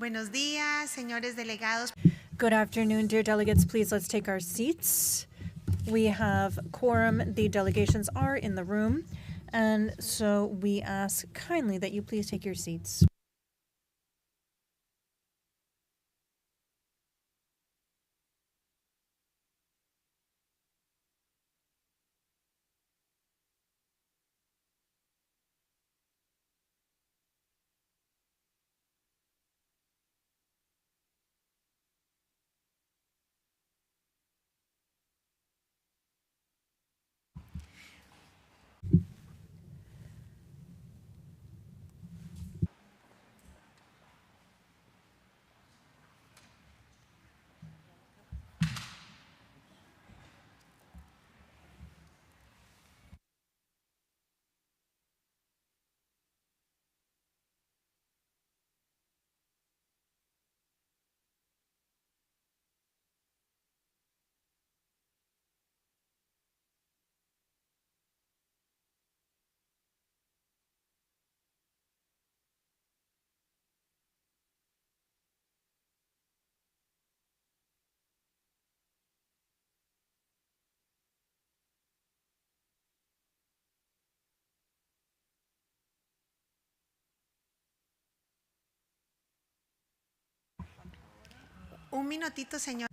Buenos días, señores delegados. Good afternoon, dear delegates. Please, let's take our seats. We have quorum. The delegations are in the room, and so we ask kindly that you please take your seats. Un minutito, señor.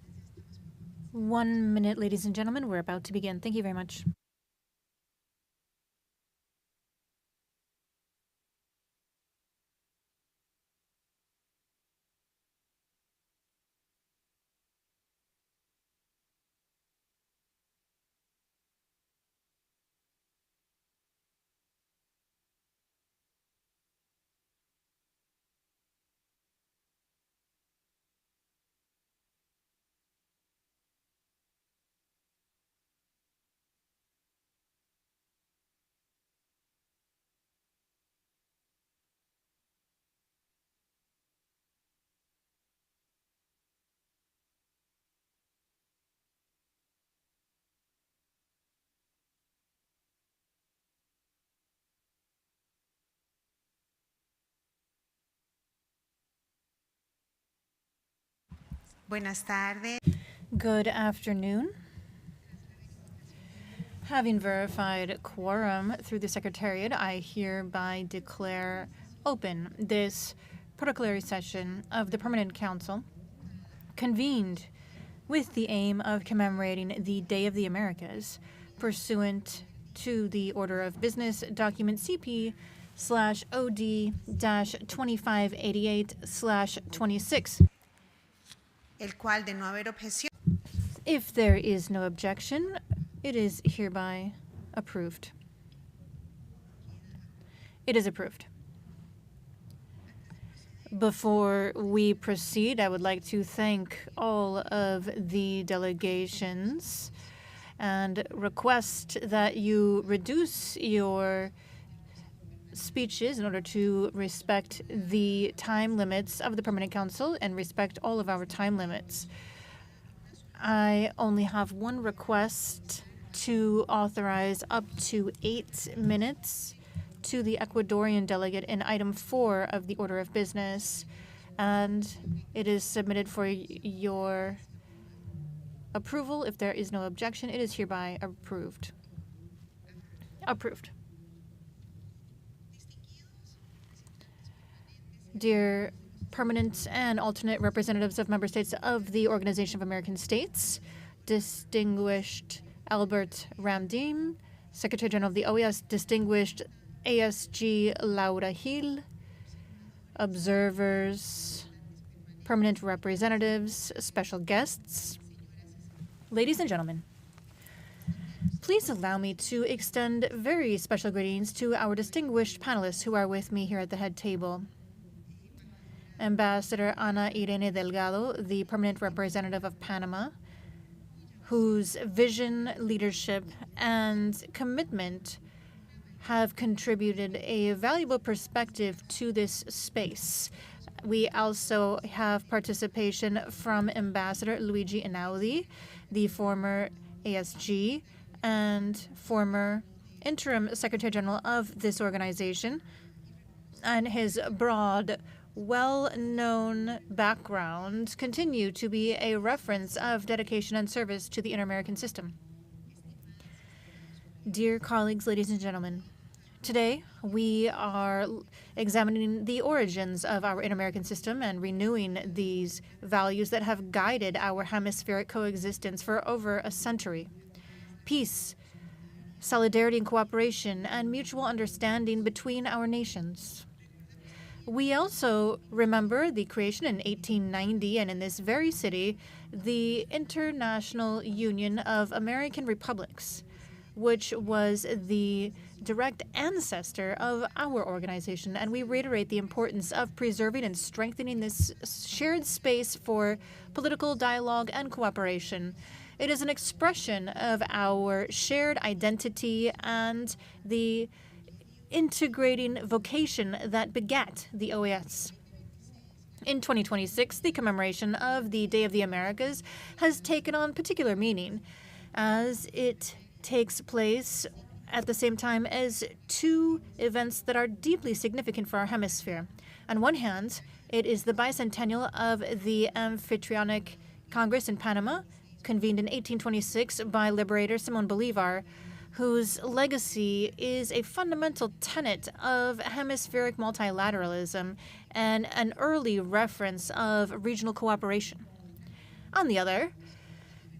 1 minute, ladies and gentlemen. We're about to begin. Thank you very much. Buenas tardes. Good afternoon. Having verified quorum through the Secretariat, I hereby declare open this protocolary session of the Permanent Council, convened with the aim of commemorating the Day of the Americas, pursuant to the Order of Business Document CP/OD-2588/26. El cual, de no haber objeción. If there is no objection, it is hereby approved. It is approved. Before we proceed, I would like to thank all of the delegations and request that you reduce your speeches in order to respect the time limits of the Permanent Council and respect all of our time limits. I only have one request to authorize up to 8 minutes to the Ecuadorian delegate in item 4 of the order of business, and it is submitted for your approval. If there is no objection, it is hereby approved. Approved. Dear permanent and alternate representatives of member states of the Organization of American States, distinguished Albert Ramdin, Secretary General of the OAS, distinguished ASG Laura Hill, observers, permanent representatives, special guests, ladies and gentlemen, please allow me to extend very special greetings to our distinguished panelists who are with me here at the head table. Ambassador Ana Irene Delgado, the permanent representative of Panama, whose vision, leadership, and commitment have contributed a valuable perspective to this space. We also have participation from Ambassador Luigi Einaudi, the former ASG and former interim Secretary General of this organization, and his broad well-known background continue to be a reference of dedication and service to the inter-American system. Dear colleagues, ladies and gentlemen, today we are examining the origins of our inter-American system and renewing these values that have guided our hemispheric coexistence for over a century. Peace, solidarity and cooperation, and mutual understanding between our nations. We also remember the creation in 1890, and in this very city, the International Union of American Republics, which was the direct ancestor of our organization. And we reiterate the importance of preserving and strengthening this shared space for political dialogue and cooperation. It is an expression of our shared identity and the integrating vocation that begat the OAS. In 2026, the commemoration of the Day of the Americas has taken on particular meaning, as it takes place at the same time as two events that are deeply significant for our hemisphere. On one hand, it is the bicentennial of the Amphitryon Congress in Panama, convened in 1826 by Liberator Simón Bolívar, whose legacy is a fundamental tenet of hemispheric multilateralism and an early reference of regional cooperation. On the other,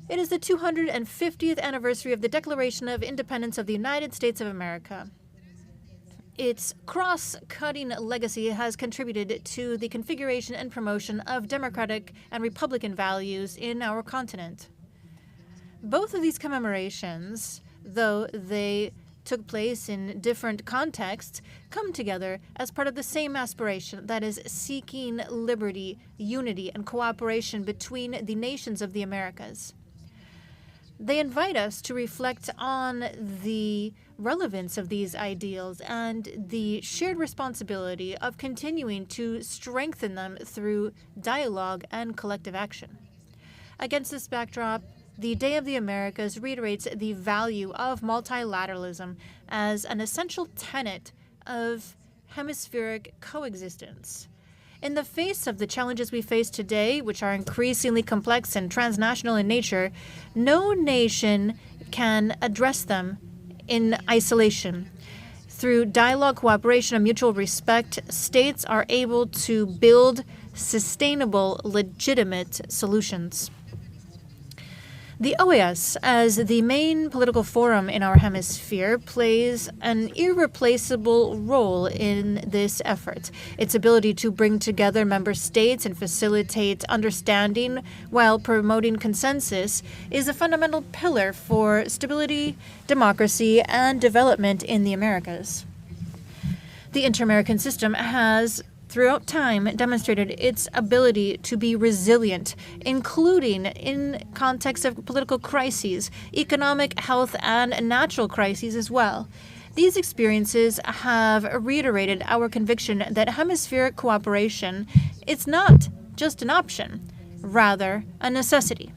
it is the 250th anniversary of the Declaration of Independence of the United States of America. Its cross-cutting legacy has contributed to the configuration and promotion of democratic and republican values in our continent. Both of these commemorations, though they took place in different contexts, come together as part of the same aspiration, that is, seeking liberty, unity, and cooperation between the nations of the Americas. They invite us to reflect on the relevance of these ideals and the shared responsibility of continuing to strengthen them through dialogue and collective action. Against this backdrop, the Day of the Americas reiterates the value of multilateralism as an essential tenet of hemispheric coexistence. In the face of the challenges we face today, which are increasingly complex and transnational in nature, no nation can address them in isolation. Through dialogue, cooperation, and mutual respect, states are able to build sustainable, legitimate solutions. The OAS, as the main political forum in our hemisphere, plays an irreplaceable role in this effort. Its ability to bring together member states and facilitate understanding while promoting consensus is a fundamental pillar for stability, democracy, and development in the Americas. The inter-American system has throughout time demonstrated its ability to be resilient, including in context of political crises, economic, health, and natural crises as well. These experiences have reiterated our conviction that hemispheric cooperation is not just an option, rather a necessity.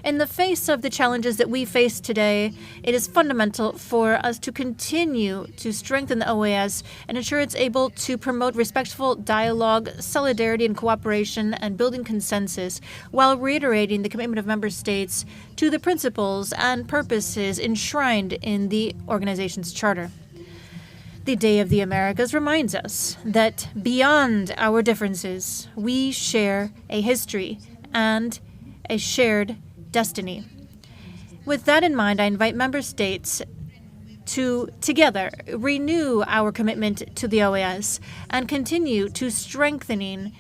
In the face of the challenges that we face today, it is fundamental for us to continue to strengthen the OAS and ensure it's able to promote respectful dialogue, solidarity, and cooperation, and building consensus, while reiterating the commitment of member states to the principles and purposes enshrined in the organization's charter. The Day of the Americas reminds us that beyond our differences, we share a history and a shared destiny. With that in mind, I invite member states to together renew our commitment to the OAS and continue to strengthening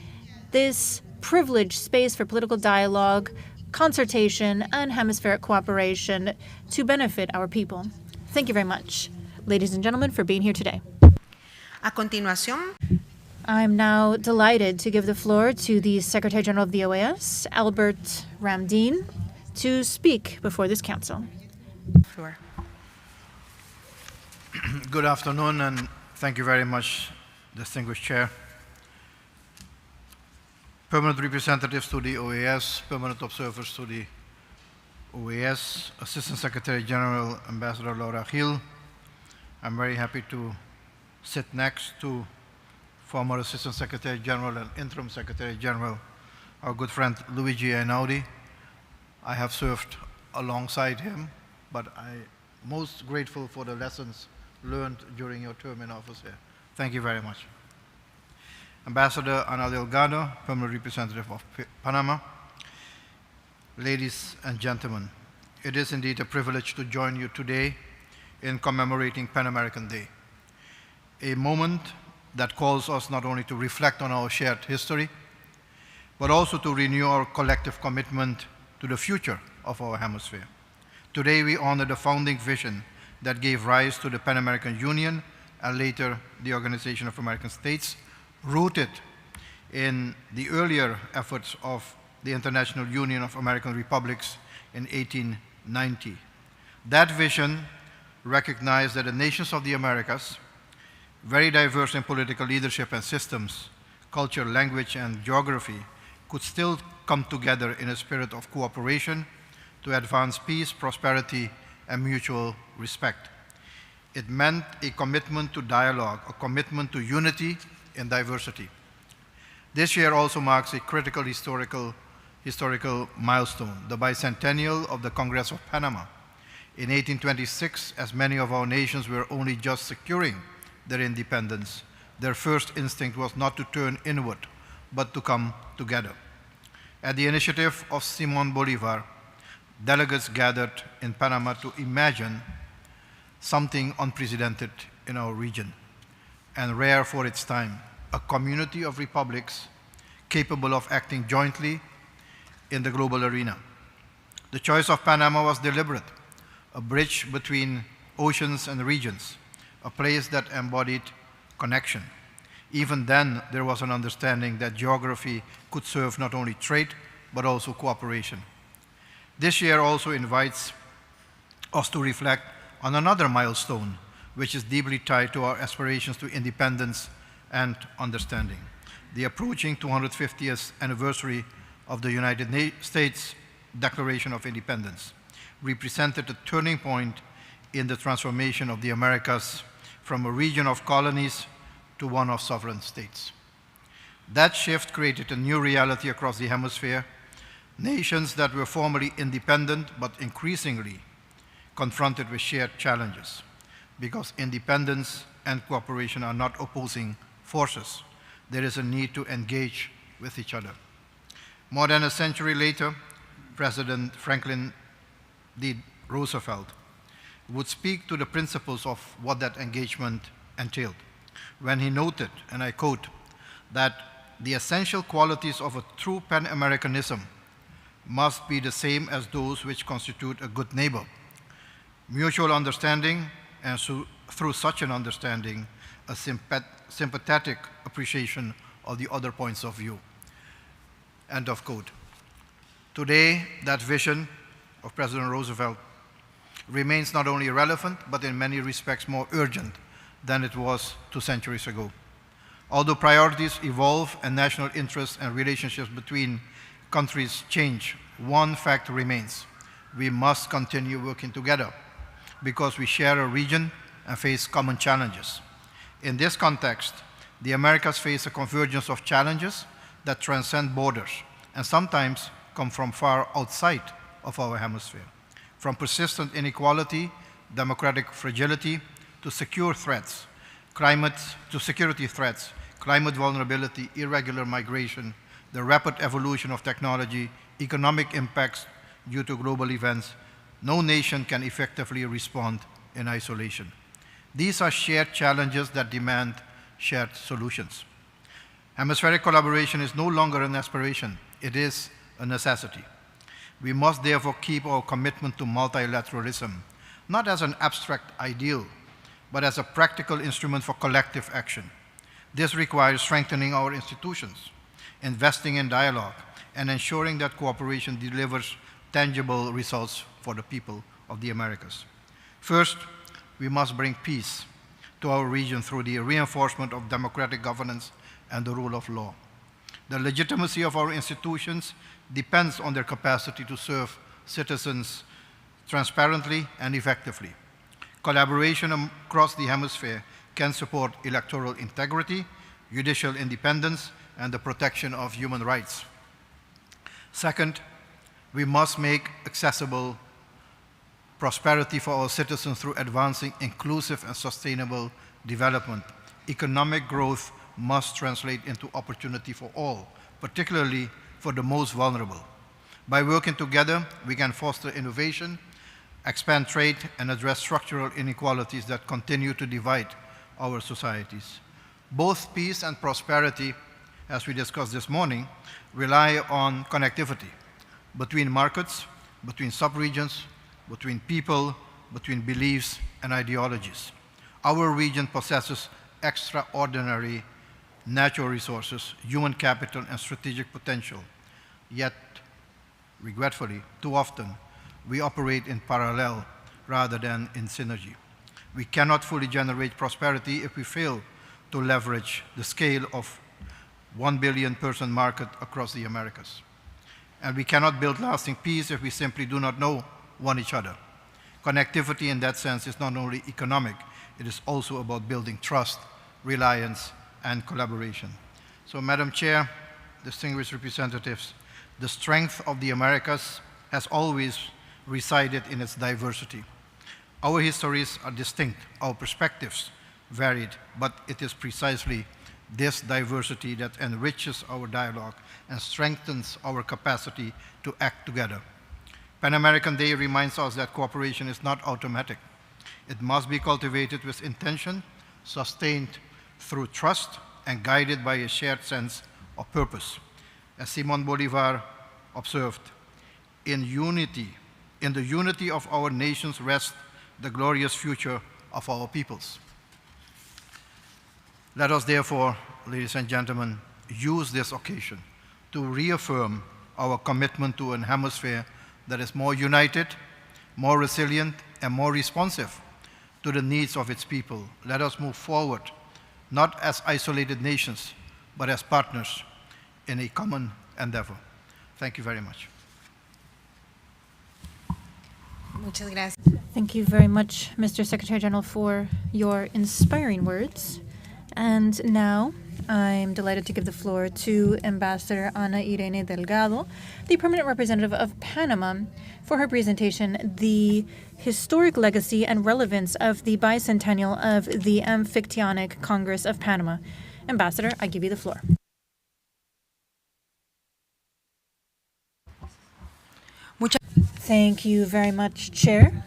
this privileged space for political dialogue, consultation, and hemispheric cooperation to benefit our people. Thank you very much, ladies and gentlemen, for being here today. A continuación, I'm now delighted to give the floor to the Secretary General of the OAS, Albert Ramdin, to speak before this council. floor. Good afternoon, and thank you very much, distinguished Chair. Permanent representatives to the OAS, permanent observers to the OAS, Assistant Secretary General Ambassador Laura Gil. I'm very happy to sit next to former Assistant Secretary General and Interim Secretary General, our good friend Luigi Einaudi. I have served alongside him, but I'm most grateful for the lessons learned during your term in office here. Thank you very much. Ambassador Ana Delgado, Permanent Representative of Panama. Ladies and gentlemen, it is indeed a privilege to join you today in commemorating Pan American Day, a moment that calls us not only to reflect on our shared history, but also to renew our collective commitment to the future of our hemisphere. Today we honor the founding vision that gave rise to the Pan American Union and later the Organization of American States, rooted in the earlier efforts of the International Union of American Republics in 1890. That vision recognized that the nations of the Americas, very diverse in political leadership and systems, culture, language, and geography, could still come together in a spirit of cooperation to advance peace, prosperity, and mutual respect. It meant a commitment to dialogue, a commitment to unity in diversity. This year also marks a critical historical milestone, the bicentennial of the Congress of Panama. In 1826, as many of our nations were only just securing their independence, their first instinct was not to turn inward, but to come together. At the initiative of Simón Bolívar, delegates gathered in Panama to imagine something unprecedented in our region and rare for its time, a community of republics capable of acting jointly in the global arena. The choice of Panama was deliberate, a bridge between oceans and regions, a place that embodied connection. Even then, there was an understanding that geography could serve not only trade, but also cooperation. This year also invites us to reflect on another milestone, which is deeply tied to our aspirations to independence and understanding. The approaching 250th anniversary of the United States Declaration of Independence represented a turning point in the transformation of the Americas from a region of colonies to one of sovereign states. That shift created a new reality across the hemisphere. Nations that were formerly independent but increasingly confronted with shared challenges, because independence and cooperation are not opposing forces. There is a need to engage with each other. More than a century later, President Franklin D. Roosevelt would speak to the principles of what that engagement entailed, when he noted, and I quote, that the essential qualities of a true Pan-Americanism must be the same as those which constitute a good neighbor: mutual understanding, and through such an understanding, a sympathetic appreciation of the other points of view. End of quote. Today, that vision of President Roosevelt remains not only relevant, but in many respects more urgent than it was 2 centuries ago. Although priorities evolve and national interests and relationships between countries change, one fact remains: we must continue working together because we share a region and face common challenges. In this context, the Americas face a convergence of challenges that transcend borders and sometimes come from far outside of our hemisphere. From persistent inequality, democratic fragility, to security threats, climate vulnerability, irregular migration, the rapid evolution of technology, economic impacts due to global events, no nation can effectively respond in isolation. These are shared challenges that demand shared solutions. Hemispheric collaboration is no longer an aspiration, it is a necessity. We must therefore keep our commitment to multilateralism, not as an abstract ideal, but as a practical instrument for collective action. This requires strengthening our institutions, investing in dialogue, and ensuring that cooperation delivers tangible results for the people of the Americas. First, we must bring peace to our region through the reinforcement of democratic governance and the rule of law. The legitimacy of our institutions depends on their capacity to serve citizens transparently and effectively. Collaboration across the hemisphere can support electoral integrity, judicial independence, and the protection of human rights. Second, we must make accessible prosperity for our citizens through advancing inclusive and sustainable development. Economic growth must translate into opportunity for all, particularly for the most vulnerable. By working together, we can foster innovation, expand trade, and address structural inequalities that continue to divide our societies. Both peace and prosperity, as we discussed this morning, rely on connectivity between markets, between subregions, between people, between beliefs and ideologies. Our region possesses extraordinary natural resources, human capital, and strategic potential. Yet, regretfully, too often, we operate in parallel rather than in synergy. We cannot fully generate prosperity if we fail to leverage the scale of 1 billion person market across the Americas. And we cannot build lasting peace if we simply do not know each other. Connectivity in that sense is not only economic, it is also about building trust, reliance, and collaboration. So, Madam Chair, distinguished representatives, the strength of the Americas has always resided in its diversity. Our histories are distinct, our perspectives varied, but it is precisely this diversity that enriches our dialogue and strengthens our capacity to act together. Pan American Day reminds us that cooperation is not automatic. It must be cultivated with intention, sustained through trust, and guided by a shared sense of purpose. As Simon Bolivar observed, in the unity of our nations rests the glorious future of our peoples. Let us therefore, ladies and gentlemen, use this occasion to reaffirm our commitment to an hemisphere that is more united, more resilient, and more responsive to the needs of its people. Let us move forward, not as isolated nations, but as partners in a common endeavor. Thank you very much. Muchas gracias. Thank you very much, Mr. Secretary General, for your inspiring words. And now, I'm delighted to give the floor to Ambassador Ana Irene Delgado, the permanent representative of Panama, for her presentation, The Historic Legacy and Relevance of the Bicentennial of the Amphictyonic Congress of Panama. Ambassador, I give you the floor. Thank you very much, Chair.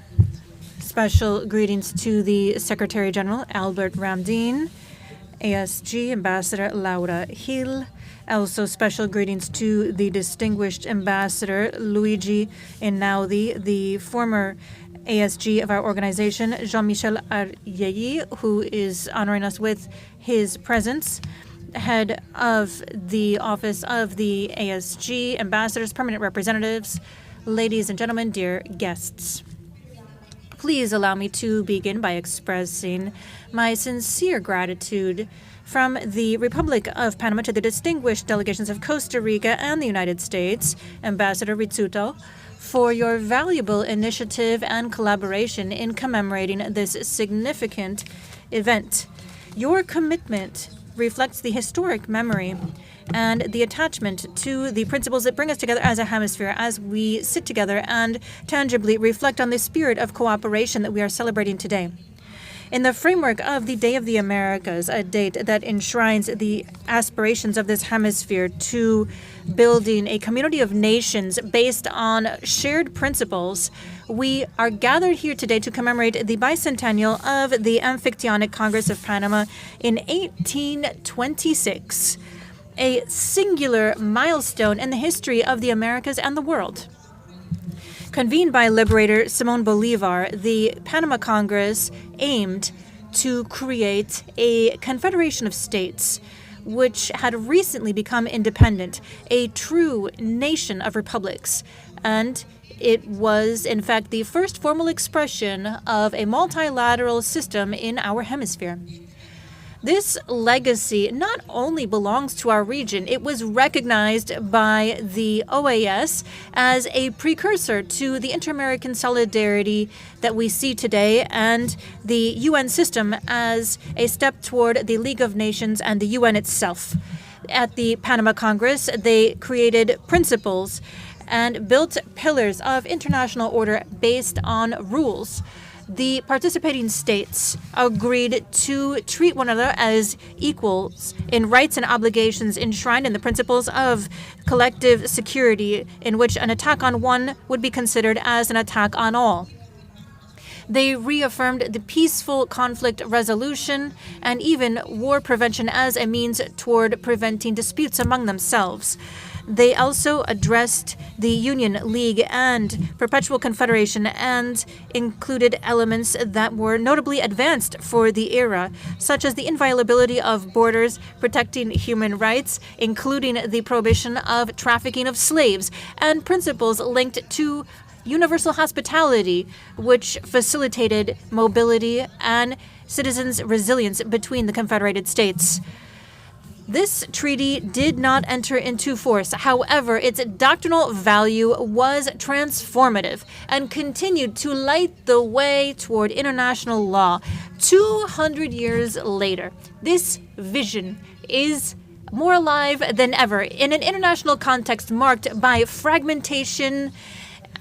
Special greetings to the Secretary General, Albert Ramdin, ASG, Ambassador Laura Hill. Also, special greetings to the distinguished Ambassador Luigi Einaudi, the former ASG of our organization, Jean-Michel Aryeyi, who is honoring us with his presence, head of the Office of the ASG, ambassadors, permanent representatives, ladies and gentlemen, dear guests. Please allow me to begin by expressing my sincere gratitude from the Republic of Panama to the distinguished delegations of Costa Rica and the United States, Ambassador Rizzuto, for your valuable initiative and collaboration in commemorating this significant event. Your commitment reflects the historic memory and the attachment to the principles that bring us together as a hemisphere as we sit together and tangibly reflect on the spirit of cooperation that we are celebrating today. In the framework of the Day of the Americas, a date that enshrines the aspirations of this hemisphere to building a community of nations based on shared principles, we are gathered here today to commemorate the bicentennial of the Amphictyonic Congress of Panama in 1826, a singular milestone in the history of the Americas and the world. Convened by Liberator Simón Bolívar, the Panama Congress aimed to create a confederation of states which had recently become independent, a true nation of republics, and it was, in fact, the first formal expression of a multilateral system in our hemisphere. This legacy not only belongs to our region, it was recognized by the OAS as a precursor to the inter-American solidarity that we see today and the UN system as a step toward the League of Nations and the UN itself. At the Panama Congress, they created principles and built pillars of international order based on rules. The participating states agreed to treat one another as equals in rights and obligations enshrined in the principles of collective security, in which an attack on one would be considered as an attack on all. They reaffirmed the peaceful conflict resolution and even war prevention as a means toward preventing disputes among themselves. They also addressed the Union, League, and Perpetual Confederation and included elements that were notably advanced for the era, such as the inviolability of borders, protecting human rights, including the prohibition of trafficking of slaves, and principles linked to universal hospitality, which facilitated mobility and citizens' resilience between the Confederated States. This treaty did not enter into force. However, its doctrinal value was transformative and continued to light the way toward international law. 200 years later, this vision is more alive than ever in an international context marked by fragmentation,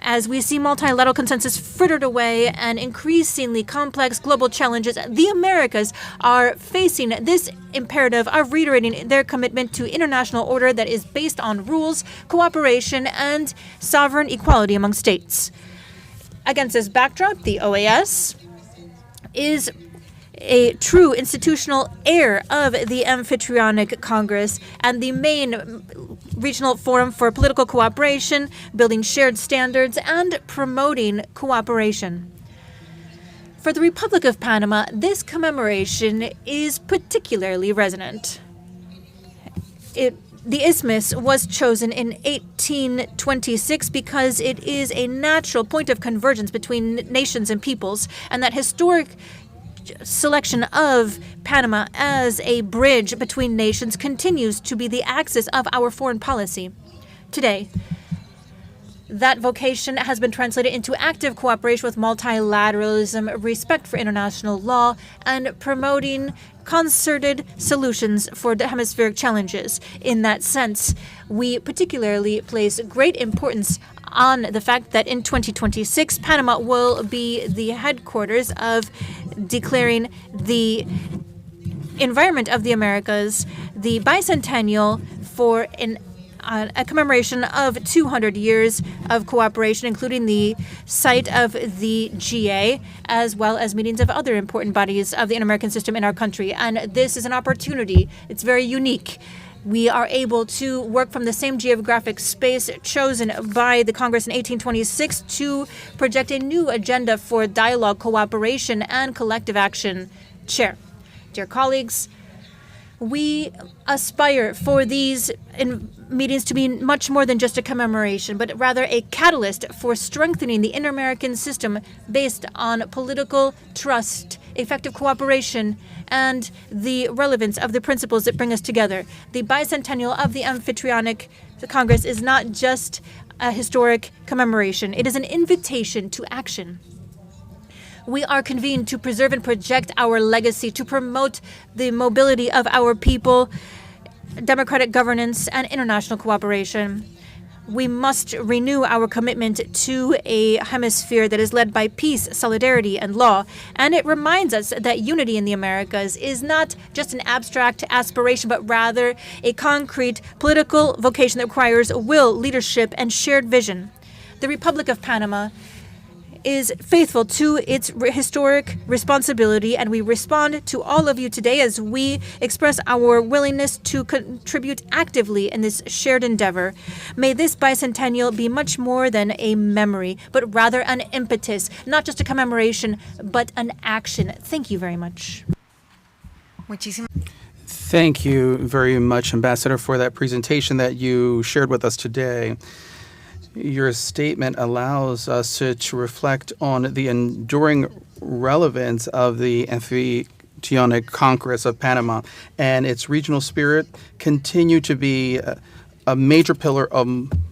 as we see multilateral consensus frittered away and increasingly complex global challenges. The Americas are facing this imperative of reiterating their commitment to international order that is based on rules, cooperation, and sovereign equality among states. Against this backdrop, the OAS is a true institutional heir of the Amphitryon Congress and the main regional forum for political cooperation, building shared standards, and promoting cooperation. For the Republic of Panama, this commemoration is particularly resonant. The isthmus was chosen in 1826 because it is a natural point of convergence between nations and peoples, and that historic selection of Panama as a bridge between nations continues to be the axis of our foreign policy. Today, that vocation has been translated into active cooperation with multilateralism, respect for international law, and promoting concerted solutions for the hemispheric challenges. In that sense, we particularly place great importance on the fact that in 2026, Panama will be the headquarters of declaring the environment of the Americas, the bicentennial for a commemoration of 200 years of cooperation, including the site of the GA, as well as meetings of other important bodies of the Inter-American system in our country. And this is an opportunity. It's very unique. We are able to work from the same geographic space chosen by the Congress in 1826 to project a new agenda for dialogue, cooperation, and collective action. Chair, dear colleagues, we aspire for these meetings to be much more than just a commemoration, but rather a catalyst for strengthening the inter-American system based on political trust, effective cooperation, and the relevance of the principles that bring us together. The bicentennial of the Amphitryon Congress is not just a historic commemoration. It is an invitation to action. We are convened to preserve and project our legacy, to promote the mobility of our people, democratic governance, and international cooperation. We must renew our commitment to a hemisphere that is led by peace, solidarity, and law. And it reminds us that unity in the Americas is not just an abstract aspiration, but rather a concrete political vocation that requires will, leadership, and shared vision. The Republic of Panama is faithful to its historic responsibility, and we respond to all of you today as we express our willingness to contribute actively in this shared endeavor. May this bicentennial be much more than a memory, but rather an impetus, not just a commemoration, but an action. Thank you very much. Thank you very much, Ambassador, for that presentation that you shared with us today. Your statement allows us to reflect on the enduring relevance of the Constitutional Congress of Panama and its regional spirit continue to be a major pillar of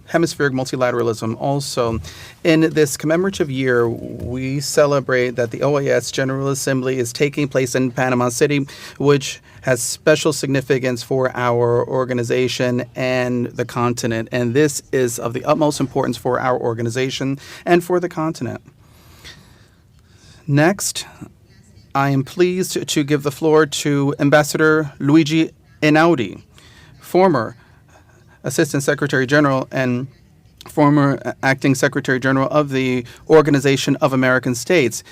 hemispheric multilateralism. Also, in this commemorative year, we celebrate that the OAS General Assembly is taking place in Panama City, which has special significance for our organization and the continent. And this is of the utmost importance for our organization and for the continent. Next, I am pleased to give the floor to Ambassador Luigi Einaudi, former Assistant Secretary General and former Acting Secretary General of the Organization of American States.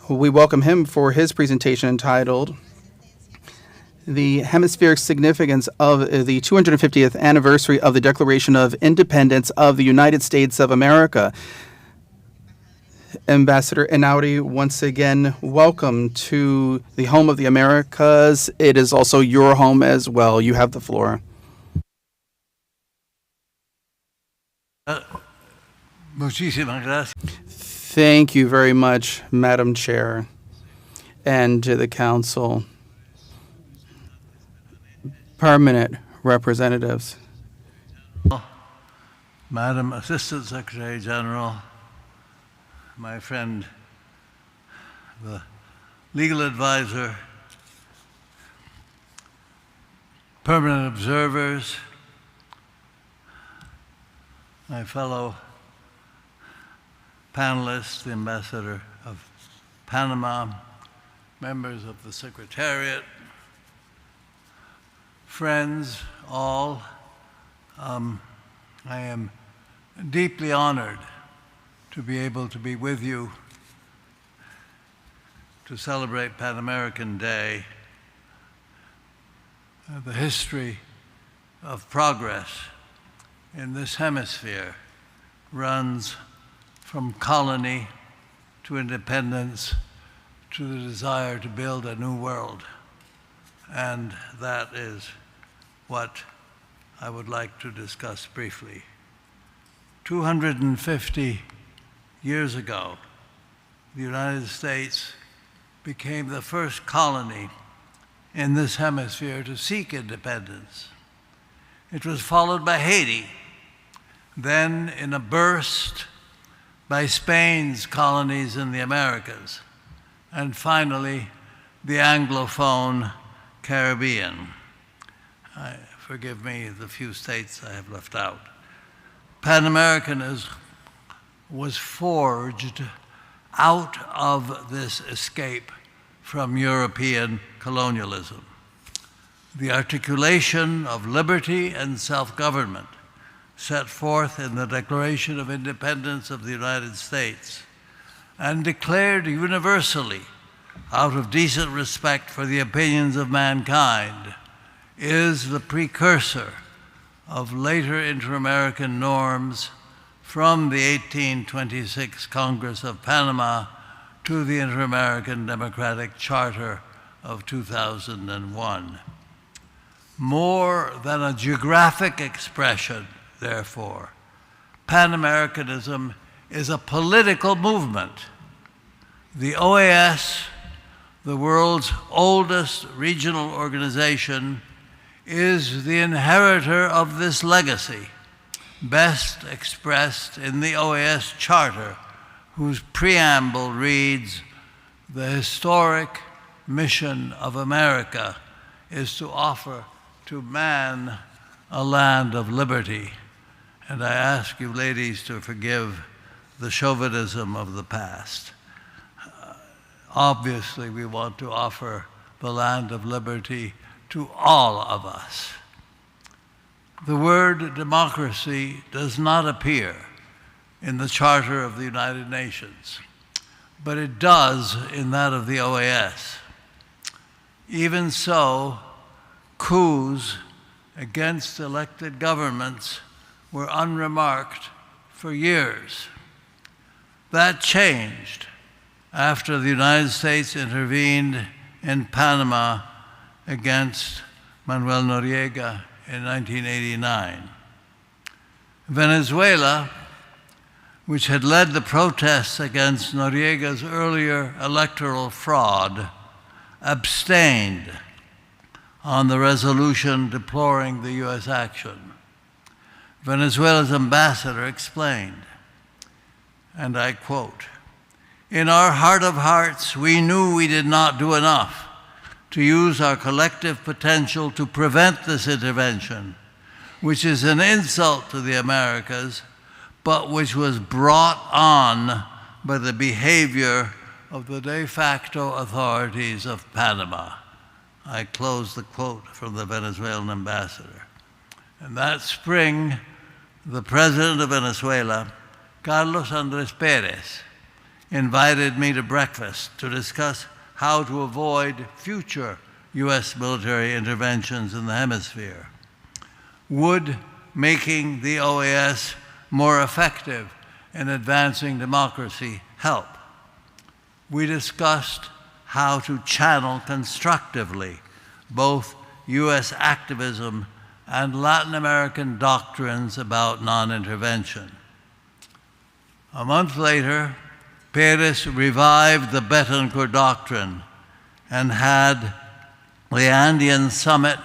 We welcome him for his presentation entitled The Hemispheric Significance of the 250th Anniversary of the Declaration of Independence of the United States of America. Ambassador Einaudi, once again, welcome to the home of the Americas. It is also your home as well. You have the floor. Muchísimas gracias. Thank you very much, Madam Chair, and to the Council, permanent representatives. Madam Assistant Secretary General, my friend, the legal advisor, permanent observers, my fellow panelists, the Ambassador of Panama, members of the Secretariat, friends, all, I am deeply honored to be able to be with you to celebrate Pan American Day, the history of progress in this hemisphere runs from colony to independence to the desire to build a new world. And that is what I would like to discuss briefly. 250 years ago, the United States became the first colony in this hemisphere to seek independence. It was followed by Haiti, then in a burst by Spain's colonies in the Americas, and finally the Anglophone Caribbean. Forgive me the few states I have left out. Pan-Americanism was forged out of this escape from European colonialism. The articulation of liberty and self-government set forth in the Declaration of Independence of the United States and declared universally out of decent respect for the opinions of mankind is the precursor of later inter-American norms from the 1826 Congress of Panama to the Inter-American Democratic Charter of 2001. More than a geographic expression, therefore, Pan-Americanism is a political movement. The OAS, the world's oldest regional organization, is the inheritor of this legacy, best expressed in the OAS Charter, whose preamble reads, "The historic mission of America is to offer to man a land of liberty." And I ask you, ladies, to forgive the chauvinism of the past. Obviously, we want to offer the land of liberty to all of us. The word democracy does not appear in the Charter of the United Nations, but it does in that of the OAS. Even so, coups against elected governments were unremarked for years. That changed after the United States intervened in Panama against Manuel Noriega in 1989. Venezuela, which had led the protests against Noriega's earlier electoral fraud, abstained on the resolution deploring the U.S. action. Venezuela's ambassador explained, and I quote, "In our heart of hearts, we knew we did not do enough to use our collective potential to prevent this intervention, which is an insult to the Americas, but which was brought on by the behavior of the de facto authorities of Panama." I close the quote from the Venezuelan ambassador. And that spring, the president of Venezuela, Carlos Andrés Pérez, invited me to breakfast to discuss how to avoid future U.S. military interventions in the hemisphere. Would making the OAS more effective in advancing democracy help? We discussed how to channel constructively both U.S. activism and Latin American doctrines about non-intervention. A month later, Pérez revived the Betancourt Doctrine and had the Andean Summit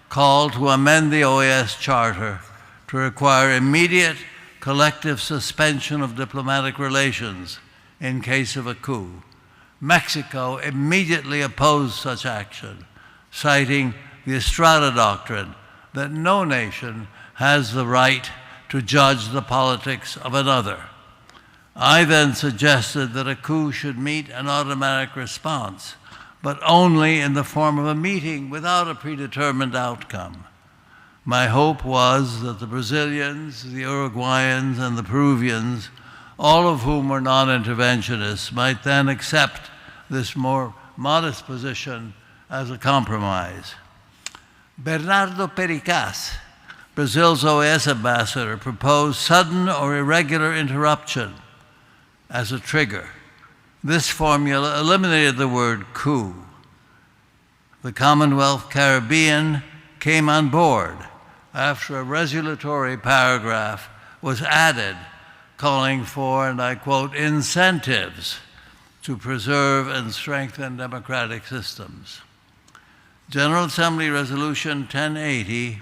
call to amend the OAS Charter to require immediate collective suspension of diplomatic relations in case of a coup. Mexico immediately opposed such action, citing the Estrada Doctrine that no nation has the right to judge the politics of another. I then suggested that a coup should meet an automatic response, but only in the form of a meeting without a predetermined outcome. My hope was that the Brazilians, the Uruguayans, and the Peruvians, all of whom were non-interventionists, might then accept this more modest position as a compromise. Bernardo Pericas, Brazil's OAS ambassador, proposed sudden or irregular interruption as a trigger. This formula eliminated the word coup. The Commonwealth Caribbean came on board after a resolutory paragraph was added calling for, and I quote, incentives to preserve and strengthen democratic systems. General Assembly Resolution 1080,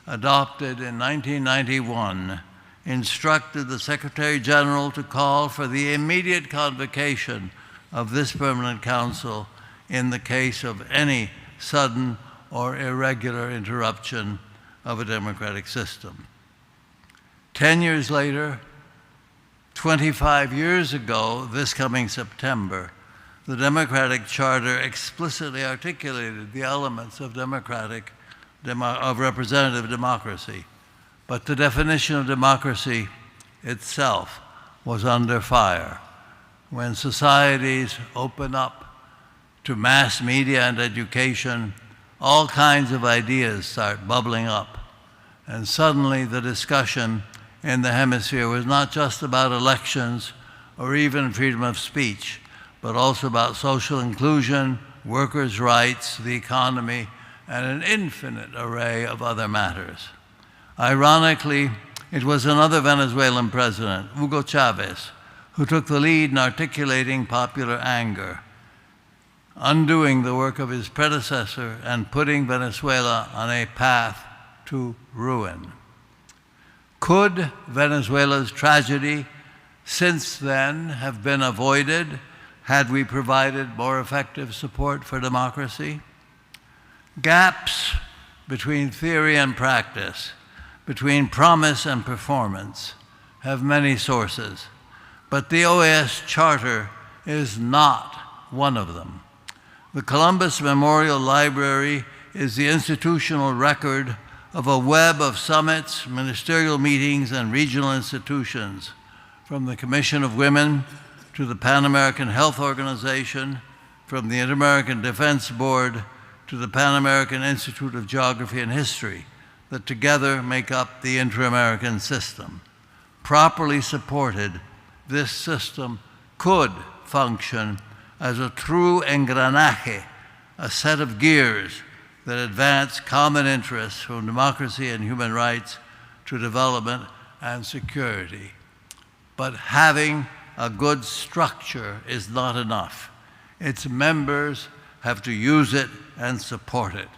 adopted in 1991, instructed the Secretary General to call for the immediate convocation of this Permanent Council in the case of any sudden or irregular interruption of a democratic system. 10 years later, 25 years ago, this coming September, the Democratic Charter explicitly articulated the elements of representative democracy. But the definition of democracy itself was under fire. When societies open up to mass media and education, all kinds of ideas start bubbling up. And suddenly the discussion in the hemisphere was not just about elections or even freedom of speech, but also about social inclusion, workers' rights, the economy, and an infinite array of other matters. Ironically, it was another Venezuelan president, Hugo Chavez, who took the lead in articulating popular anger, undoing the work of his predecessor and putting Venezuela on a path to ruin. Could Venezuela's tragedy since then have been avoided had we provided more effective support for democracy? Gaps between theory and practice, between promise and performance, have many sources, but the OAS Charter is not one of them. The Columbus Memorial Library is the institutional record of a web of summits, ministerial meetings, and regional institutions, from the Commission of Women to the Pan American Health Organization, from the Inter-American Defense Board to the Pan American Institute of Geography and History, that together make up the Inter-American system. Properly supported, this system could function as a true engranaje, a set of gears that advance common interests from democracy and human rights to development and security. But having a good structure is not enough. Its members have to use it and support it.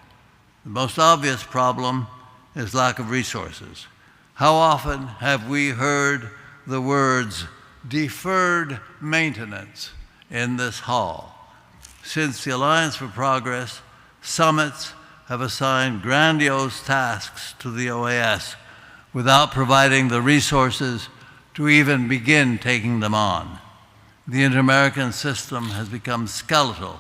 The most obvious problem is lack of resources. How often have we heard the words deferred maintenance in this hall? Since the Alliance for Progress, summits have assigned grandiose tasks to the OAS without providing the resources to even begin taking them on. The inter-American system has become skeletal,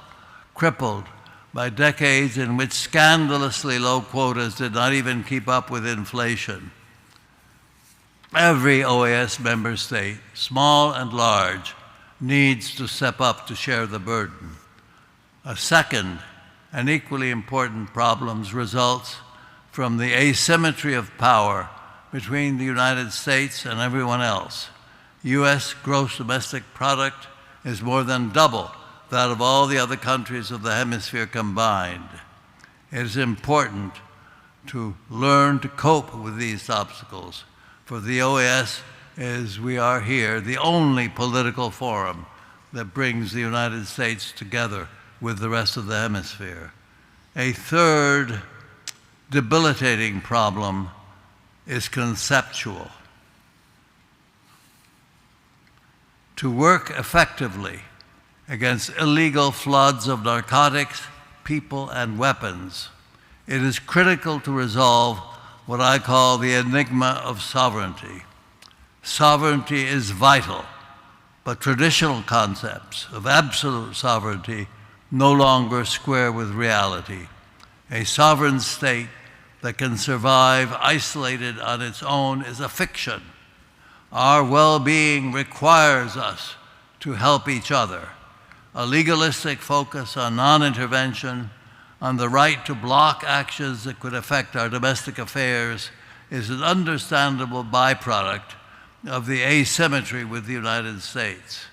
crippled by decades in which scandalously low quotas did not even keep up with inflation. Every OAS member state, small and large, needs to step up to share the burden. A second and equally important problem results from the asymmetry of power between the United States and everyone else. U.S. gross domestic product is more than double that of all the other countries of the hemisphere combined. It is important to learn to cope with these obstacles. For the OAS, as we are here, the only political forum that brings the United States together with the rest of the hemisphere. A third debilitating problem is conceptual. To work effectively against illegal floods of narcotics, people, and weapons, it is critical to resolve what I call the enigma of sovereignty. Sovereignty is vital, but traditional concepts of absolute sovereignty no longer square with reality. A sovereign state that can survive isolated on its own is a fiction. Our well-being requires us to help each other. A legalistic focus on non-intervention, on the right to block actions that could affect our domestic affairs, is an understandable byproduct of the asymmetry with the United States.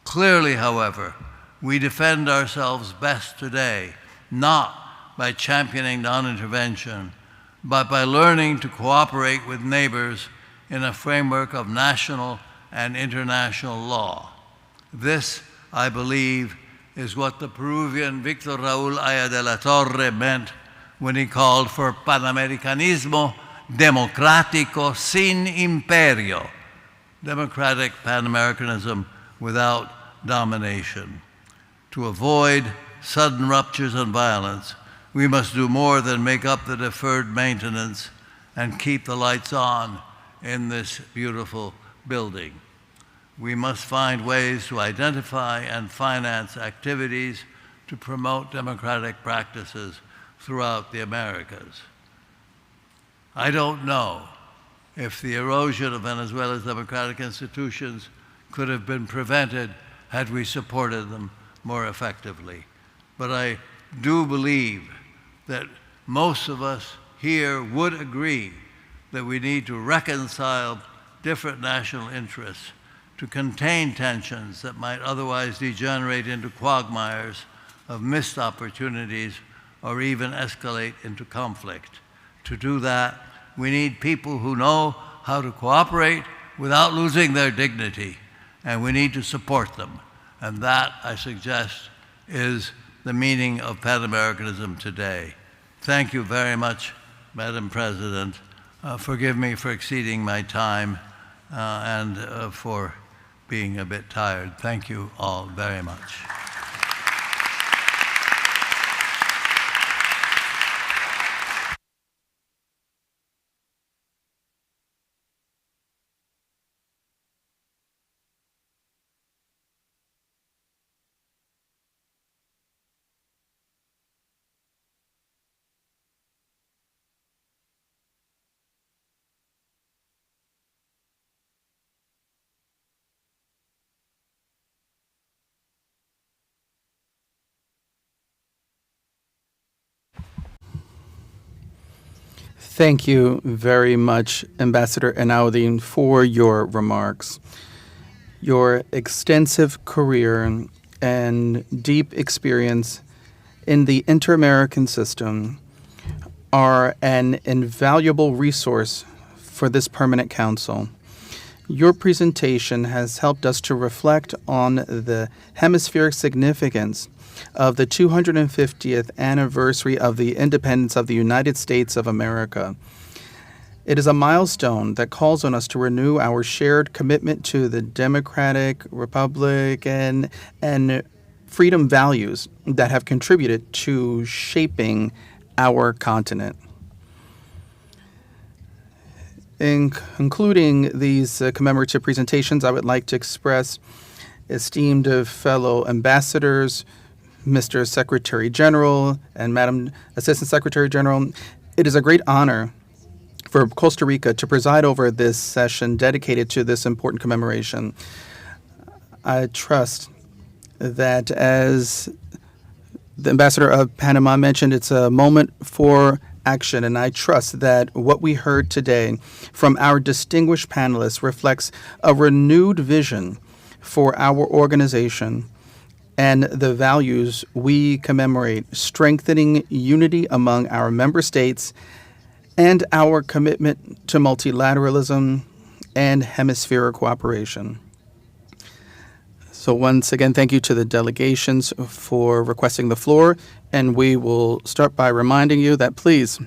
Clearly, however, we defend ourselves best today, not by championing non-intervention, but by learning to cooperate with neighbors in a framework of national and international law. This, I believe, is what the Peruvian Victor Raúl Aya de la Torre meant when he called for Panamericanismo democrático sin imperio, democratic Pan-Americanism without domination. To avoid sudden ruptures and violence, we must do more than make up the deferred maintenance and keep the lights on in this beautiful building. We must find ways to identify and finance activities to promote democratic practices throughout the Americas. I don't know if the erosion of Venezuela's democratic institutions could have been prevented had we supported them more effectively. But I do believe that most of us here would agree that we need to reconcile different national interests to contain tensions that might otherwise degenerate into quagmires of missed opportunities or even escalate into conflict. To do that, we need people who know how to cooperate without losing their dignity, and we need to support them. And that, I suggest, is the meaning of Pan-Americanism today. Thank you very much, Madam President. Forgive me for exceeding my time and for being a bit tired. Thank you all very much. Thank you very much, Ambassador Einaudi, for your remarks. Your extensive career and deep experience in the inter-American system are an invaluable resource for this permanent council. Your presentation has helped us to reflect on the hemispheric significance of the 250th anniversary of the independence of the United States of America. It is a milestone that calls on us to renew our shared commitment to the democratic, Republican, and freedom values that have contributed to shaping our continent. In concluding these commemorative presentations, I would like to express esteemed fellow ambassadors, Mr. Secretary General and Madam Assistant Secretary General. It is a great honor for Costa Rica to preside over this session dedicated to this important commemoration. I trust that, as the Ambassador of Panama mentioned, it's a moment for action, and I trust that what we heard today from our distinguished panelists reflects a renewed vision for our organization and the values we commemorate, strengthening unity among our member states and our commitment to multilateralism and hemispheric cooperation. So once again, thank you to the delegations for requesting the floor, and we will start by reminding you that please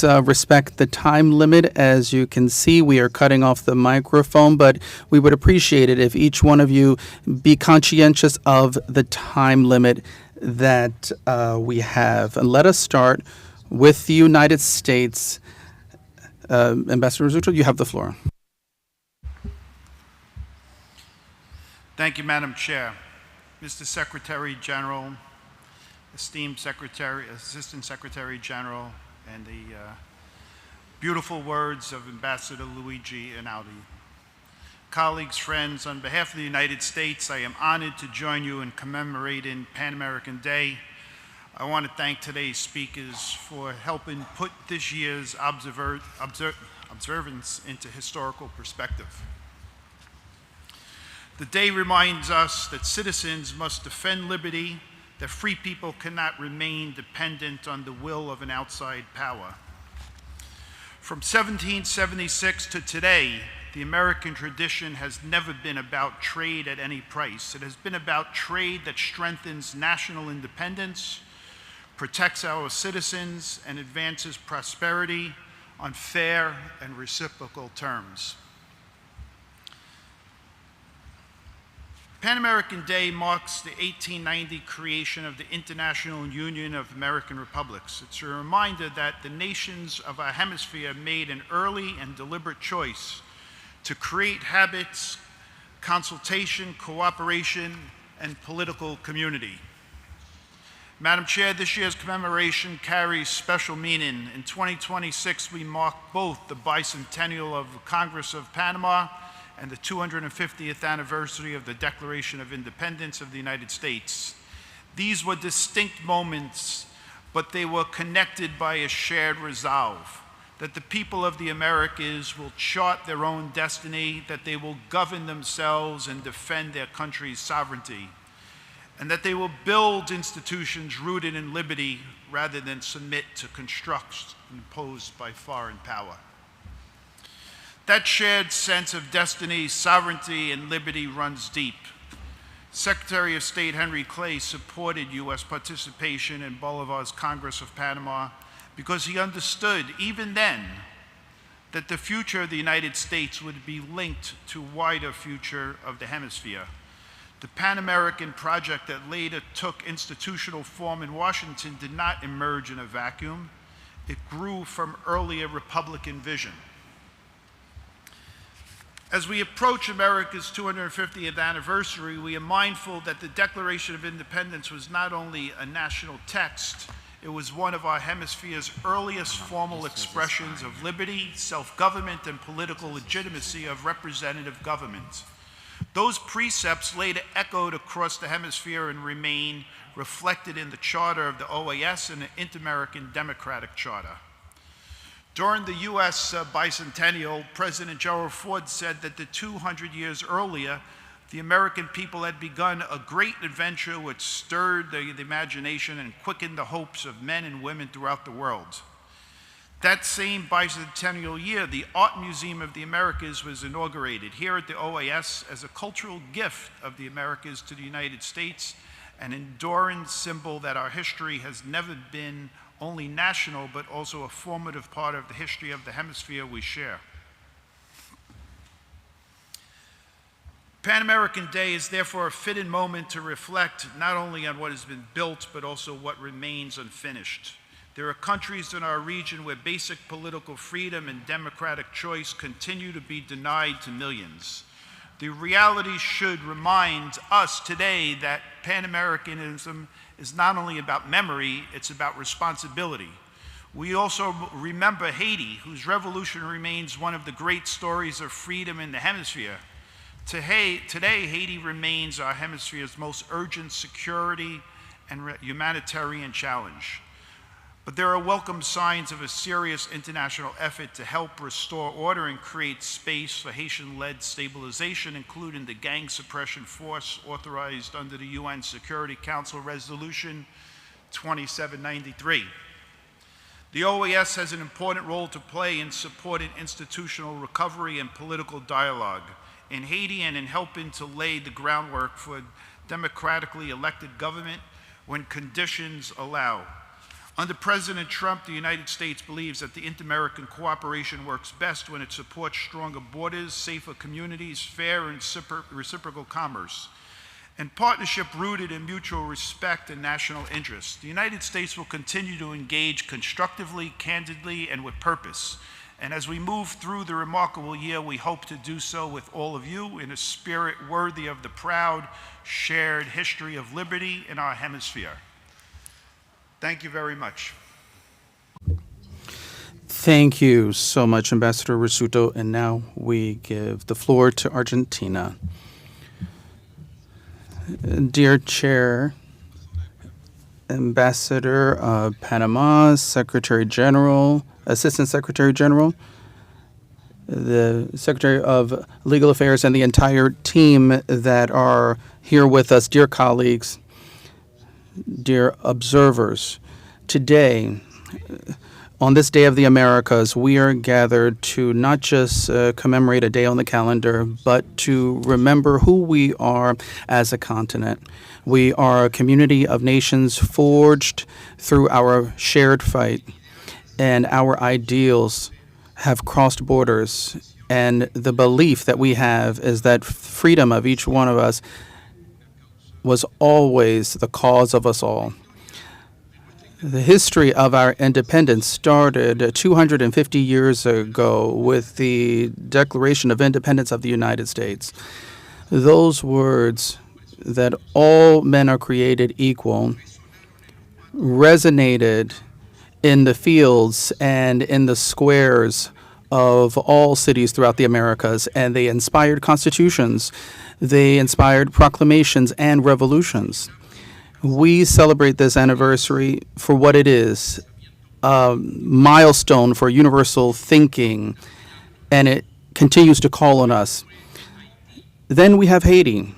respect the time limit. As you can see, we are cutting off the microphone, but we would appreciate it if each one of you be conscientious of the time limit that we have. And let us start with the United States. Ambassador Rizzuto, you have the floor. Thank you, Madam Chair. Mr. Secretary General, esteemed Assistant Secretary General, and the beautiful words of Ambassador Luigi Einaudi. Colleagues, friends, on behalf of the United States, I am honored to join you in commemorating Pan American Day. I want to thank today's speakers for helping put this year's observance into historical perspective. The day reminds us that citizens must defend liberty, that free people cannot remain dependent on the will of an outside power. From 1776 to today, the American tradition has never been about trade at any price. It has been about trade that strengthens national independence, protects our citizens, and advances prosperity on fair and reciprocal terms. Pan American Day marks the 1890 creation of the International Union of American Republics. It's a reminder that the nations of our hemisphere made an early and deliberate choice to create habits, consultation, cooperation, and political community. Madam Chair, this year's commemoration carries special meaning. In 2026, we mark both the bicentennial of the Congress of Panama and the 250th anniversary of the Declaration of Independence of the United States. These were distinct moments, but they were connected by a shared resolve that the people of the Americas will chart their own destiny, that they will govern themselves and defend their country's sovereignty, and that they will build institutions rooted in liberty rather than submit to constructs imposed by foreign power. That shared sense of destiny, sovereignty, and liberty runs deep. Secretary of State Henry Clay supported U.S. participation in Bolivar's Congress of Panama because he understood, even then, that the future of the United States would be linked to a wider future of the hemisphere. The Pan American project that later took institutional form in Washington did not emerge in a vacuum. It grew from earlier Republican vision. As we approach America's 250th anniversary, we are mindful that the Declaration of Independence was not only a national text, it was one of our hemisphere's earliest formal expressions of liberty, self-government, and political legitimacy of representative government. Those precepts later echoed across the hemisphere and remain reflected in the charter of the OAS and the Inter-American Democratic Charter. During the U.S. bicentennial, President Gerald Ford said that 200 years earlier, the American people had begun a great adventure which stirred the imagination and quickened the hopes of men and women throughout the world. That same bicentennial year, the Art Museum of the Americas was inaugurated here at the OAS as a cultural gift of the Americas to the United States, an enduring symbol that our history has never been only national, but also a formative part of the history of the hemisphere we share. Pan American Day is therefore a fitting moment to reflect not only on what has been built, but also what remains unfinished. There are countries in our region where basic political freedom and democratic choice continue to be denied to millions. The reality should remind us today that Pan-Americanism is not only about memory, it's about responsibility. We also remember Haiti, whose revolution remains one of the great stories of freedom in the hemisphere. Today, Haiti remains our hemisphere's most urgent security and humanitarian challenge. But there are welcome signs of a serious international effort to help restore order and create space for Haitian-led stabilization, including the gang suppression force authorized under the UN Security Council Resolution 2793. The OAS has an important role to play in supporting institutional recovery and political dialogue in Haiti and in helping to lay the groundwork for a democratically elected government when conditions allow. Under President Trump, the United States believes that the inter-American cooperation works best when it supports stronger borders, safer communities, fair and reciprocal commerce, and partnership rooted in mutual respect and national interest. The United States will continue to engage constructively, candidly, and with purpose. And as we move through the remarkable year, we hope to do so with all of you in a spirit worthy of the proud, shared history of liberty in our hemisphere. Thank you very much. Thank you so much, Ambassador Risuto. And now we give the floor to Argentina. Dear Chair, Ambassador of Panama, Secretary General, Assistant Secretary General, the Secretary of Legal Affairs, and the entire team that are here with us, dear colleagues, dear observers. Today, on this Day of the Americas, we are gathered to not just commemorate a day on the calendar, but to remember who we are as a continent. We are a community of nations forged through our shared fight, and our ideals have crossed borders. And the belief that we have is that freedom of each one of us was always the cause of us all. The history of our independence started 250 years ago with the Declaration of Independence of the United States. Those words, that all men are created equal, resonated in the fields and in the squares of all cities throughout the Americas, and they inspired constitutions, they inspired proclamations and revolutions. We celebrate this anniversary for what it is, a milestone for universal thinking, and it continues to call on us. Then we have Haiti,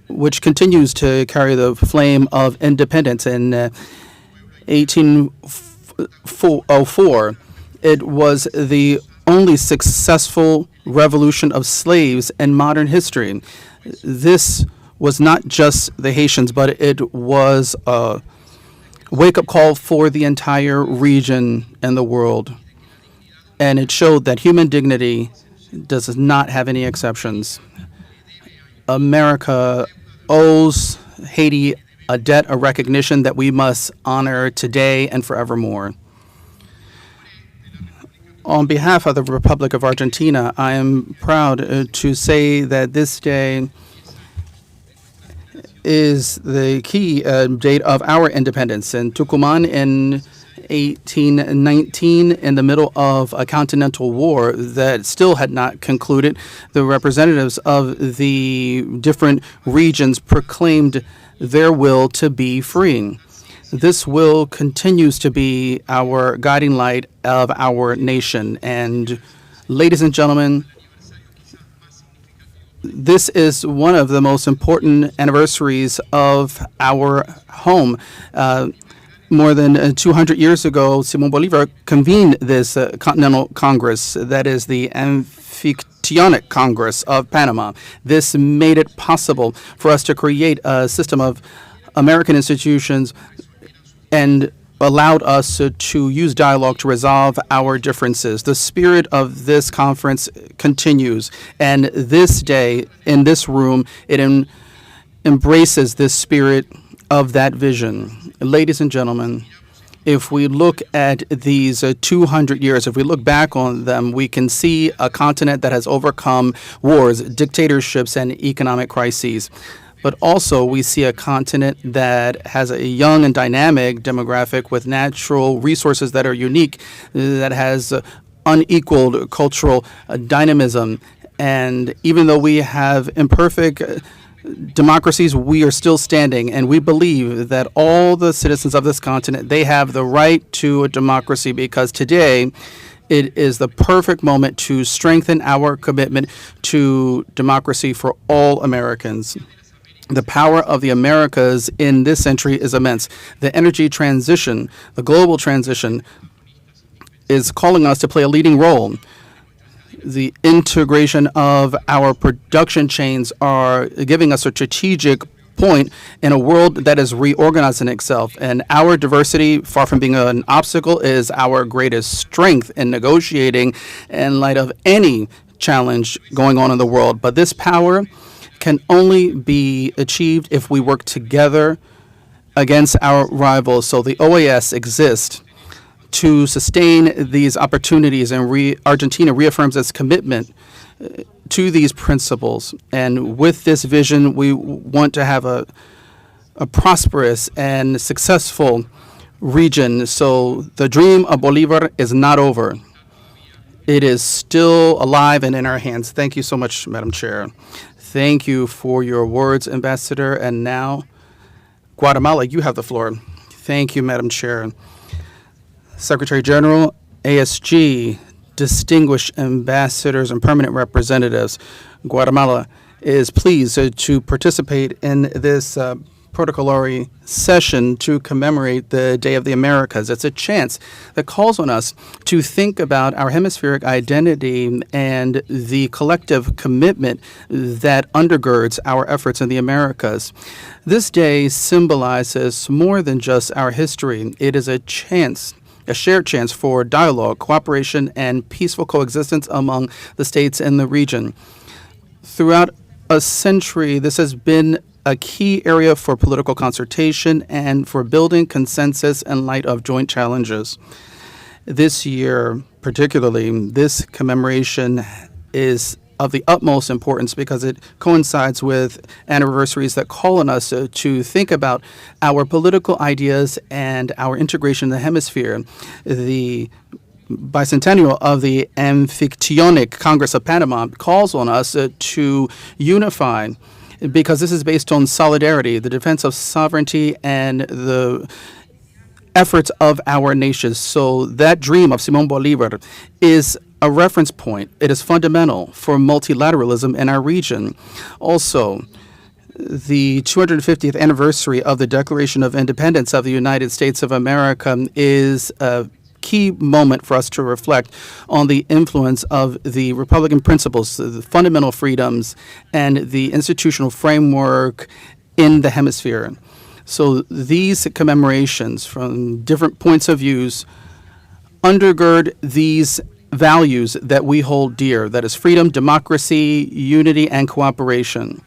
which continues to carry the flame of independence. In 1804, it was the only successful revolution of slaves in modern history. This was not just the Haitians, but it was a wake-up call for the entire region and the world. And it showed that human dignity does not have any exceptions. America owes Haiti a debt of recognition that we must honor today and forevermore. On behalf of the Republic of Argentina, I am proud to say that this day is the key date of our independence. In Tucumán in 1819, in the middle of a continental war that still had not concluded, the representatives of the different regions proclaimed their will to be free. This will continues to be our guiding light of our nation. And ladies and gentlemen, this is one of the most important anniversaries of our home. more than 200 years ago, Simon Bolivar convened this Continental Congress, that is the Amphictyonic Congress of Panama. This made it possible for us to create a system of American institutions and allowed us to use dialogue to resolve our differences. The spirit of this conference continues, and this day in this room, it embraces this spirit of that vision. Ladies and gentlemen, if we look at these 200 years, if we look back on them, we can see a continent that has overcome wars, dictatorships, and economic crises. But also, we see a continent that has a young and dynamic demographic with natural resources that are unique, that has unequaled cultural dynamism. And even though we have imperfect democracies, we are still standing, and we believe that all the citizens of this continent, they have the right to a democracy, because today it is the perfect moment to strengthen our commitment to democracy for all Americans. The power of the Americas in this century is immense. The energy transition, the global transition, is calling us to play a leading role. The integration of our production chains are giving us a strategic point in a world that is reorganizing itself. And our diversity, far from being an obstacle, is our greatest strength in negotiating in light of any challenge going on in the world. But this power can only be achieved if we work together against our rivals. So the OAS exists to sustain these opportunities, and Argentina reaffirms its commitment to these principles. And with this vision, we want to have a prosperous and successful region. So the dream of Bolivar is not over. It is still alive and in our hands. Thank you so much, Madam Chair. Thank you for your words, Ambassador. And now, Guatemala, you have the floor. Thank you, Madam Chair. Secretary General, ASG, distinguished ambassadors and permanent representatives, Guatemala is pleased to participate in this protocolary session to commemorate the Day of the Americas. It's a chance that calls on us to think about our hemispheric identity and the collective commitment that undergirds our efforts in the Americas. This day symbolizes more than just our history. It is a chance, a shared chance for dialogue, cooperation, and peaceful coexistence among the states in the region. Throughout a century, this has been a key area for political consultation and for building consensus in light of joint challenges. This year, particularly, this commemoration is of the utmost importance because it coincides with anniversaries that call on us to think about our political ideas and our integration in the hemisphere. The bicentennial of the Amphictyonic Congress of Panama calls on us to unify, because this is based on solidarity, the defense of sovereignty, and the efforts of our nations. So that dream of Simón Bolívar is a reference point. It is fundamental for multilateralism in our region. Also, the 250th anniversary of the Declaration of Independence of the United States of America is a key moment for us to reflect on the influence of the Republican principles, the fundamental freedoms, and the institutional framework in the hemisphere. So these commemorations from different points of views undergird these values that we hold dear, that is freedom, democracy, unity, and cooperation.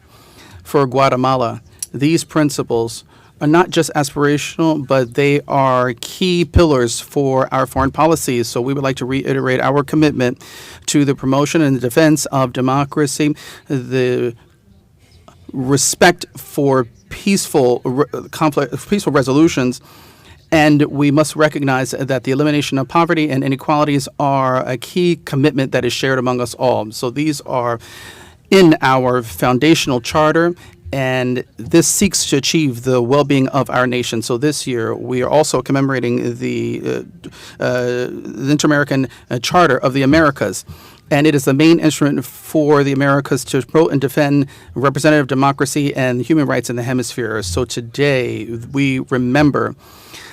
For Guatemala, these principles are not just aspirational, but they are key pillars for our foreign policies. So we would like to reiterate our commitment to the promotion and the defense of democracy, the respect for peaceful resolutions, and we must recognize that the elimination of poverty and inequalities are a key commitment that is shared among us all. So these are in our foundational charter, and this seeks to achieve the well-being of our nation. So this year, we are also commemorating the Inter-American Charter of the Americas. And it is the main instrument for the Americas to promote and defend representative democracy and human rights in the hemisphere. So today, we remember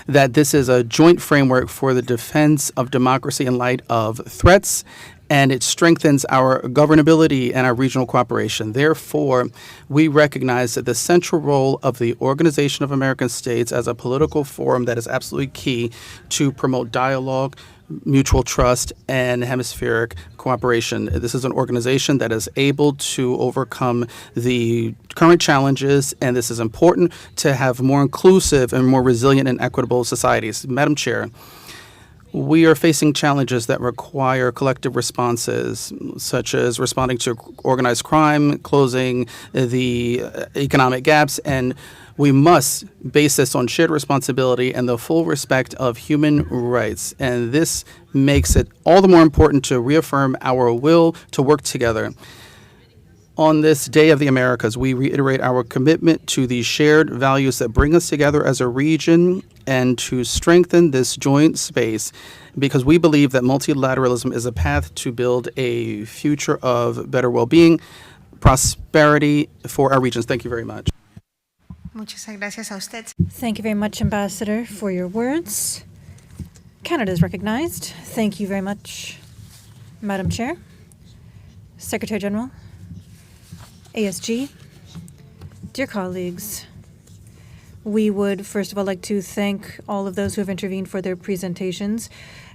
that this is a joint framework for the defense of democracy in light of threats, and it strengthens our governability and our regional cooperation. Therefore, we recognize that the central role of the Organization of American States as a political forum that is absolutely key to promote dialogue, mutual trust, and hemispheric cooperation. This is an organization that is able to overcome the current challenges, and this is important to have more inclusive and more resilient and equitable societies. Madam Chair, we are facing challenges that require collective responses, such as responding to organized crime, closing the economic gaps, and we must base this on shared responsibility and the full respect of human rights. And this makes it all the more important to reaffirm our will to work together. On this Day of the Americas, we reiterate our commitment to the shared values that bring us together as a region and to strengthen this joint space, because we believe that multilateralism is a path to build a future of better well-being, prosperity for our regions. Thank you very much. Muchas gracias a usted. Thank you very much, Ambassador, for your words. Canada is recognized. Thank you very much, Madam Chair, Secretary General, ASG, dear colleagues. We would first of all like to thank all of those who have intervened for their presentations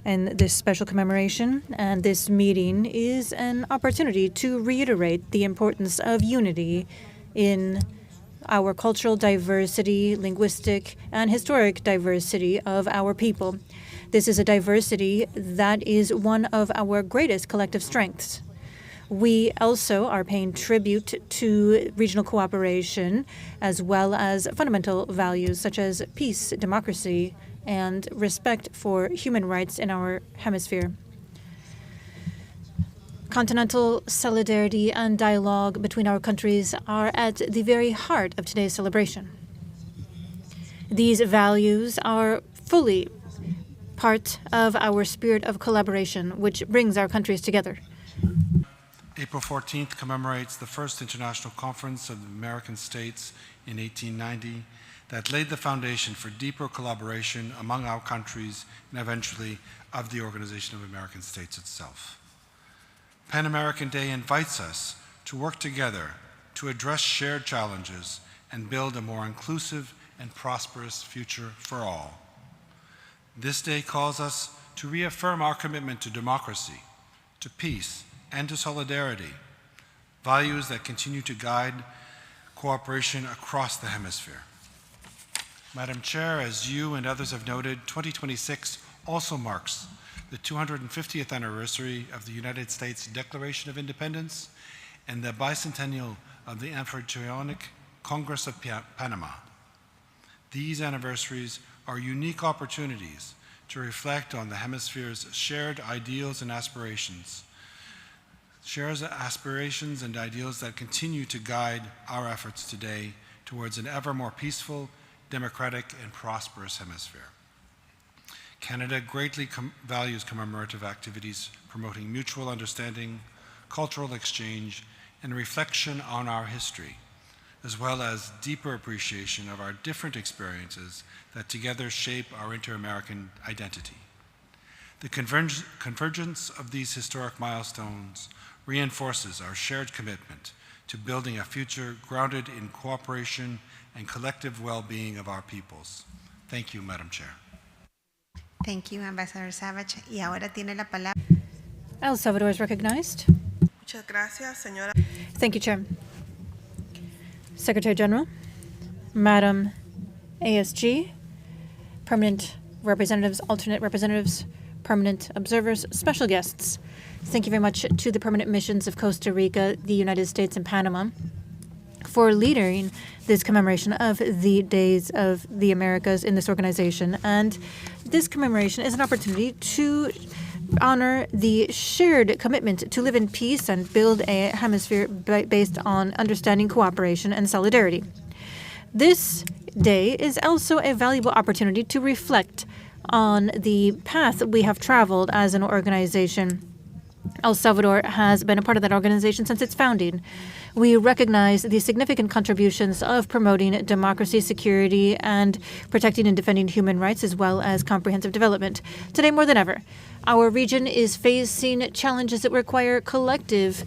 and this special commemoration. And this meeting is an opportunity to reiterate the importance of unity in our cultural diversity, linguistic, and historic diversity of our people. This is a diversity that is one of our greatest collective strengths. We also are paying tribute to regional cooperation as well as fundamental values such as peace, democracy, and respect for human rights in our hemisphere. Continental solidarity and dialogue between our countries are at the very heart of today's celebration. These values are fully part of our spirit of collaboration, which brings our countries together. April 14th commemorates the first International Conference of the American States in 1890 that laid the foundation for deeper collaboration among our countries and eventually of the Organization of American States itself. Pan American Day invites us to work together to address shared challenges and build a more inclusive and prosperous future for all. This day calls us to reaffirm our commitment to democracy, to peace, and to solidarity, values that continue to guide cooperation across the hemisphere. Madam Chair, as you and others have noted, 2026 also marks the 250th anniversary of the United States Declaration of Independence and the bicentennial of the Embryonic Congress of Panama. These anniversaries are unique opportunities to reflect on the hemisphere's shared ideals and aspirations, and ideals that continue to guide our efforts today towards an ever more peaceful, democratic, and prosperous hemisphere. Canada greatly values commemorative activities promoting mutual understanding, cultural exchange, and reflection on our history, as well as deeper appreciation of our different experiences that together shape our inter-American identity. The convergence of these historic milestones reinforces our shared commitment to building a future grounded in cooperation and collective well-being of our peoples. Thank you, Madam Chair. Thank you, Ambassador Savage. Y ahora tiene la palabra. El Salvador is recognized. Muchas gracias, señora. Thank you, Chair. Secretary General, Madam ASG, permanent representatives, alternate representatives, permanent observers, special guests. Thank you very much to the permanent missions of Costa Rica, the United States, and Panama for leading this commemoration of the Days of the Americas in this organization. And this commemoration is an opportunity to honor the shared commitment to live in peace and build a hemisphere based on understanding, cooperation, and solidarity. This day is also a valuable opportunity to reflect on the path we have traveled as an organization El Salvador has been a part of that organization since its founding. We recognize the significant contributions of promoting democracy, security, and protecting and defending human rights, as well as comprehensive development. Today, more than ever, our region is facing challenges that require collective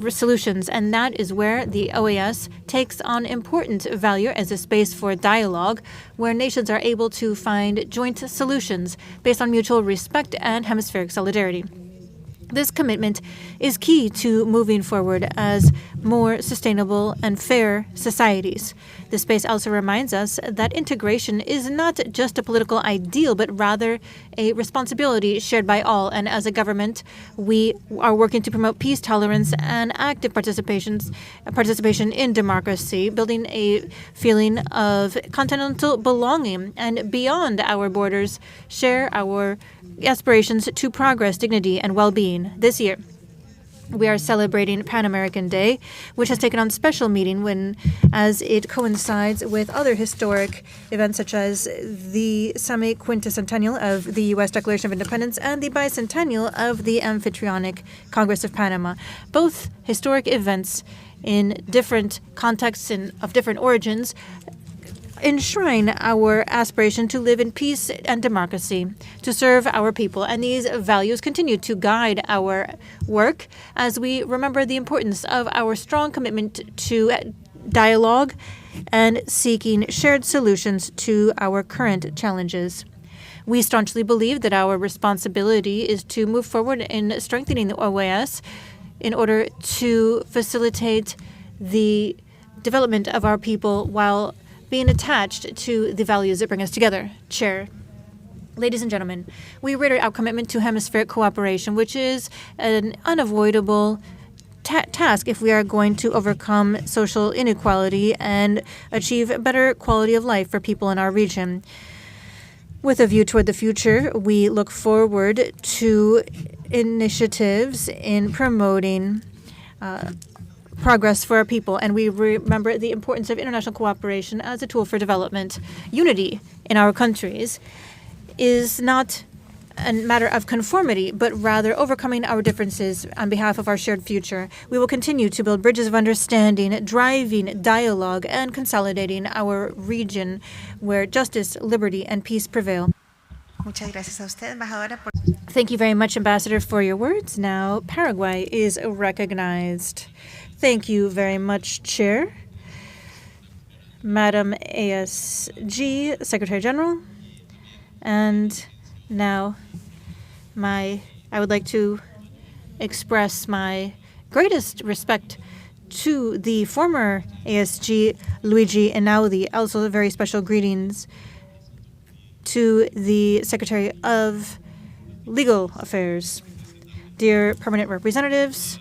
solutions, and that is where the OAS takes on important value as a space for dialogue, where nations are able to find joint solutions based on mutual respect and hemispheric solidarity. This commitment is key to moving forward as more sustainable and fair societies. This space also reminds us that integration is not just a political ideal, but rather a responsibility shared by all. And as a government, we are working to promote peace, tolerance, and active participation in democracy, building a feeling of continental belonging and beyond our borders, share our aspirations to progress, dignity, and well-being. This year, we are celebrating Pan American Day, which has taken on special meaning as it coincides with other historic events such as the semi-quinticentennial of the U.S. Declaration of Independence and the bicentennial of the Amphitryon Congress of Panama. Both historic events in different contexts and of different origins enshrine our aspiration to live in peace and democracy, to serve our people. And these values continue to guide our work as we remember the importance of our strong commitment to dialogue and seeking shared solutions to our current challenges. We staunchly believe that our responsibility is to move forward in strengthening the OAS in order to facilitate the development of our people while being attached to the values that bring us together. Chair. Ladies and gentlemen, we reiterate our commitment to hemispheric cooperation, which is an unavoidable task if we are going to overcome social inequality and achieve better quality of life for people in our region. With a view toward the future, we look forward to initiatives in promoting progress for our people, and we remember the importance of international cooperation as a tool for development. Unity in our countries is not a matter of conformity, but rather overcoming our differences on behalf of our shared future. We will continue to build bridges of understanding, driving dialogue, and consolidating our region where justice, liberty, and peace prevail. Muchas gracias a usted, embajadora. Thank you very much, Ambassador, for your words. Now, Paraguay is recognized. Thank you very much, Chair. Madam ASG, Secretary General. And now, I would like to express my greatest respect to the former ASG, Luigi Einaudi. Also, very special greetings to the Secretary of Legal Affairs. Dear permanent representatives,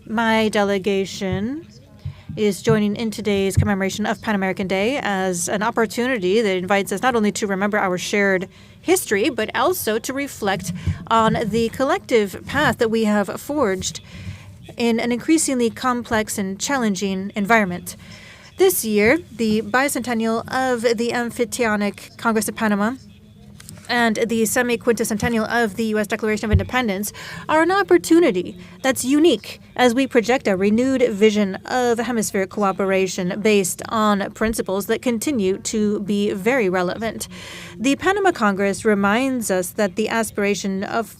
my delegation is joining in today's commemoration of Pan American Day as an opportunity that invites us not only to remember our shared history, but also to reflect on the collective path that we have forged in an increasingly complex and challenging environment. This year, the bicentennial of the Amphitryon Congress of Panama and the semi-quinticentennial of the U.S. Declaration of Independence are an opportunity that's unique as we project a renewed vision of hemispheric cooperation based on principles that continue to be very relevant. The Panama Congress reminds us that the aspiration of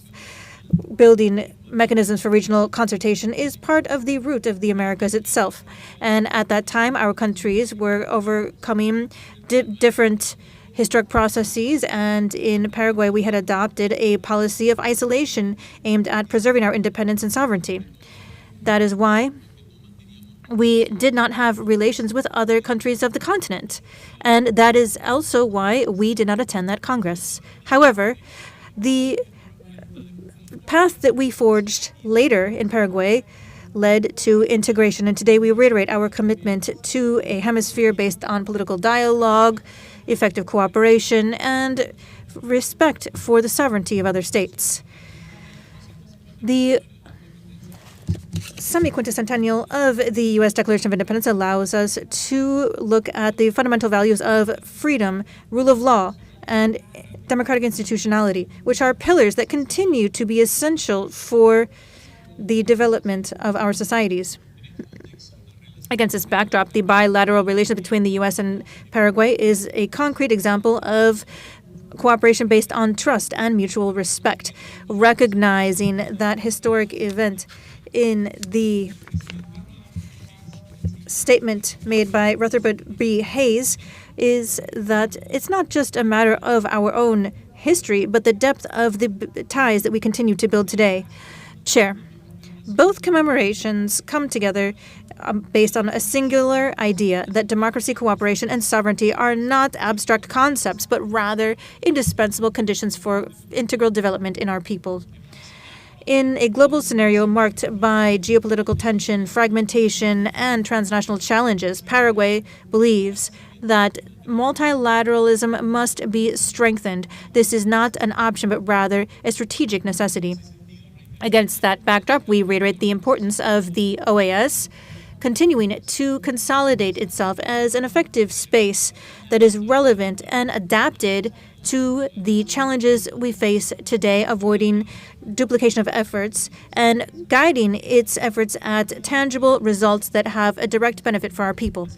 building mechanisms for regional consultation is part of the root of the Americas itself. And at that time, our countries were overcoming different historic processes, and in Paraguay, we had adopted a policy of isolation aimed at preserving our independence and sovereignty. That is why we did not have relations with other countries of the continent, and that is also why we did not attend that Congress. However, the path that we forged later in Paraguay led to integration, and today we reiterate our commitment to a hemisphere based on political dialogue, effective cooperation, and respect for the sovereignty of other states. The semi-quinticentennial of the U.S. Declaration of Independence allows us to look at the fundamental values of freedom, rule of law, and democratic institutionality, which are pillars that continue to be essential for the development of our societies. Against this backdrop, the bilateral relationship between the U.S. and Paraguay is a concrete example of cooperation based on trust and mutual respect, recognizing that historic event in the statement made by Rutherford B. Hayes is that it's not just a matter of our own history, but the depth of the ties that we continue to build today. Chair, both commemorations come together based on a singular idea that democracy, cooperation, and sovereignty are not abstract concepts, but rather indispensable conditions for integral development in our people. In a global scenario marked by geopolitical tension, fragmentation, and transnational challenges, Paraguay believes that multilateralism must be strengthened. This is not an option, but rather a strategic necessity. Against that backdrop, we reiterate the importance of the OAS continuing to consolidate itself as an effective space that is relevant and adapted to the challenges we face today, avoiding duplication of efforts and guiding its efforts at tangible results that have a direct benefit for our people.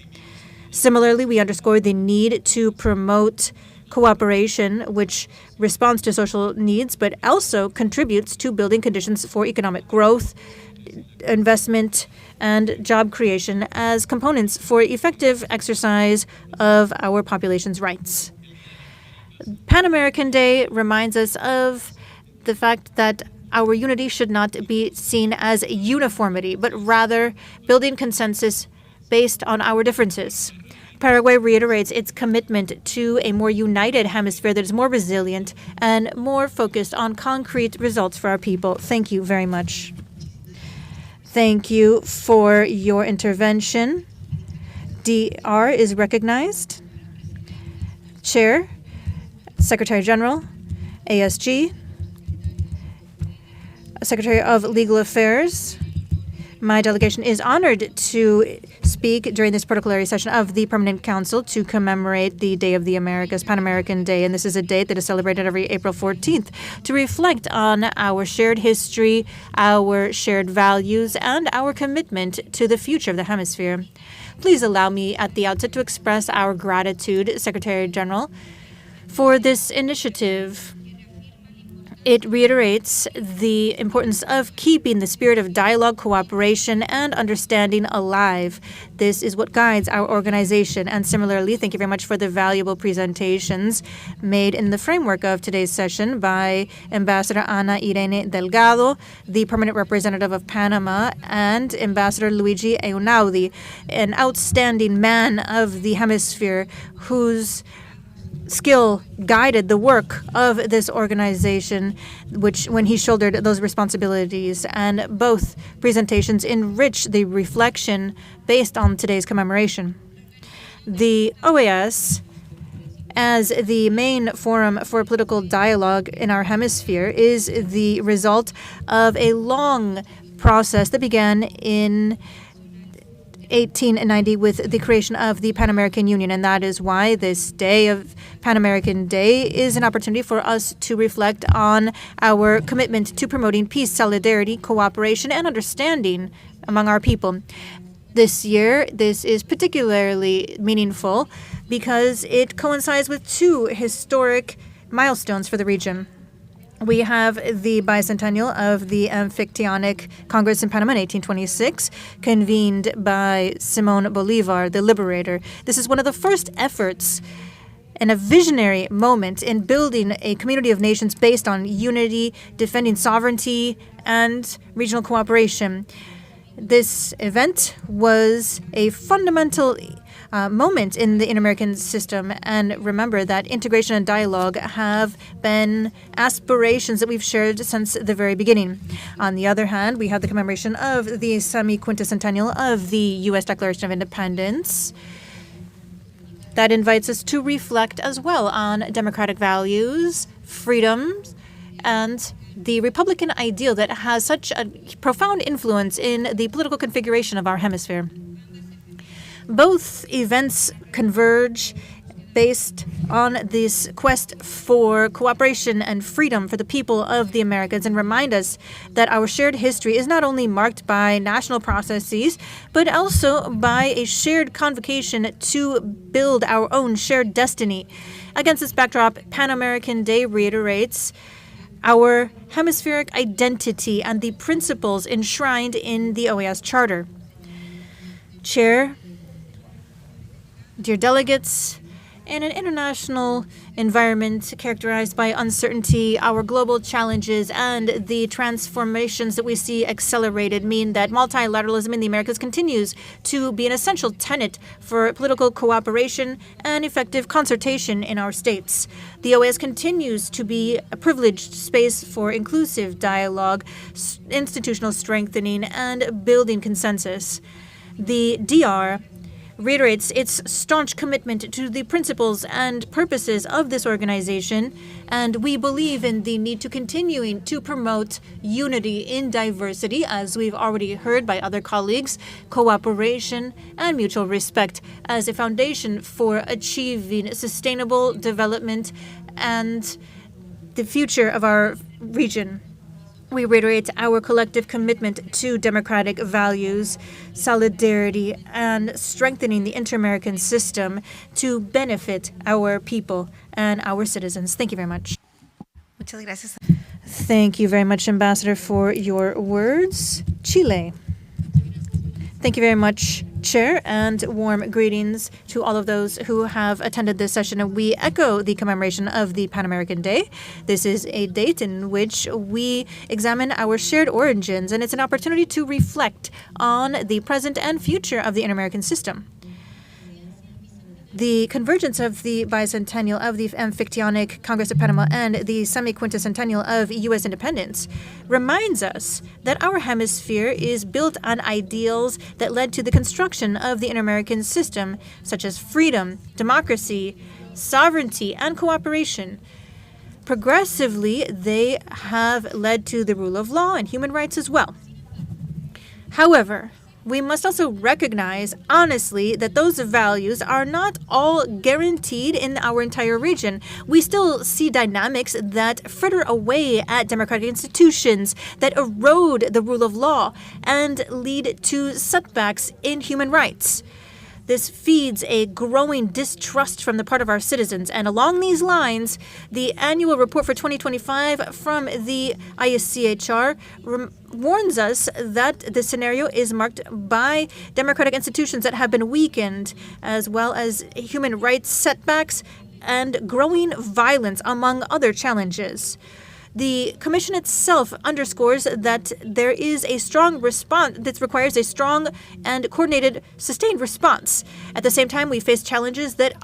Similarly, we underscore the need to promote cooperation, which responds to social needs, but also contributes to building conditions for economic growth, investment, and job creation as components for effective exercise of our population's rights. Pan American Day reminds us of the fact that our unity should not be seen as uniformity, but rather building consensus based on our differences. Paraguay reiterates its commitment to a more united hemisphere that is more resilient and more focused on concrete results for our people. Thank you very much. Thank you for your intervention. DR is recognized. Chair, Secretary General, ASG, Secretary of Legal Affairs. My delegation is honored to speak during this protocolary session of the Permanent Council to commemorate the Day of the Americas, Pan American Day. And this is a date that is celebrated every April 14th to reflect on our shared history, our shared values, and our commitment to the future of the hemisphere. Please allow me at the outset to express our gratitude, Secretary General, for this initiative. It reiterates the importance of keeping the spirit of dialogue, cooperation, and understanding alive. This is what guides our organization. And similarly, thank you very much for the valuable presentations made in the framework of today's session by Ambassador Ana Irene Delgado, the permanent representative of Panama, and Ambassador Luigi Einaudi, an outstanding man of the hemisphere whose skill guided the work of this organization, which when he shouldered those responsibilities. And both presentations enrich the reflection based on today's commemoration. The OAS, as the main forum for political dialogue in our hemisphere, is the result of a long process that began in 1890 with the creation of the Pan American Union, and that is why this day of Pan American Day is an opportunity for us to reflect on our commitment to promoting peace, solidarity, cooperation, and understanding among our people. This year, this is particularly meaningful because it coincides with two historic milestones for the region. We have the bicentennial of the Amphictyonic Congress in Panama in 1826, convened by Simón Bolívar, the liberator. This is one of the first efforts and a visionary moment in building a community of nations based on unity, defending sovereignty, and regional cooperation. This event was a fundamental moment in the Inter-American system. And remember that integration and dialogue have been aspirations that we've shared since the very beginning. On the other hand, we have the commemoration of the semi-quinticentennial of the U.S. Declaration of Independence. That invites us to reflect as well on democratic values, freedoms, and the Republican ideal that has such a profound influence in the political configuration of our hemisphere. Both events converge based on this quest for cooperation and freedom for the people of the Americas, and remind us that our shared history is not only marked by national processes, but also by a shared convocation to build our own shared destiny. Against this backdrop, Pan American Day reiterates our hemispheric identity and the principles enshrined in the OAS Charter. Chair, dear delegates, in an international environment characterized by uncertainty, our global challenges and the transformations that we see accelerated mean that multilateralism in the Americas continues to be an essential tenet for political cooperation and effective consultation in our states. The OAS continues to be a privileged space for inclusive dialogue, institutional strengthening, and building consensus. The DR reiterates its staunch commitment to the principles and purposes of this organization, and we believe in the need to continuing to promote unity in diversity, as we've already heard by other colleagues, cooperation and mutual respect as a foundation for achieving sustainable development and the future of our region. We reiterate our collective commitment to democratic values, solidarity, and strengthening the inter-American system to benefit our people and our citizens. Thank you very much. Muchas gracias. Thank you very much, Ambassador, for your words. Chile. Thank you very much, Chair, and warm greetings to all of those who have attended this session. We echo the commemoration of the Pan American Day. This is a date in which we examine our shared origins, and it's an opportunity to reflect on the present and future of the Inter-American system. The convergence of the bicentennial of the Amphictyonic Congress of Panama and the semi-quinticentennial of U.S. independence reminds us that our hemisphere is built on ideals that led to the construction of the Inter-American system, such as freedom, democracy, sovereignty, and cooperation. Progressively, they have led to the rule of law and human rights as well. However, we must also recognize, honestly, that those values are not all guaranteed in our entire region. We still see dynamics that fritter away at democratic institutions, that erode the rule of law, and lead to setbacks in human rights. This feeds a growing distrust from the part of our citizens. And along these lines, the annual report for 2025 from the ISCHR warns us that the scenario is marked by democratic institutions that have been weakened, as well as human rights setbacks and growing violence, among other challenges. The Commission itself underscores that there is a strong response that requires a strong and coordinated, sustained response. At the same time, we face challenges that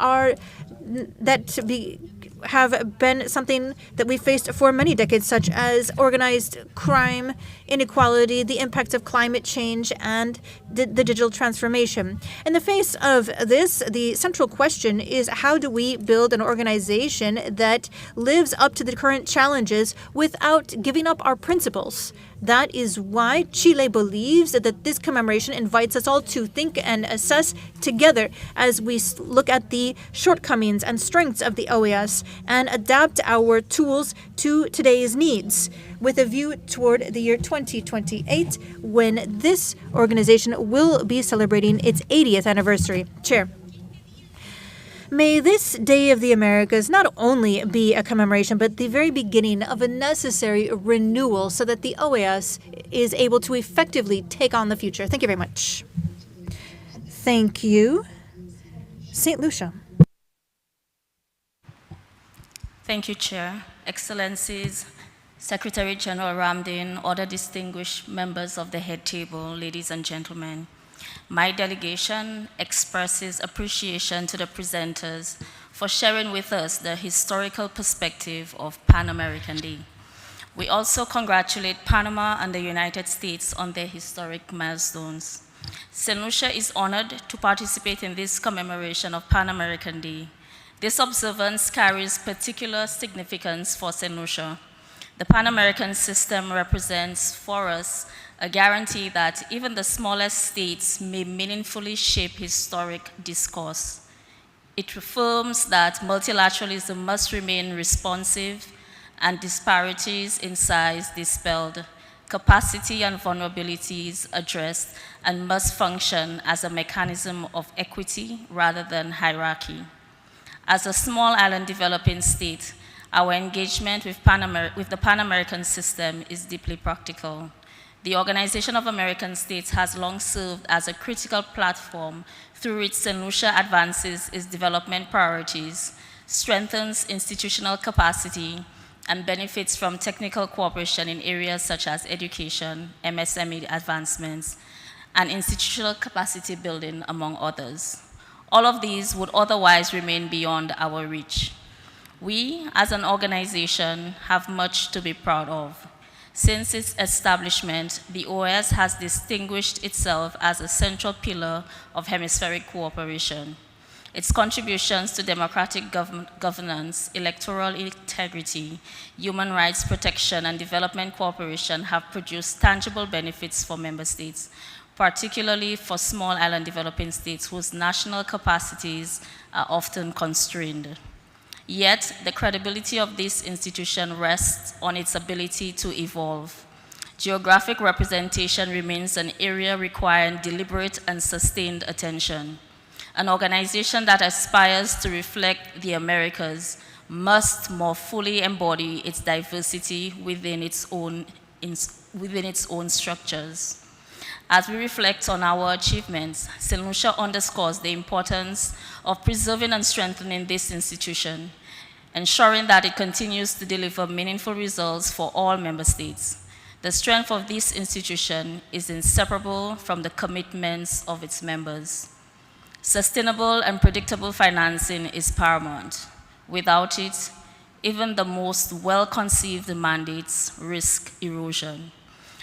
have been something that we faced for many decades, such as organized crime, inequality, the impacts of climate change, and the digital transformation. In the face of this, the central question is, how do we build an organization that lives up to the current challenges without giving up our principles? That is why Chile believes that this commemoration invites us all to think and assess together as we look at the shortcomings and strengths of the OAS and adapt our tools to today's needs, with a view toward the year 2028, when this organization will be celebrating its 80th anniversary. Chair. May this Day of the Americas not only be a commemoration, but the very beginning of a necessary renewal so that the OAS is able to effectively take on the future. Thank you very much. Thank you. St. Lucia. Thank you, Chair. Excellencies, Secretary General Ramdin, other distinguished members of the head table, ladies and gentlemen. My delegation expresses appreciation to the presenters for sharing with us the historical perspective of Pan American Day. We also congratulate Panama and the United States on their historic milestones. St. Lucia is honored to participate in this commemoration of Pan American Day. This observance carries particular significance for St. Lucia. The Pan American system represents for us a guarantee that even the smallest states may meaningfully shape historic discourse. It affirms that multilateralism must remain responsive and disparities in size dispelled, capacity and vulnerabilities addressed, and must function as a mechanism of equity rather than hierarchy. As a small island developing state, our engagement with the Pan-American system is deeply practical. The Organization of American States has long served as a critical platform through which St. Lucia advances its development priorities, strengthens institutional capacity, and benefits from technical cooperation in areas such as education, MSME advancements, and institutional capacity building, among others. All of these would otherwise remain beyond our reach. We, as an organization, have much to be proud of. Since its establishment, the OAS has distinguished itself as a central pillar of hemispheric cooperation. Its contributions to democratic governance, electoral integrity, human rights protection, and development cooperation have produced tangible benefits for member states, particularly for small island developing states whose national capacities are often constrained. Yet, the credibility of this institution rests on its ability to evolve. Geographic representation remains an area requiring deliberate and sustained attention. An organization that aspires to reflect the Americas must more fully embody its diversity within its own structures. As we reflect on our achievements, St. Lucia underscores the importance of preserving and strengthening this institution, ensuring that it continues to deliver meaningful results for all member states. The strength of this institution is inseparable from the commitments of its members. Sustainable and predictable financing is paramount. Without it, even the most well-conceived mandates risk erosion.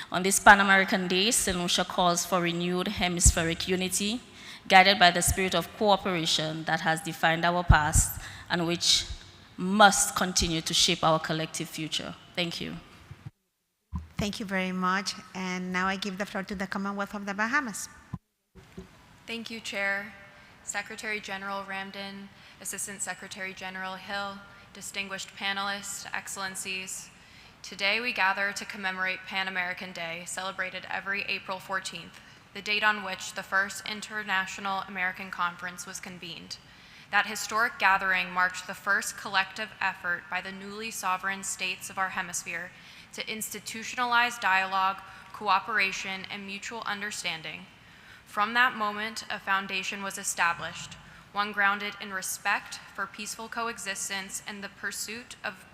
On this Pan-American Day, St. Lucia calls for renewed hemispheric unity, guided by the spirit of cooperation that has defined our past and which must continue to shape our collective future. Thank you. Thank you very much. And now I give the floor to the Commonwealth of the Bahamas. Thank you, Chair, Secretary General Ramdin, Assistant Secretary General Hill, distinguished panelists, excellencies. Today we gather to commemorate Pan American Day, celebrated every April 14th, the date on which the first International American Conference was convened. That historic gathering marked the first collective effort by the newly sovereign states of our hemisphere to institutionalize dialogue, cooperation, and mutual understanding. From that moment, a foundation was established, one grounded in respect for peaceful coexistence and the pursuit of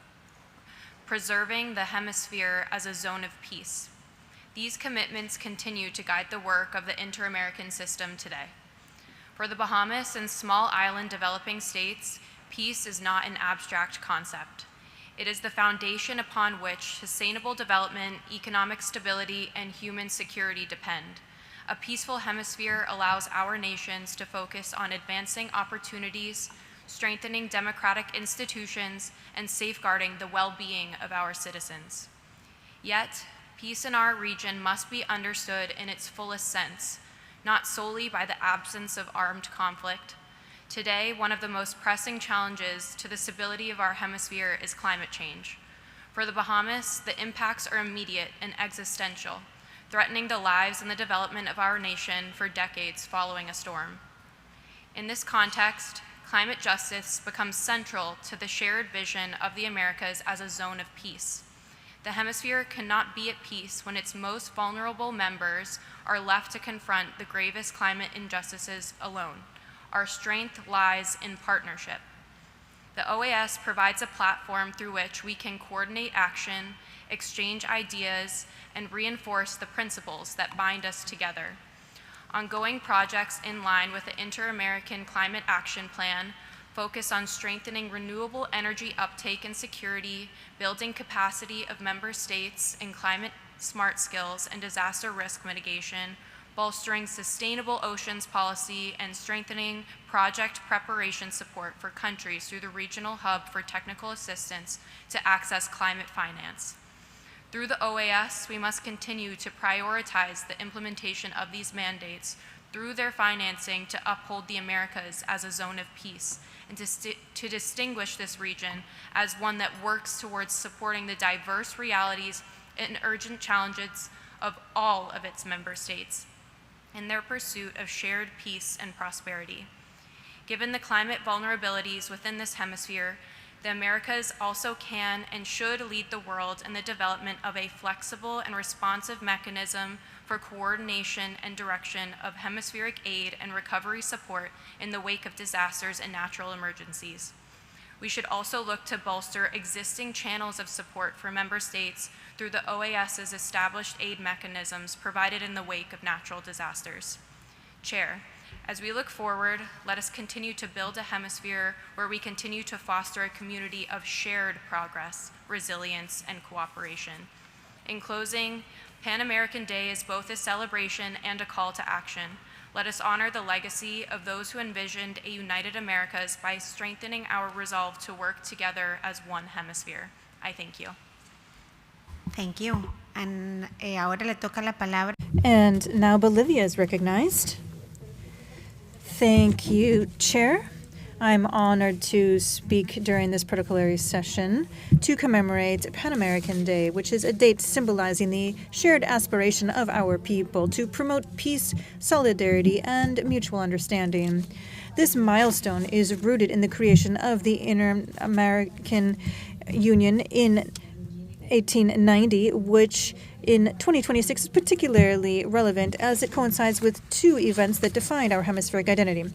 preserving the hemisphere as a zone of peace. These commitments continue to guide the work of the Inter-American system today. For the Bahamas and small island developing states, peace is not an abstract concept. It is the foundation upon which sustainable development, economic stability, and human security depend. A peaceful hemisphere allows our nations to focus on advancing opportunities, strengthening democratic institutions, and safeguarding the well-being of our citizens. Yet, peace in our region must be understood in its fullest sense, not solely by the absence of armed conflict. Today, one of the most pressing challenges to the stability of our hemisphere is climate change. For the Bahamas, the impacts are immediate and existential, threatening the lives and the development of our nation for decades following a storm. In this context, climate justice becomes central to the shared vision of the Americas as a zone of peace. The hemisphere cannot be at peace when its most vulnerable members are left to confront the gravest climate injustices alone. Our strength lies in partnership. The OAS provides a platform through which we can coordinate action, exchange ideas, and reinforce the principles that bind us together. Ongoing projects in line with the Inter-American Climate Action Plan focus on strengthening renewable energy uptake and security, building capacity of member states in climate-smart skills and disaster risk mitigation, bolstering sustainable oceans policy, and strengthening project preparation support for countries through the Regional Hub for Technical Assistance to access climate finance. Through the OAS, we must continue to prioritize the implementation of these mandates through their financing to uphold the Americas as a zone of peace and to distinguish this region as one that works towards supporting the diverse realities and urgent challenges of all of its member states in their pursuit of shared peace and prosperity. Given the climate vulnerabilities within this hemisphere, the Americas also can and should lead the world in the development of a flexible and responsive mechanism for coordination and direction of hemispheric aid and recovery support in the wake of disasters and natural emergencies. We should also look to bolster existing channels of support for member states through the OAS's established aid mechanisms provided in the wake of natural disasters. Chair, as we look forward, let us continue to build a hemisphere where we continue to foster a community of shared progress, resilience, and cooperation. In closing, Pan American Day is both a celebration and a call to action. Let us honor the legacy of those who envisioned a united Americas by strengthening our resolve to work together as one hemisphere. I thank you. Thank you. And ahora le toca la palabra. And now Bolivia is recognized. Thank you, Chair. I'm honored to speak during this protocolary session to commemorate Pan American Day, which is a date symbolizing the shared aspiration of our people to promote peace, solidarity, and mutual understanding. This milestone is rooted in the creation of the Inter-American Union in 1890, which in 2026 is particularly relevant as it coincides with two events that defined our hemispheric identity.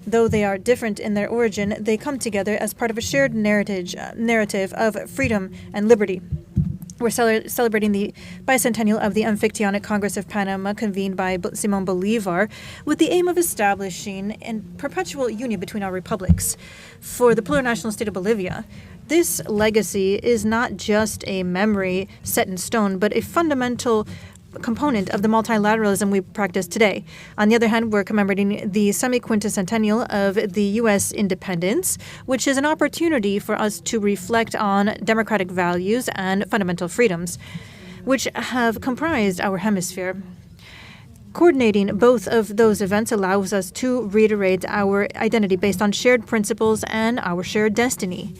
Though they are different in their origin, they come together as part of a shared narrative of freedom and liberty. We're celebrating the bicentennial of the Amphictyonic Congress of Panama, convened by Simón Bolívar, with the aim of establishing a perpetual union between our republics. For the plurinational state of Bolivia, this legacy is not just a memory set in stone, but a fundamental component of the multilateralism we practice today. On the other hand, we're commemorating the semi-quinticentennial of the U.S. independence, which is an opportunity for us to reflect on democratic values and fundamental freedoms, which have comprised our hemisphere. Coordinating both of those events allows us to reiterate our identity based on shared principles and our shared destiny.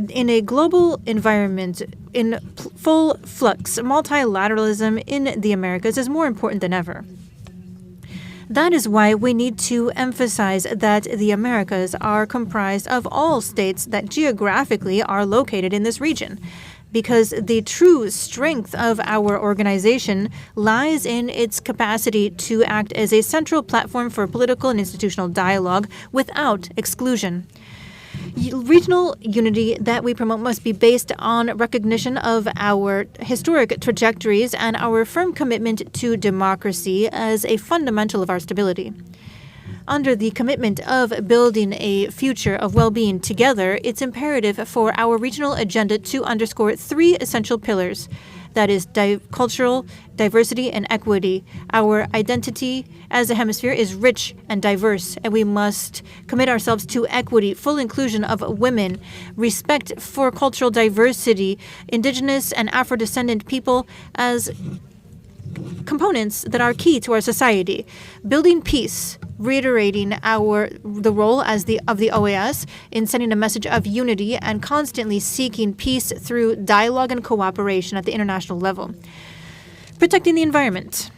In a global environment in full flux, multilateralism in the Americas is more important than ever. That is why we need to emphasize that the Americas are comprised of all states that geographically are located in this region, because the true strength of our organization lies in its capacity to act as a central platform for political and institutional dialogue without exclusion. Regional unity that we promote must be based on recognition of our historic trajectories and our firm commitment to democracy as a fundamental of our stability. Under the commitment of building a future of well-being together, it's imperative for our regional agenda to underscore three essential pillars. That is cultural diversity and equity. Our identity as a hemisphere is rich and diverse, and we must commit ourselves to equity, full inclusion of women, respect for cultural diversity, indigenous and Afro-descendant people as components that are key to our society. Building peace, reiterating the role of the OAS in sending a message of unity and constantly seeking peace through dialogue and cooperation at the international level. Protecting the environment.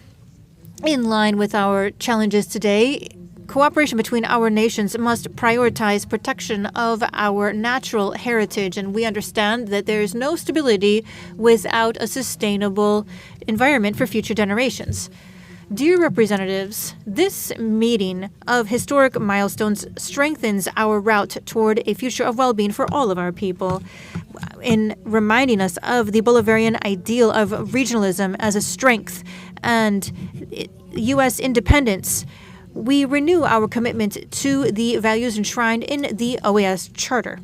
In line with our challenges today, cooperation between our nations must prioritize protection of our natural heritage, and we understand that there is no stability without a sustainable environment for future generations. Dear representatives, this meeting of historic milestones strengthens our route toward a future of well-being for all of our people, in reminding us of the Bolivarian ideal of regionalism as a strength and U.S. independence. We renew our commitment to the values enshrined in the OAS Charter.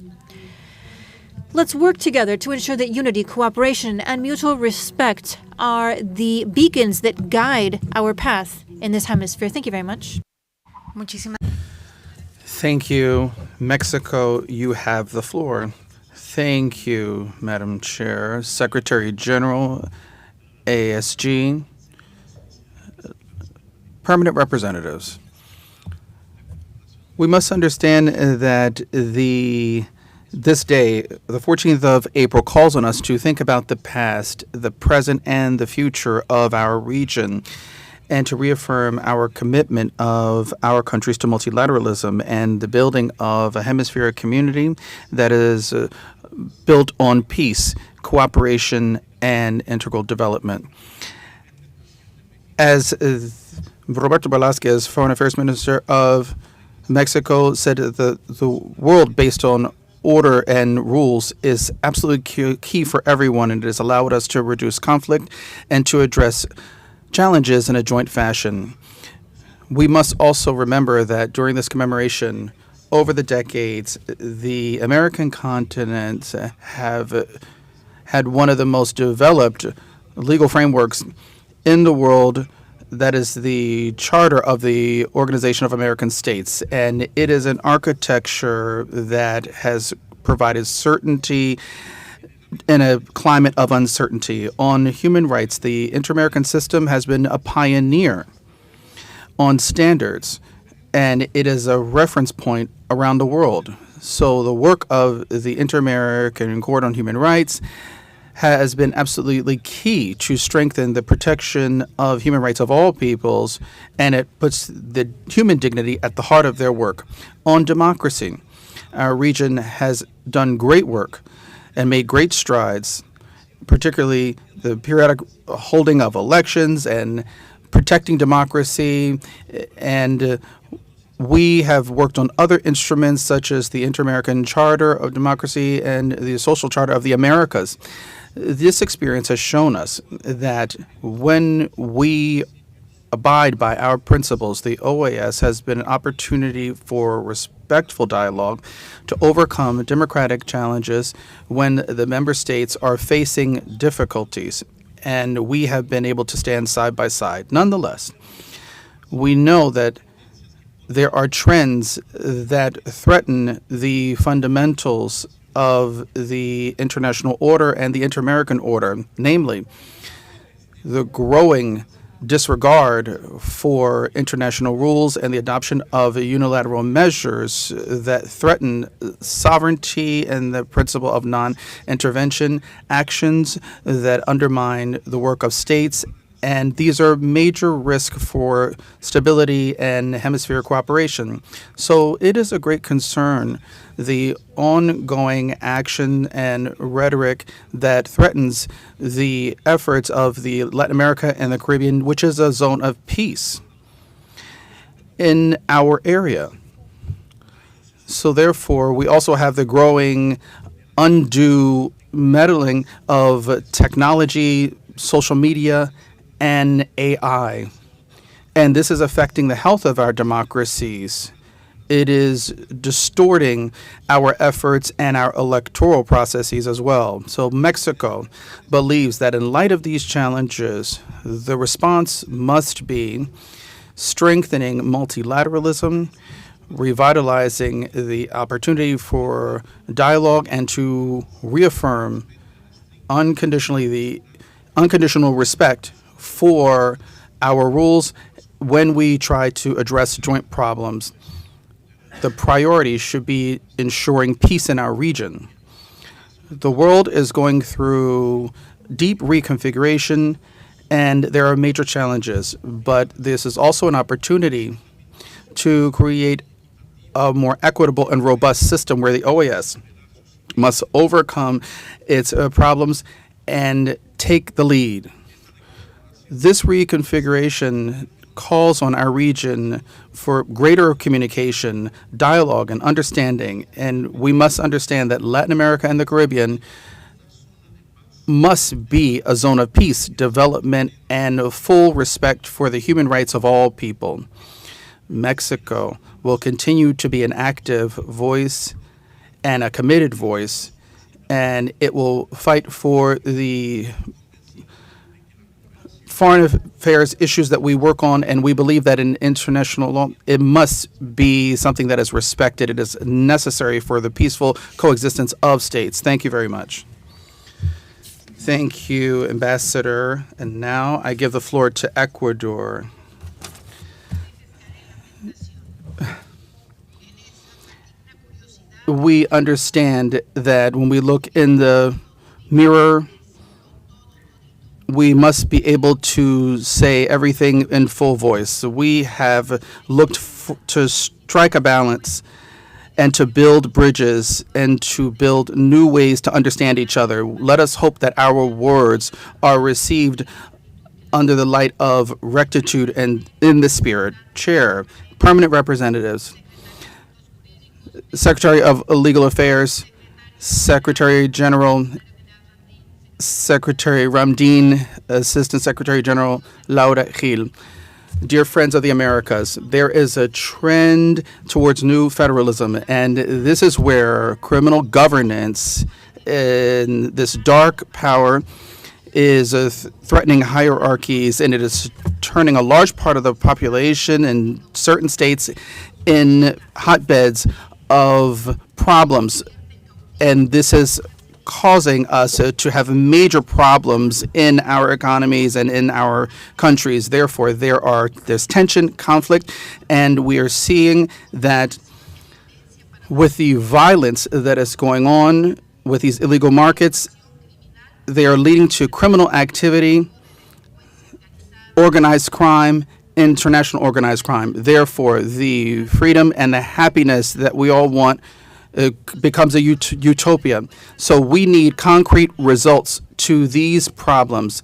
Let's work together to ensure that unity, cooperation, and mutual respect are the beacons that guide our path in this hemisphere. Thank you very much. Thank you. Mexico, you have the floor. Thank you, Madam Chair. Secretary General, ASG, permanent representatives. We must understand that this day, the 14th of April, calls on us to think about the past, the present, and the future of our region, and to reaffirm our commitment of our countries to multilateralism and the building of a hemispheric community that is built on peace, cooperation, and integral development. As Roberto Velasquez, Foreign Affairs Minister of Mexico, said that the world based on order and rules is absolutely key for everyone, and it has allowed us to reduce conflict and to address challenges in a joint fashion. We must also remember that during this commemoration, over the decades, the American continent have had one of the most developed legal frameworks in the world. That is the Charter of the Organization of American States, and it is an architecture that has provided certainty in a climate of uncertainty. On human rights, the Inter-American system has been a pioneer on standards, and it is a reference point around the world. So the work of the Inter-American Court on Human Rights has been absolutely key to strengthen the protection of human rights of all peoples, and it puts the human dignity at the heart of their work. On democracy, our region has done great work and made great strides, particularly the periodic holding of elections and protecting democracy, and we have worked on other instruments such as the Inter-American Charter of Democracy and the Social Charter of the Americas. This experience has shown us that when we abide by our principles, the OAS has been an opportunity for respectful dialogue to overcome democratic challenges when the member states are facing difficulties, and we have been able to stand side by side. Nonetheless, we know that there are trends that threaten the fundamentals of the international order and the inter-American order, namely the growing disregard for international rules and the adoption of unilateral measures that threaten sovereignty and the principle of non-intervention, actions that undermine the work of states. And these are major risks for stability and hemispheric cooperation. So it is a great concern, the ongoing action and rhetoric that threatens the efforts of the Latin America and the Caribbean, which is a zone of peace in our area. So therefore, we also have the growing undue meddling of technology, social media, and AI. And this is affecting the health of our democracies. It is distorting our efforts and our electoral processes as well. So Mexico believes that in light of these challenges, the response must be strengthening multilateralism, revitalizing the opportunity for dialogue, and to reaffirm unconditionally the unconditional respect for our rules when we try to address joint problems. The priority should be ensuring peace in our region. The world is going through deep reconfiguration, and there are major challenges, but this is also an opportunity to create a more equitable and robust system where the OAS must overcome its problems and take the lead. This reconfiguration calls on our region for greater communication, dialogue, and understanding, and we must understand that Latin America and the Caribbean must be a zone of peace, development, and full respect for the human rights of all people. Mexico will continue to be an active voice and a committed voice, and it will fight for the foreign affairs issues that we work on, and we believe that in international law, it must be something that is respected. It is necessary for the peaceful coexistence of states. Thank you very much. Thank you, Ambassador. And now I give the floor to we understand that when we look in the mirror, we must be able to say everything in full voice. We have looked to strike a balance and to build bridges and to build new ways to understand each other. Let us hope that our words are received under the light of rectitude and in the spirit. Chair, permanent representatives, Secretary of Legal Affairs, Secretary General, Secretary Ramdin, Assistant Secretary General Laura Gil. Dear friends of the Americas, there is a trend towards new federalism, and this is where criminal governance and this dark power is threatening hierarchies, and it is turning a large part of the population in certain states in hotbeds of problems. And this is causing us to have major problems in our economies and in our countries. Therefore, there's tension, conflict, and we are seeing that with the violence that is going on with these illegal markets, they are leading to criminal activity, organized crime, international organized crime. Therefore, the freedom and the happiness that we all want becomes a utopia. So we need concrete results to these problems.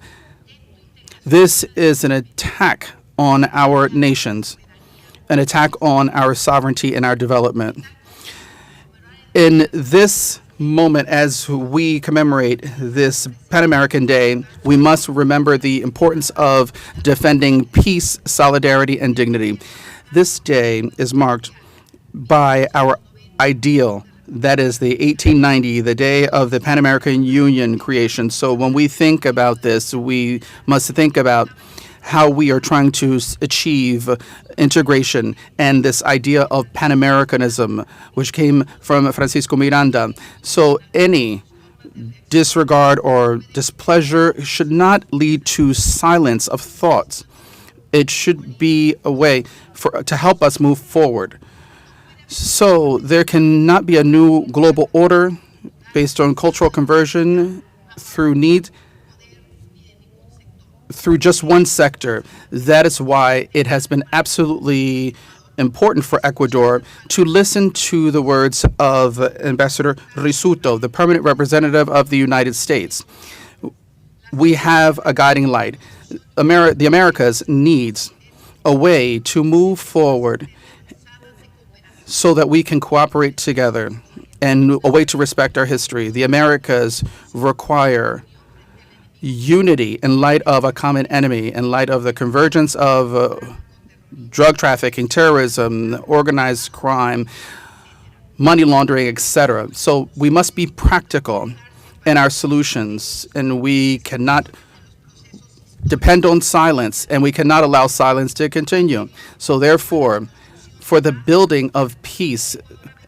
This is an attack on our nations, an attack on our sovereignty and our development. In this moment, as we commemorate this Pan American Day, we must remember the importance of defending peace, solidarity, and dignity. This day is marked by our ideal, that is the 1890, the day of the Pan American Union creation. So when we think about this, we must think about how we are trying to achieve integration and this idea of Pan-Americanism, which came from Francisco Miranda. So any disregard or displeasure should not lead to silence of thoughts. It should be a way to help us move forward. So there cannot be a new global order based on cultural conversion through need, through just one sector. That is why it has been absolutely important for Ecuador to listen to the words of Ambassador Risuto, the permanent representative of the United States. We have a guiding light. The Americas needs a way to move forward so that we can cooperate together and a way to respect our history. The Americas require unity in light of a common enemy, in light of the convergence of drug trafficking, terrorism, organized crime, money laundering, etc. So we must be practical in our solutions, and we cannot depend on silence, and we cannot allow silence to continue. So therefore, for the building of peace,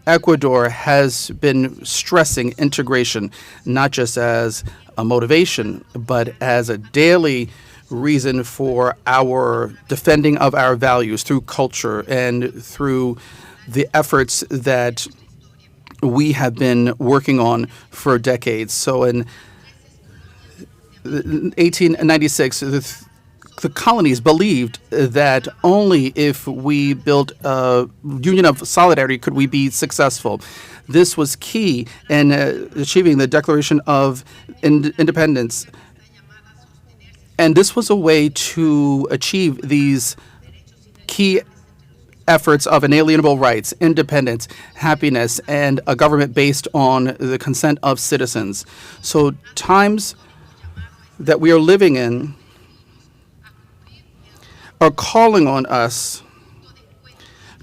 Ecuador has been stressing integration, not just as a motivation, but as a daily reason for our defending of our values through culture and through the efforts that we have been working on for decades. So in 1896, the colonies believed that only if we built a union of solidarity could we be successful. This was key in achieving the Declaration of Independence. And this was a way to achieve these key efforts of inalienable rights, independence, happiness, and a government based on the consent of citizens. So times that we are living in are calling on us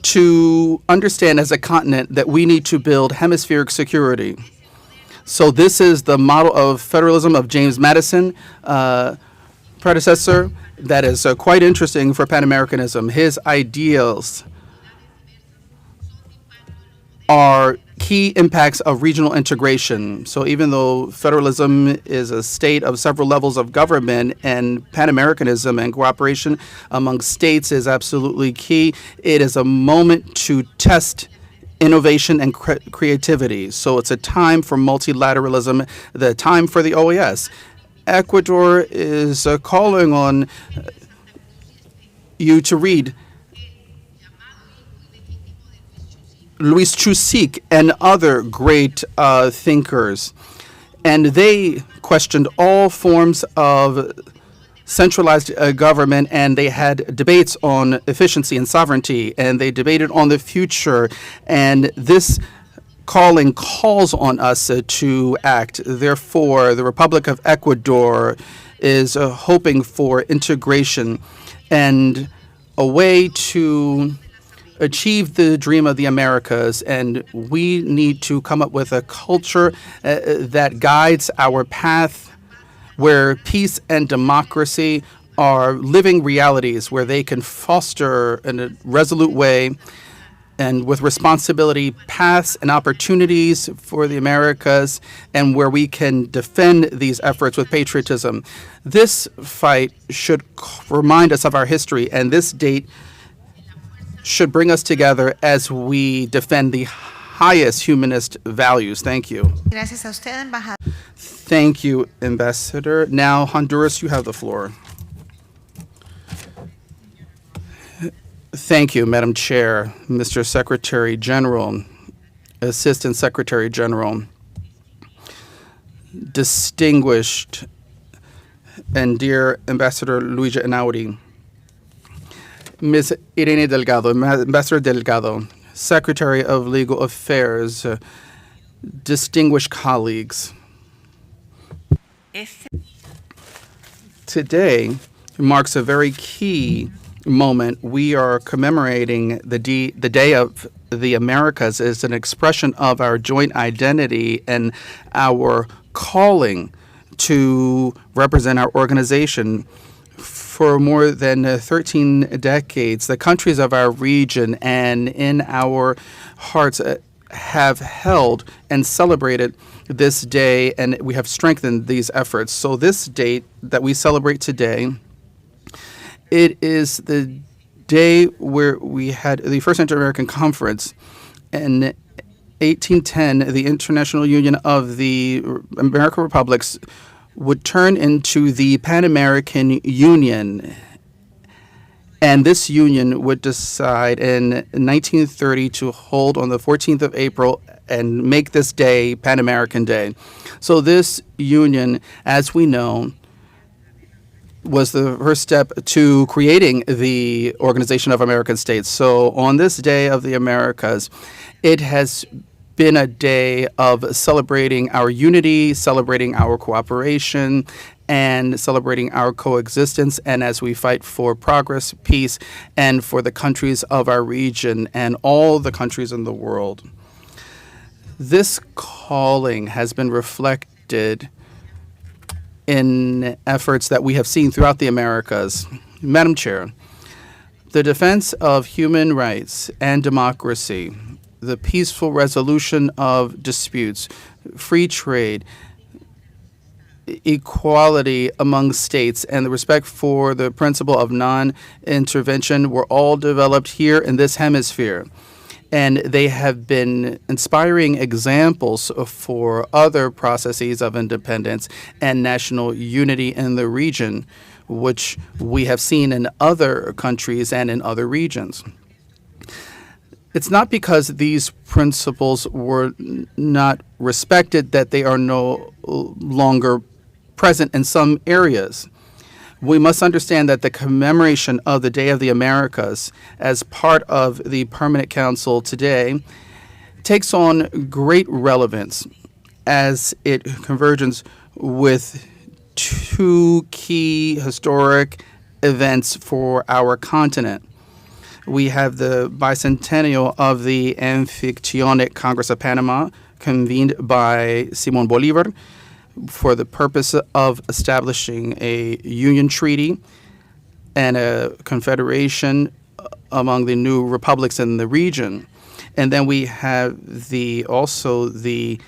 to understand as a continent that we need to build hemispheric security. So this is the model of federalism of James Madison, predecessor, that is quite interesting for Pan-Americanism. His ideals are key impacts of regional integration. So even though federalism is a state of several levels of government, and Pan-Americanism and cooperation among states is absolutely key, it is a moment to test innovation and creativity. So it's a time for multilateralism, the time for the OAS. Ecuador is calling on you to read Luis Chusik and other great thinkers. And they questioned all forms of centralized government, and they had debates on efficiency and sovereignty, and they debated on the future. And this calling calls on us to act. Therefore, the Republic of Ecuador is hoping for integration and a way to achieve the dream of the Americas, and we need to come up with a culture that guides our path where peace and democracy are living realities, where they can foster in a resolute way and with responsibility paths and opportunities for the Americas, and where we can defend these efforts with patriotism. This fight should remind us of our history, and this date should bring us together as we defend the highest humanist values. Thank you. Gracias a usted, embajador. Thank you, Ambassador. Now, Honduras, you have the floor. Thank you, Madam Chair, Mr. Secretary General, Assistant Secretary General, distinguished and dear Ambassador Luigi Einaudi, Ms. Irene Delgado, Ambassador Delgado, Secretary of Legal Affairs, distinguished colleagues. Today marks a very key moment. We are commemorating the Day of the Americas as an expression of our joint identity and our calling to represent our organization. For more than 13 decades, the countries of our region and in our hearts have held and celebrated this day, and we have strengthened these efforts. So this date that we celebrate today, it is the day where we had the first Inter-American Conference. In 1810, the International Union of the American Republics would turn into the Pan-American Union. And this union would decide in 1930 to hold on the 14th of April and make this day Pan-American Day. So this union, as we know, was the first step to creating the Organization of American States. So on this Day of the Americas, it has been a day of celebrating our unity, celebrating our cooperation, and celebrating our coexistence, and as we fight for progress, peace, and for the countries of our region and all the countries in the world. This calling has been reflected in efforts that we have seen throughout the Americas. Madam Chair, the defense of human rights and democracy, the peaceful resolution of disputes, free trade, equality among states, and the respect for the principle of non-intervention were all developed here in this hemisphere. And they have been inspiring examples for other processes of independence and national unity in the region, which we have seen in other countries and in other regions. It's not because these principles were not respected that they are no longer present in some areas. We must understand that the commemoration of the Day of the Americas as part of the Permanent Council today takes on great relevance as it converges with two key historic events for our continent. We have the bicentennial of the Anfictyonic Congress of Panama, convened by Simon Bolivar for the purpose of establishing a union treaty and a confederation among the new republics in the region. And then we have also the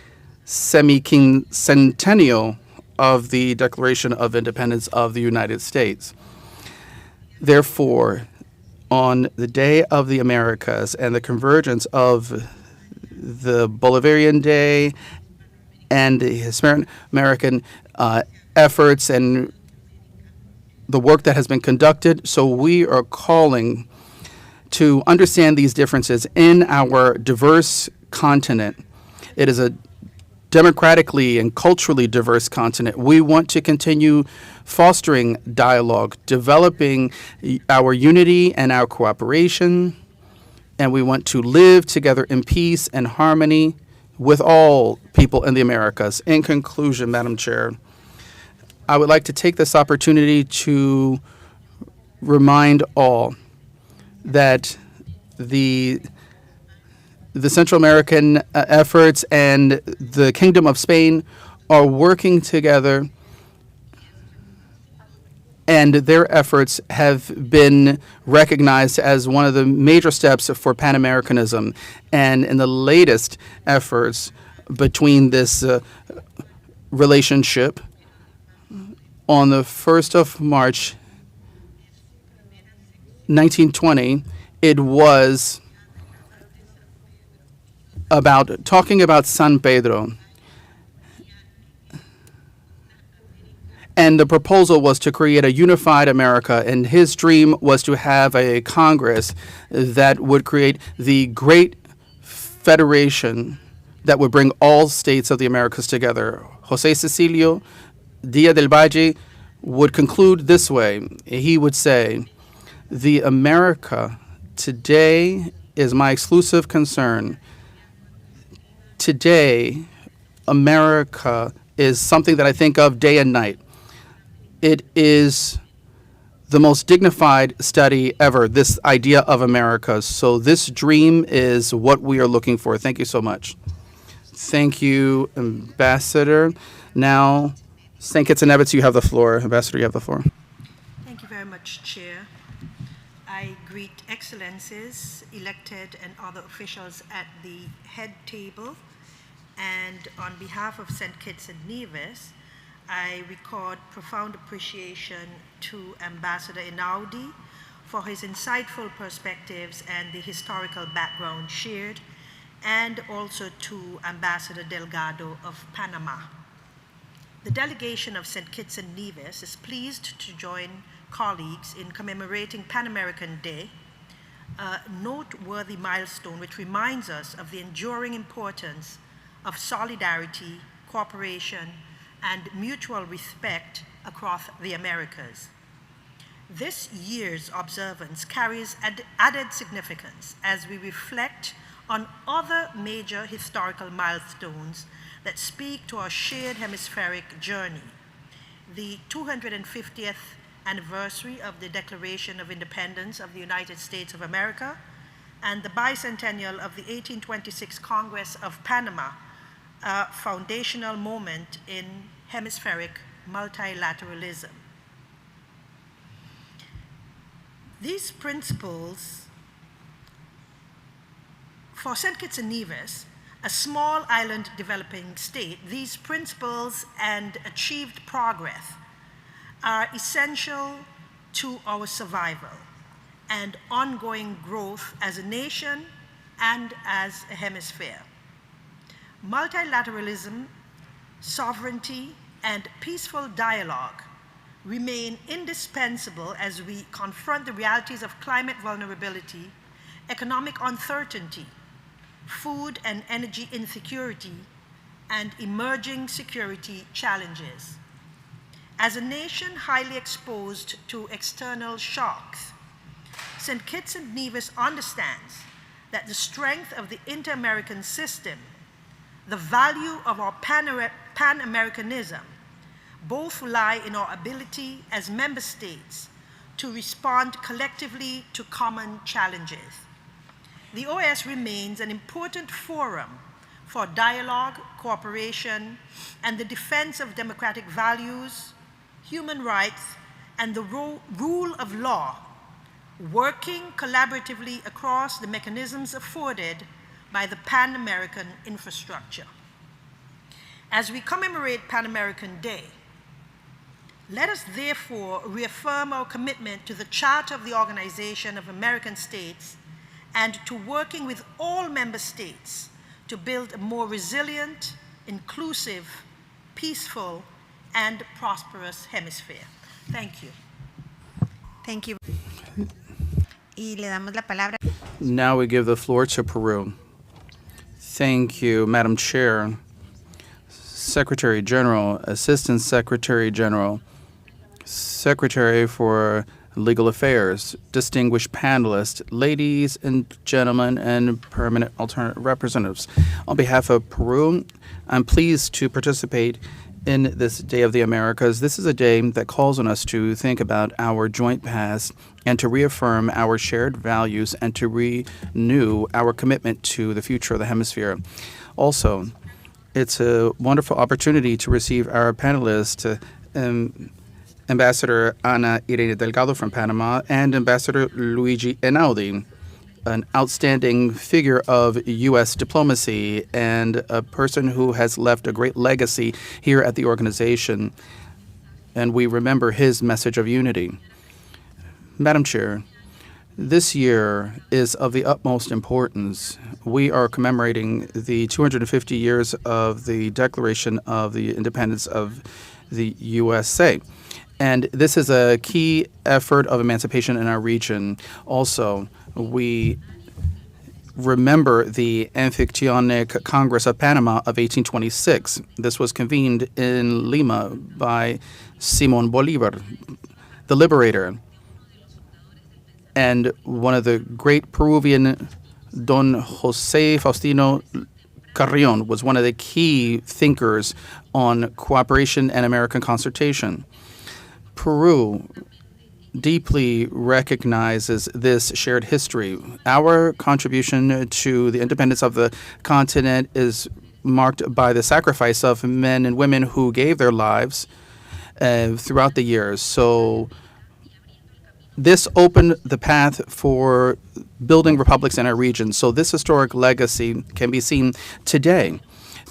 semi-centennial of the Declaration of Independence of the United States. Therefore, on the Day of the Americas and the convergence of the Bolivarian Day and the Hispanic American efforts and the work that has been conducted. So we are calling to understand these differences in our diverse continent. It is a democratically and culturally diverse continent. We want to continue fostering dialogue, developing our unity and our cooperation, and we want to live together in peace and harmony with all people in the Americas. In conclusion, Madam Chair, I would like to take this opportunity to remind all that the Central American efforts and the Kingdom of Spain are working together, and their efforts have been recognized as one of the major steps for Pan-Americanism. And in the latest efforts between this relationship, on the 1st of March, 1920, it was about talking about San Pedro. And the proposal was to create a unified America, and his dream was to have a Congress that would create the great federation that would bring all states of the Americas together. José Cecilio Díaz del Valle would conclude this way. He would say, "The America today is my exclusive concern. Today, America is something that I think of day and night. It is the most dignified study ever, this idea of America. So this dream is what we are looking for." Thank you so much. Thank you, Ambassador. Now, St. Kitts and Nevis, you have the floor. Ambassador, you have the floor. Thank you very much, Chair. I greet excellencies, elected and other officials at the head table. And on behalf of St. Kitts and Nevis, I record profound appreciation to Ambassador Einaudi for his insightful perspectives and the historical background shared, and also to Ambassador Delgado of Panama. The delegation of St. Kitts and Nevis is pleased to join colleagues in commemorating Pan American Day, a noteworthy milestone which reminds us of the enduring importance of solidarity, cooperation, and mutual respect across the Americas. This year's observance carries added significance as we reflect on other major historical milestones that speak to our shared hemispheric journey. The 250th anniversary of the Declaration of Independence of the United States of America and the bicentennial of the 1826 Congress of Panama, a foundational moment in hemispheric multilateralism. These principles, for St. Kitts and Nevis, a small island developing state, these principles and achieved progress are essential to our survival and ongoing growth as a nation and as a hemisphere. Multilateralism, sovereignty, and peaceful dialogue remain indispensable as we confront the realities of climate vulnerability, economic uncertainty, food and energy insecurity, and emerging security challenges. As a nation highly exposed to external shocks, St. Kitts and Nevis understands that the strength of the inter-American system, the value of our Pan-Americanism, both lie in our ability as member states to respond collectively to common challenges. The OAS remains an important forum for dialogue, cooperation, and the defense of democratic values, human rights, and the rule of law, working collaboratively across the mechanisms afforded by the Pan-American infrastructure. As we commemorate Pan American Day, let us therefore reaffirm our commitment to the Charter of the Organization of American States and to working with all member states to build a more resilient, inclusive, peaceful, and prosperous hemisphere. Thank you. Thank you. Y le damos la palabra. Now we give the floor to Peru. Thank you, Madam Chair, Secretary General, Assistant Secretary General, Secretary for Legal Affairs, distinguished panelists, ladies and gentlemen, and permanent alternate representatives. On behalf of Peru, I'm pleased to participate in this Day of the Americas. This is a day that calls on us to think about our joint past and to reaffirm our shared values and to renew our commitment to the future of the hemisphere. Also, it's a wonderful opportunity to receive our panelists, Ambassador Ana Irene Delgado from Panama and Ambassador Luigi Einaudi, an outstanding figure of U.S. diplomacy and a person who has left a great legacy here at the organization. And we remember his message of unity. Madam Chair, this year is of the utmost importance. We are commemorating the 250 years of the Declaration of the Independence of the USA. And this is a key effort of emancipation in our region. Also, we remember the Anfictyonic Congress of Panama of 1826. This was convened in Lima by Simón Bolívar, the liberator. And one of the great Peruvian, Don José Faustino Carrión, was one of the key thinkers on cooperation and American concertation. Peru deeply recognizes this shared history. Our contribution to the independence of the continent is marked by the sacrifice of men and women who gave their lives throughout the years. So this opened the path for building republics in our region. So this historic legacy can be seen today.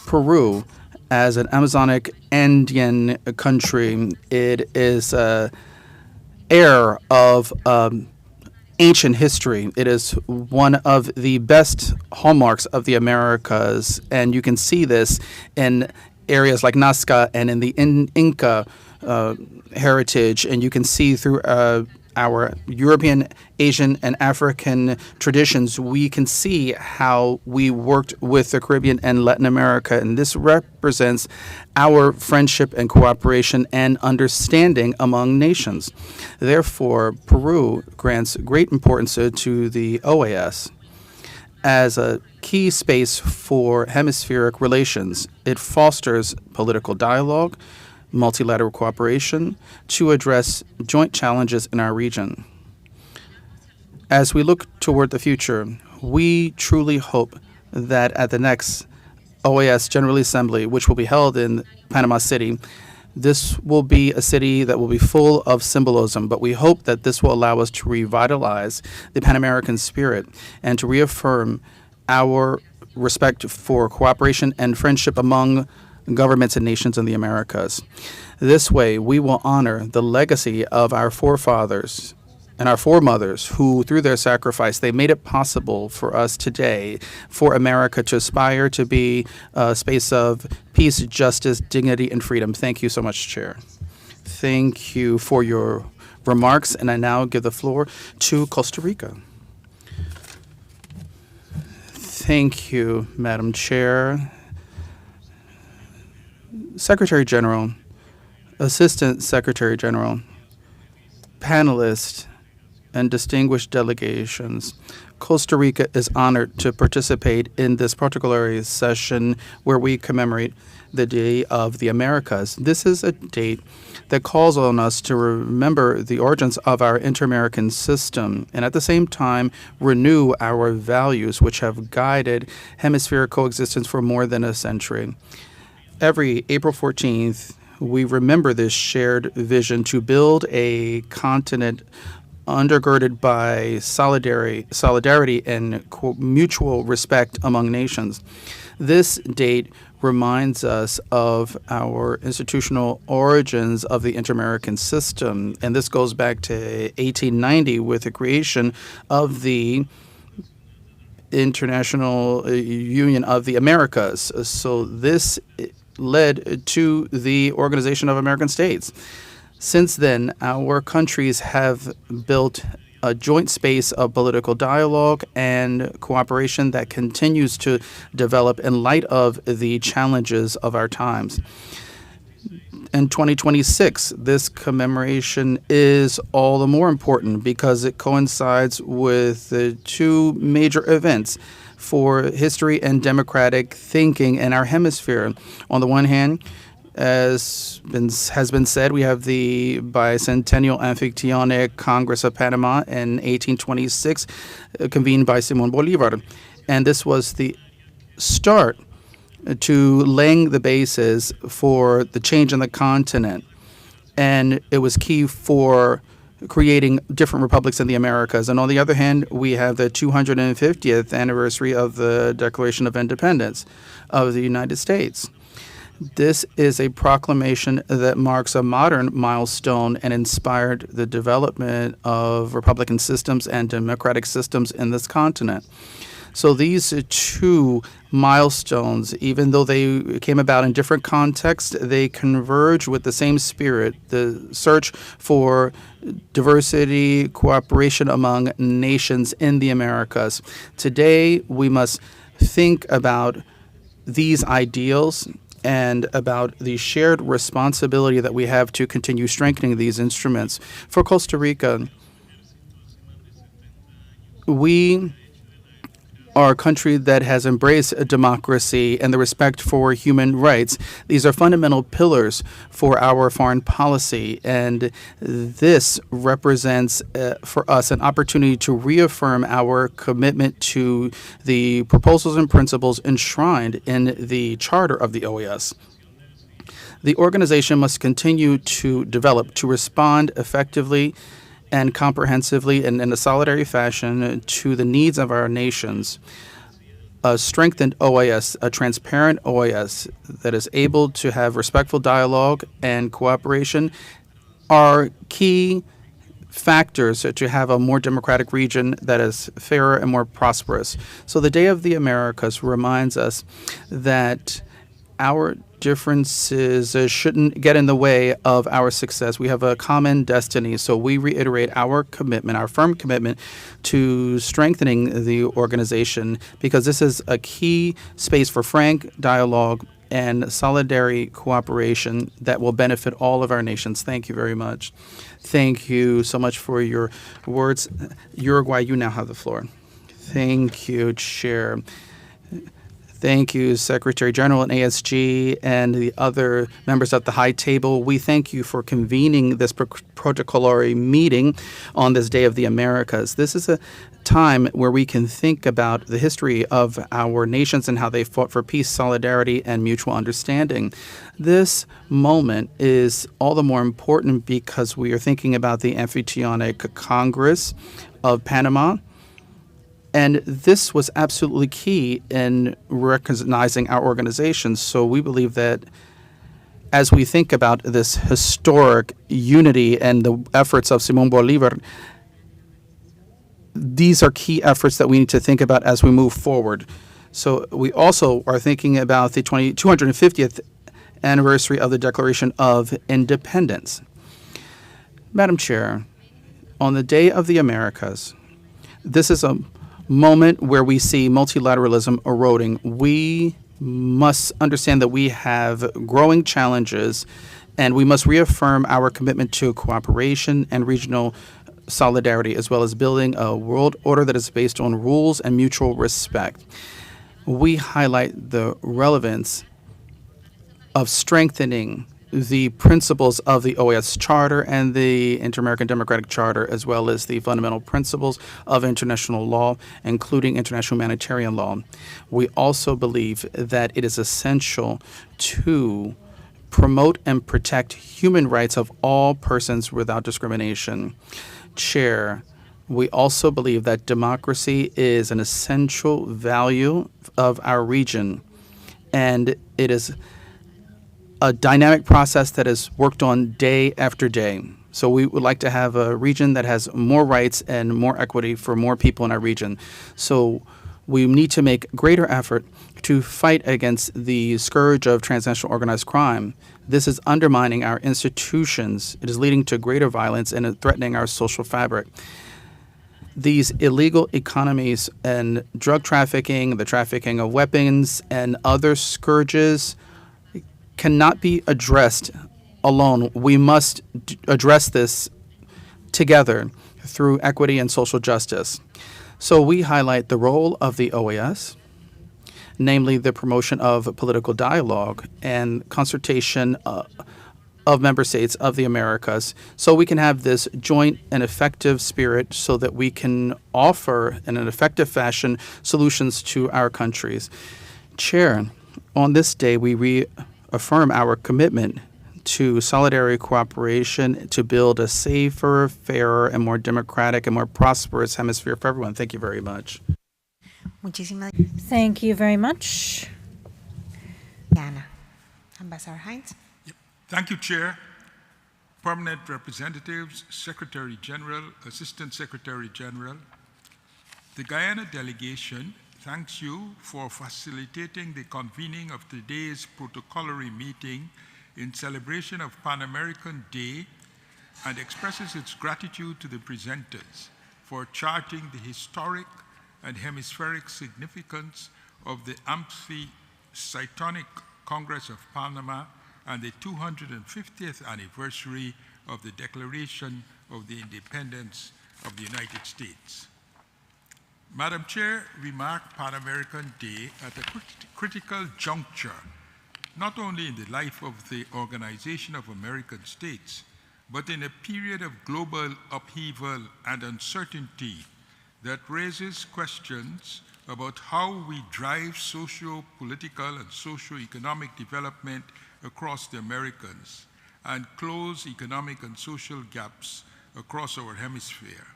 Peru, as an Amazonic Andean country, it is heir of ancient history. It is one of the best hallmarks of the Americas, and you can see this in areas like Nazca and in the Inca heritage, and you can see through our European, Asian, and African traditions, we can see how we worked with the Caribbean and Latin America, and this represents our friendship and cooperation and understanding among nations. Therefore, Peru grants great importance to the OAS as a key space for hemispheric relations. It fosters political dialogue, multilateral cooperation to address joint challenges in our region. As we look toward the future, we truly hope that at the next OAS General Assembly, which will be held in Panama City, this will be a city that will be full of symbolism, but we hope that this will allow us to revitalize the Pan-American spirit and to reaffirm our respect for cooperation and friendship among governments and nations in the Americas. This way, we will honor the legacy of our forefathers and our foremothers who, through their sacrifice, they made it possible for us today, for America to aspire to be a space of peace, justice, dignity, and freedom. Thank you so much, Chair. Thank you for your remarks, and I now give the floor to Costa Rica. Thank you, Madam Chair. Secretary General, Assistant Secretary General, panelists, and distinguished delegations, Costa Rica is honored to participate in this particular session where we commemorate the Day of the Americas. This is a date that calls on us to remember the origins of our inter-American system and at the same time renew our values which have guided hemispheric coexistence for more than a century. Every April 14th, we remember this shared vision to build a continent undergirded by solidarity and mutual respect among nations. This date reminds us of our institutional origins of the inter-American system, and this goes back to 1890 with the creation of the International Union of the Americas. So this led to the Organization of American States. Since then, our countries have built a joint space of political dialogue and cooperation that continues to develop in light of the challenges of our times. In 2026, this commemoration is all the more important because it coincides with the two major events for history and democratic thinking in our hemisphere. On the one hand, as has been said, we have the Bicentennial Anfictyonic Congress of Panama in 1826, convened by Simón Bolívar. And this was the start to laying the basis for the change in the continent. And it was key for creating different republics in the Americas. And on the other hand, we have the 250th anniversary of the Declaration of Independence of the United States. This is a proclamation that marks a modern milestone and inspired the development of republican systems and democratic systems in this continent. So these two milestones, even though they came about in different contexts, they converge with the same spirit, the search for diversity, cooperation among nations in the Americas. Today, we must think about these ideals and about the shared responsibility that we have to continue strengthening these instruments. For Costa Rica, we are a country that has embraced democracy and the respect for human rights. These are fundamental pillars for our foreign policy, and this represents for us an opportunity to reaffirm our commitment to the proposals and principles enshrined in the Charter of the OAS. The organization must continue to develop to respond effectively and comprehensively and in a solidary fashion to the needs of our nations. A strengthened OAS, a transparent OAS that is able to have respectful dialogue and cooperation are key factors to have a more democratic region that is fairer and more prosperous. So the Day of the Americas reminds us that our differences shouldn't get in the way of our success. We have a common destiny, so we reiterate our commitment, our firm commitment to strengthening the organization, because this is a key space for frank dialogue and solidary cooperation that will benefit all of our nations. Thank you very much. Thank you so much for your words. Uruguay, you now have the floor. Thank you, Chair. Thank you, Secretary General and ASG and the other members of the High Table. We thank you for convening this protocolary meeting on this Day of the Americas. This is a time where we can think about the history of our nations and how they fought for peace, solidarity, and mutual understanding. This moment is all the more important because we are thinking about the Anfictyonic Congress of Panama. And this was absolutely key in recognizing our organization. So we believe that as we think about this historic unity and the efforts of Simón Bolívar, these are key efforts that we need to think about as we move forward. So we also are thinking about the 250th anniversary of the Declaration of Independence. Madam Chair, on the Day of the Americas, this is a moment where we see multilateralism eroding. We must understand that we have growing challenges, and we must reaffirm our commitment to cooperation and regional solidarity, as well as building a world order that is based on rules and mutual respect. We highlight the relevance of strengthening the principles of the OAS Charter and the Inter-American Democratic Charter, as well as the fundamental principles of international law, including international humanitarian law. We also believe that it is essential to promote and protect human rights of all persons without discrimination. Chair, we also believe that democracy is an essential value of our region, and it is a dynamic process that is worked on day after day. So we would like to have a region that has more rights and more equity for more people in our region. So We need to make greater effort to fight against the scourge of transnational organized crime. This is undermining our institutions. It is leading to greater violence and threatening our social fabric. These illegal economies and drug trafficking, the trafficking of weapons, and other scourges cannot be addressed alone. We must address this together through equity and social justice. So we highlight the role of the OAS, namely the promotion of political dialogue and consultation of member states of the Americas, so we can have this joint and effective spirit so that we can offer in an effective fashion solutions to our countries. Chair, on this day, we reaffirm our commitment to solidarity cooperation to build a safer, fairer, and more democratic and more prosperous hemisphere for everyone. Thank you very much. Muchísimas Thank you very much. Anna. Ambassador Hines. Thank you, Chair, Permanent Representatives, Secretary General, Assistant Secretary General. The Guyana delegation thanks you for facilitating the convening of today's protocolary meeting in celebration of Pan American Day and expresses its gratitude to the presenters for charting the historic and hemispheric significance of the Amphicytonic Congress of Panama and the 250th anniversary of the Declaration of the Independence of the United States. Madam Chair, we mark Pan American Day at a critical juncture, not only in the life of the Organization of American States, but in a period of global upheaval and uncertainty that raises questions about how we drive socio-political and socio-economic development across the Americas and close economic and social gaps across our hemisphere.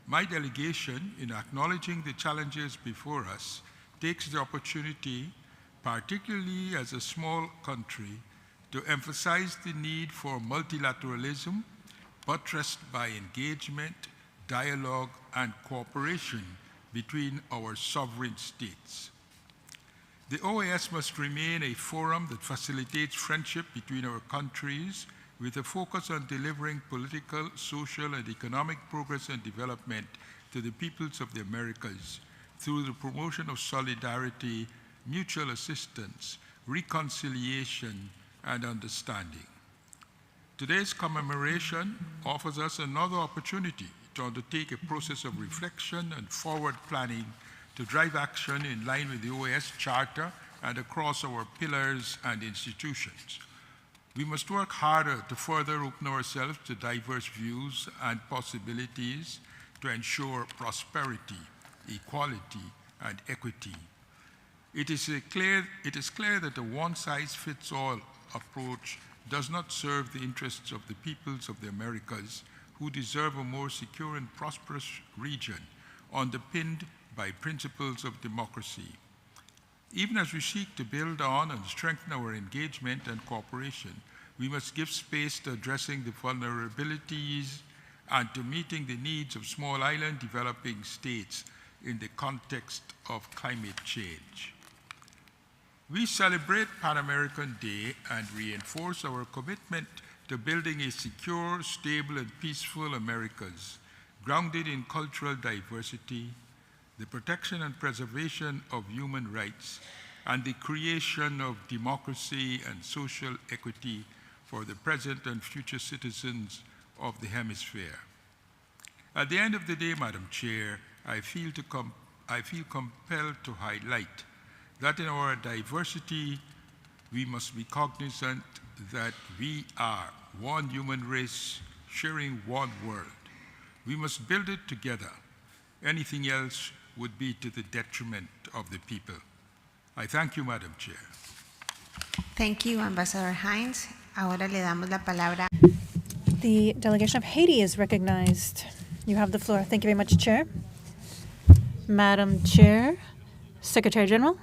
My delegation, in acknowledging the challenges before us, takes the opportunity, particularly as a small country, to emphasize the need for multilateralism, buttressed by engagement, dialogue, and cooperation between our sovereign states. The OAS must remain a forum that facilitates friendship between our countries with a focus on delivering political, social, and economic progress and development to the peoples of the Americas through the promotion of solidarity, mutual assistance, reconciliation, and understanding. Today's commemoration offers us another opportunity to undertake a process of reflection and forward planning to drive action in line with the OAS Charter and across our pillars and institutions. We must work harder to further open ourselves to diverse views and possibilities to ensure prosperity, equality, and equity. It is clear that a one-size-fits-all approach does not serve the interests of the peoples of the Americas, who deserve a more secure and prosperous region underpinned by principles of democracy. Even as we seek to build on and strengthen our engagement and cooperation, we must give space to addressing the vulnerabilities and to meeting the needs of small island developing states in the context of climate change. We celebrate Pan American Day and reinforce our commitment to building a secure, stable, and peaceful Americas, grounded in cultural diversity, the protection and preservation of human rights, and the creation of democracy and social equity for the present and future citizens of the hemisphere. At the end of the day, Madam Chair, I feel compelled to highlight that in our diversity, we must be cognizant that we are one human race sharing one world. We must build it together. Anything else would be to the detriment of the people. I thank you, Madam Chair. Thank you, Ambassador Hines. Ahora le damos la palabra. The delegation of Haiti is recognized. You have the floor. Thank you very much, Chair. Madam Chair, Secretary General,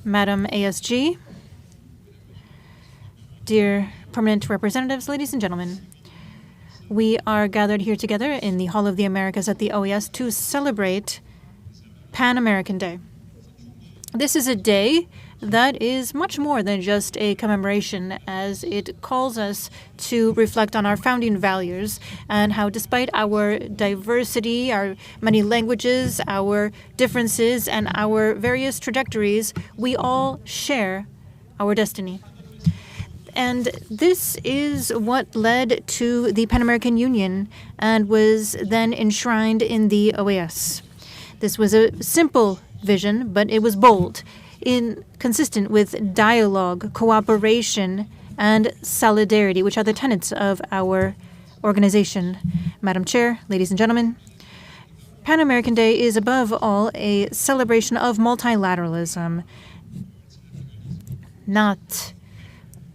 Madam ASG, dear permanent representatives, ladies and gentlemen. We are gathered here together in the Hall of the Americas at the OAS to celebrate Pan American Day. This is a day that is much more than just a commemoration, as it calls us to reflect on our founding values and how, despite our diversity, our many languages, our differences, and our various trajectories, we all share our destiny. And this is what led to the Pan American Union and was then enshrined in the OAS. This was a simple vision, but it was bold, consistent with dialogue, cooperation, and solidarity, which are the tenets of our organization. Madam Chair, ladies and gentlemen, Pan American Day is above all a celebration of multilateralism, not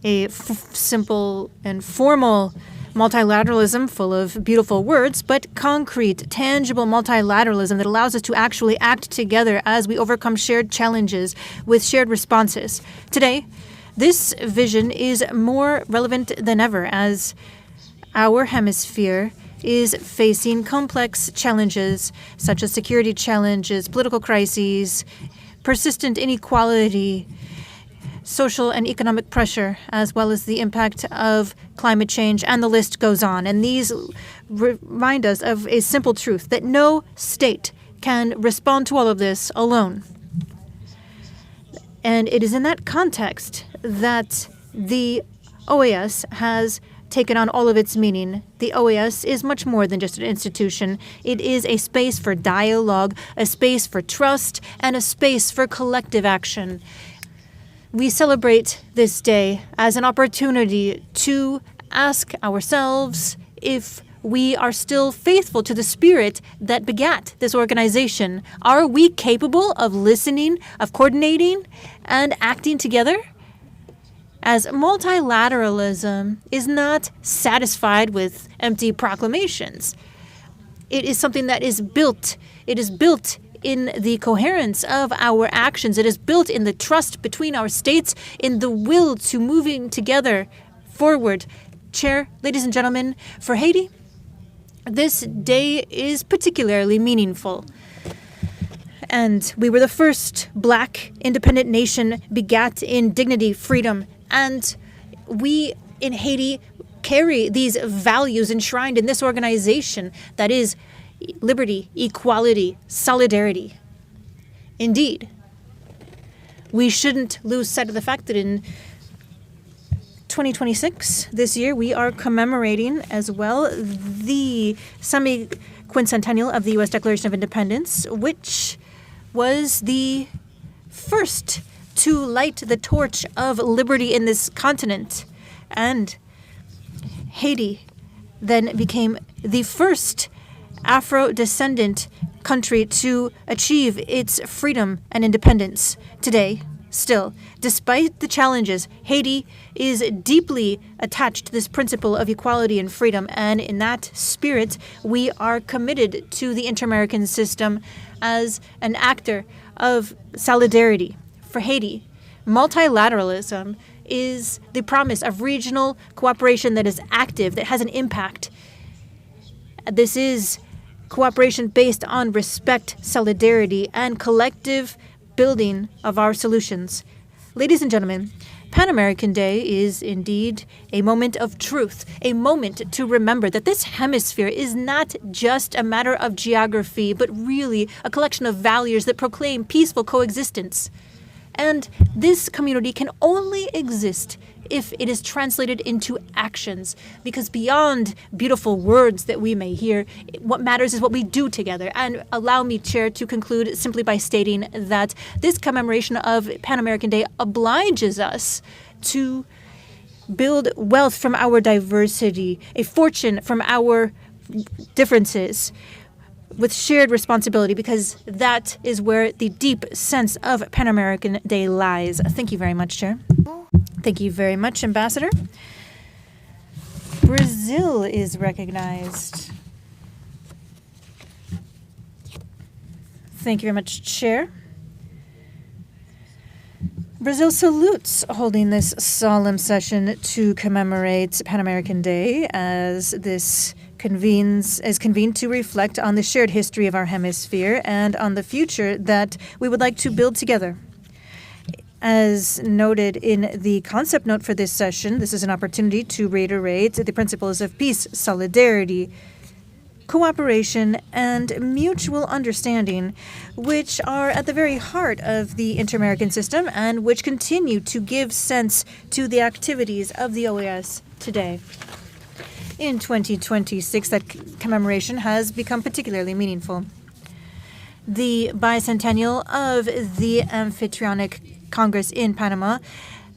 a simple and formal multilateralism full of beautiful words, but concrete, tangible multilateralism that allows us to actually act together as we overcome shared challenges with shared responses. Today, this vision is more relevant than ever as our hemisphere is facing complex challenges such as security challenges, political crises, persistent inequality, social and economic pressure, as well as the impact of climate change, and the list goes on. And these remind us of a simple truth, that no state can respond to all of this alone. And it is in that context that the OAS has taken on all of its meaning. The OAS is much more than just an institution. It is a space for dialogue, a space for trust, and a space for collective action. We celebrate this day as an opportunity to ask ourselves if we are still faithful to the spirit that begat this organization. Are we capable of listening, of coordinating, and acting together? As multilateralism is not satisfied with empty proclamations. It is something that is built. It is built in the coherence of our actions. It is built in the trust between our states, in the will to moving together forward. Chair, ladies and gentlemen, for Haiti, this day is particularly meaningful. And we were the first Black independent nation begat in dignity, freedom, and we in Haiti carry these values enshrined in this organization that is liberty, equality, solidarity. Indeed, we shouldn't lose sight of the fact that in 2026, this year, we are commemorating as well the semi-quincentennial of the U.S. Declaration of Independence, which was the first to light the torch of liberty in this continent. And Haiti then became the first Afro-descendant country to achieve its freedom and independence. Today, still, despite the challenges, Haiti is deeply attached to this principle of equality and freedom, and in that spirit, we are committed to the inter-American system as an actor of solidarity. For Haiti, multilateralism is the promise of regional cooperation that is active, that has an impact. This is cooperation based on respect, solidarity, and collective building of our solutions. Ladies and gentlemen, Pan American Day is indeed a moment of truth, a moment to remember that this hemisphere is not just a matter of geography, but really a collection of values that proclaim peaceful coexistence. And this community can only exist if it is translated into actions, because beyond beautiful words that we may hear, what matters is what we do together. And allow me, Chair, to conclude simply by stating that this commemoration of Pan American Day obliges us to build wealth from our diversity, a fortune from our differences, with shared responsibility, because that is where the deep sense of Pan American Day lies. Thank you very much, Chair. Thank you very much, Ambassador. Brazil is recognized. Thank you very much, Chair. Brazil salutes holding this solemn session to commemorate Pan American Day, as this is convened to reflect on the shared history of our hemisphere and on the future that we would like to build together. As noted in the concept note for this session, this is an opportunity to reiterate the principles of peace, solidarity, cooperation, and mutual understanding, which are at the very heart of the Inter-American system and which continue to give sense to the activities of the OAS today. In 2026, that commemoration has become particularly meaningful. The bicentennial of the Amphitronic Congress in Panama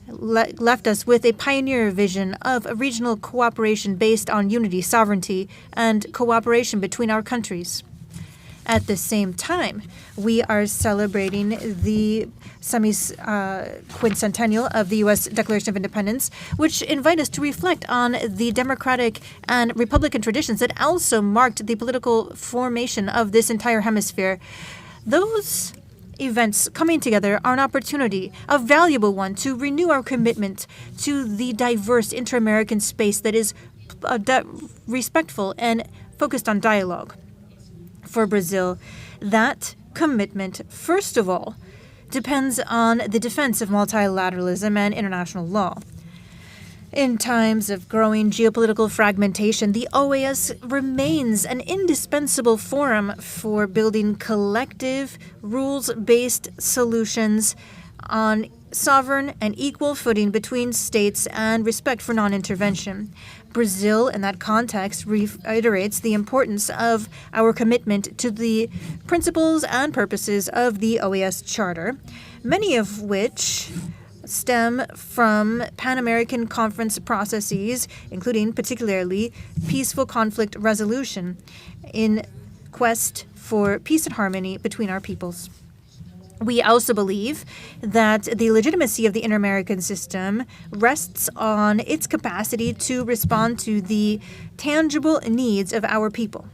left us with a pioneer vision of a regional cooperation based on unity, sovereignty, and cooperation between our countries. At the same time, we are celebrating the semi-quincentennial of the U.S. Declaration of Independence, which invite us to reflect on the democratic and republican traditions that also marked the political formation of this entire hemisphere. Those events coming together are an opportunity, a valuable one, to renew our commitment to the diverse inter-American space that is respectful and focused on dialogue. For Brazil, that commitment, first of all, depends on the defense of multilateralism and international law. In times of growing geopolitical fragmentation, the OAS remains an indispensable forum for building collective, rules-based solutions on sovereign and equal footing between states and respect for non-intervention. Brazil, in that context, reiterates the importance of our commitment to the principles and purposes of the OAS Charter, many of which stem from Pan-American conference processes, including particularly peaceful conflict resolution in quest for peace and harmony between our peoples. We also believe that the legitimacy of the inter-American system rests on its capacity to respond to the tangible needs of our people.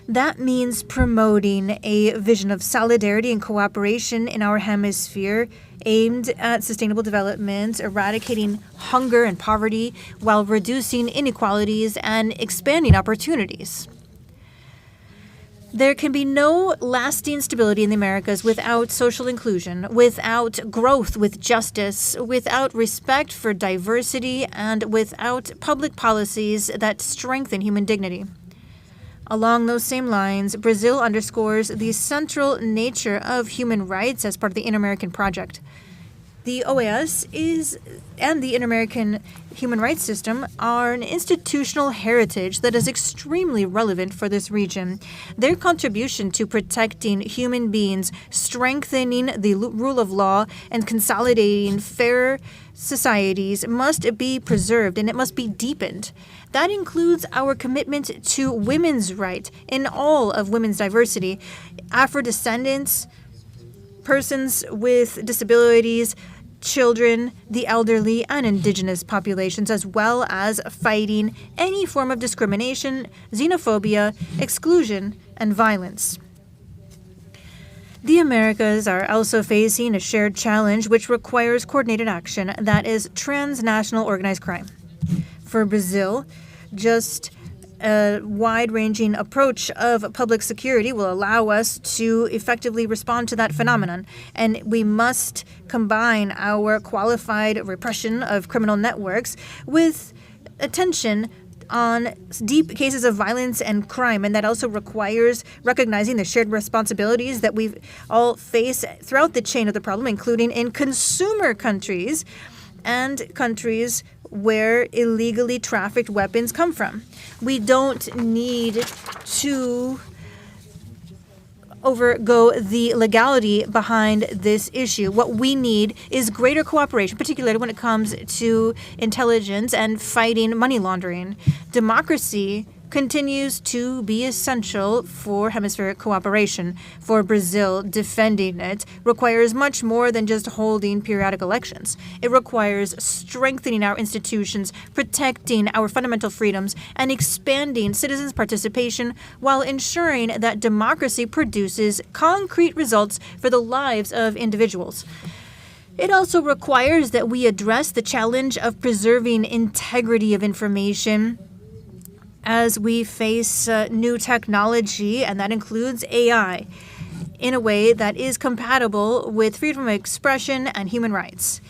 That means promoting a vision of solidarity and cooperation in our hemisphere aimed at sustainable development, eradicating hunger and poverty while reducing inequalities and expanding opportunities. There can be no lasting stability in the Americas without social inclusion, without growth with justice, without respect for diversity, and without public policies that strengthen human dignity. Along those same lines, Brazil underscores the central nature of human rights as part of the Inter-American project. The OAS and the Inter-American human rights system are an institutional heritage that is extremely relevant for this region. Their contribution to protecting human beings, strengthening the rule of law, and consolidating fairer societies must be preserved and it must be deepened. That includes our commitment to women's rights in all of women's diversity, Afro-descendants, persons with disabilities, children, the elderly, and indigenous populations, as well as fighting any form of discrimination, xenophobia, exclusion, and violence. The Americas are also facing a shared challenge which requires coordinated action, that is transnational organized crime. For Brazil, just a wide-ranging approach of public security will allow us to effectively respond to that phenomenon. And we must combine our qualified repression of criminal networks with attention on deep cases of violence and crime. And that also requires recognizing the shared responsibilities that we all face throughout the chain of the problem, including in consumer countries and countries where illegally trafficked weapons come from. We don't need to overgo the legality behind this issue. What we need is greater cooperation, particularly when it comes to intelligence and fighting money laundering. Democracy continues to be essential for hemispheric cooperation. For Brazil, defending it requires much more than just holding periodic elections. It requires strengthening our institutions, protecting our fundamental freedoms, and expanding citizens' participation while ensuring that democracy produces concrete results for the lives of individuals. It also requires that we address the challenge of preserving integrity of information as we face new technology, and that includes AI, in a way that is compatible with freedom of expression and human rights.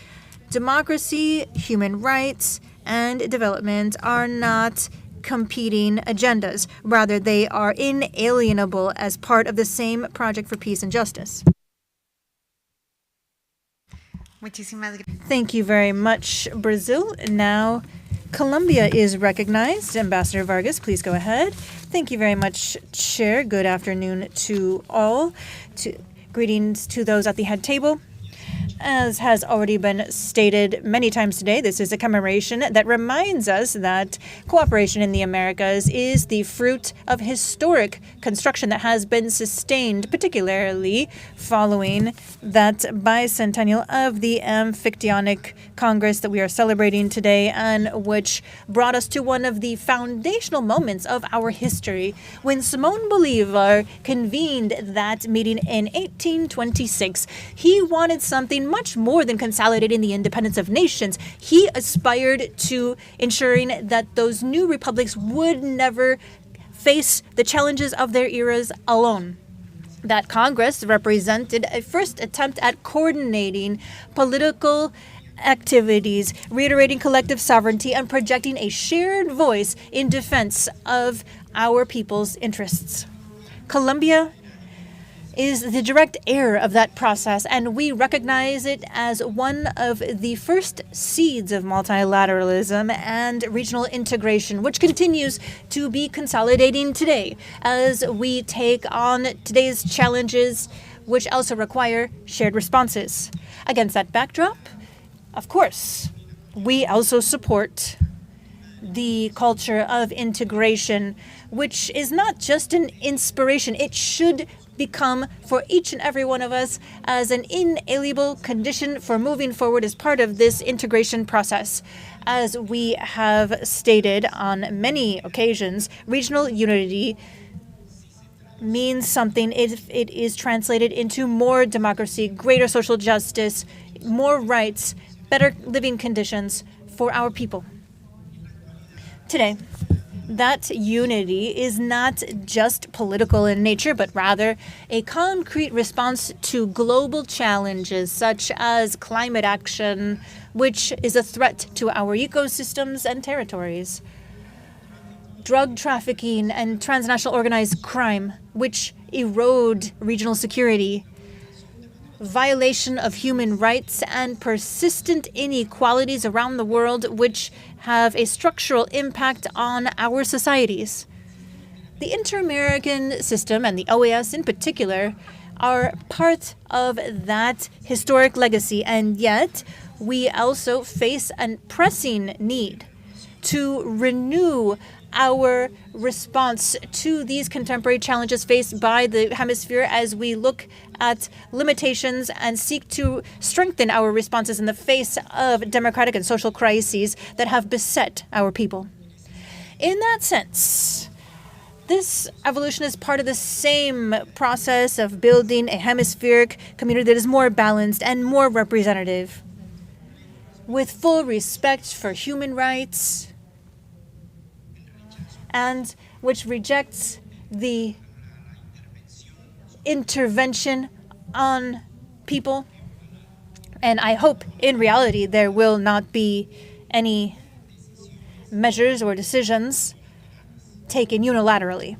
Democracy, human rights, and development are not competing agendas. Rather, they are inalienable as part of the same project for peace and justice. Thank you very much, Brazil. Now, Colombia is recognized. Ambassador Vargas, please go ahead. Thank you very much, Chair. Good afternoon to all. Greetings to those at the head table. As has already been stated many times today, this is a commemoration that reminds us that cooperation in the Americas is the fruit of historic construction that has been sustained, particularly following that bicentennial of the Amphictyonic Congress that we are celebrating today, and which brought us to one of the foundational moments of our history when Simón Bolívar convened that meeting in 1826. He wanted something much more than consolidating the independence of nations. He aspired to ensuring that those new republics would never face the challenges of their eras alone. That Congress represented a first attempt at coordinating political activities, reiterating collective sovereignty, and projecting a shared voice in defense of our people's interests. Colombia is the direct heir of that process, and we recognize it as one of the first seeds of multilateralism and regional integration, which continues to be consolidating today as we take on today's challenges, which also require shared responses. Against that backdrop, of course, we also support the culture of integration, which is not just an inspiration. It should become, for each and every one of us, as an inalienable condition for moving forward as part of this integration process. As we have stated on many occasions, regional unity means something if it is translated into more democracy, greater social justice, more rights, better living conditions for our people. Today, that unity is not just political in nature, but rather a concrete response to global challenges such as climate action, which is a threat to our ecosystems and territories, drug trafficking and transnational organized crime, which erode regional security, violation of human rights, and persistent inequalities around the world, which have a structural impact on our societies. The Inter-American system, and the OAS in particular, are part of that historic legacy, and yet we also face a pressing need to renew our response to these contemporary challenges faced by the hemisphere as we look at limitations and seek to strengthen our responses in the face of democratic and social crises that have beset our people. In that sense, this evolution is part of the same process of building a hemispheric community that is more balanced and more representative, with full respect for human rights, and which rejects the intervention on people. And I hope in reality there will not be any measures or decisions taken unilaterally.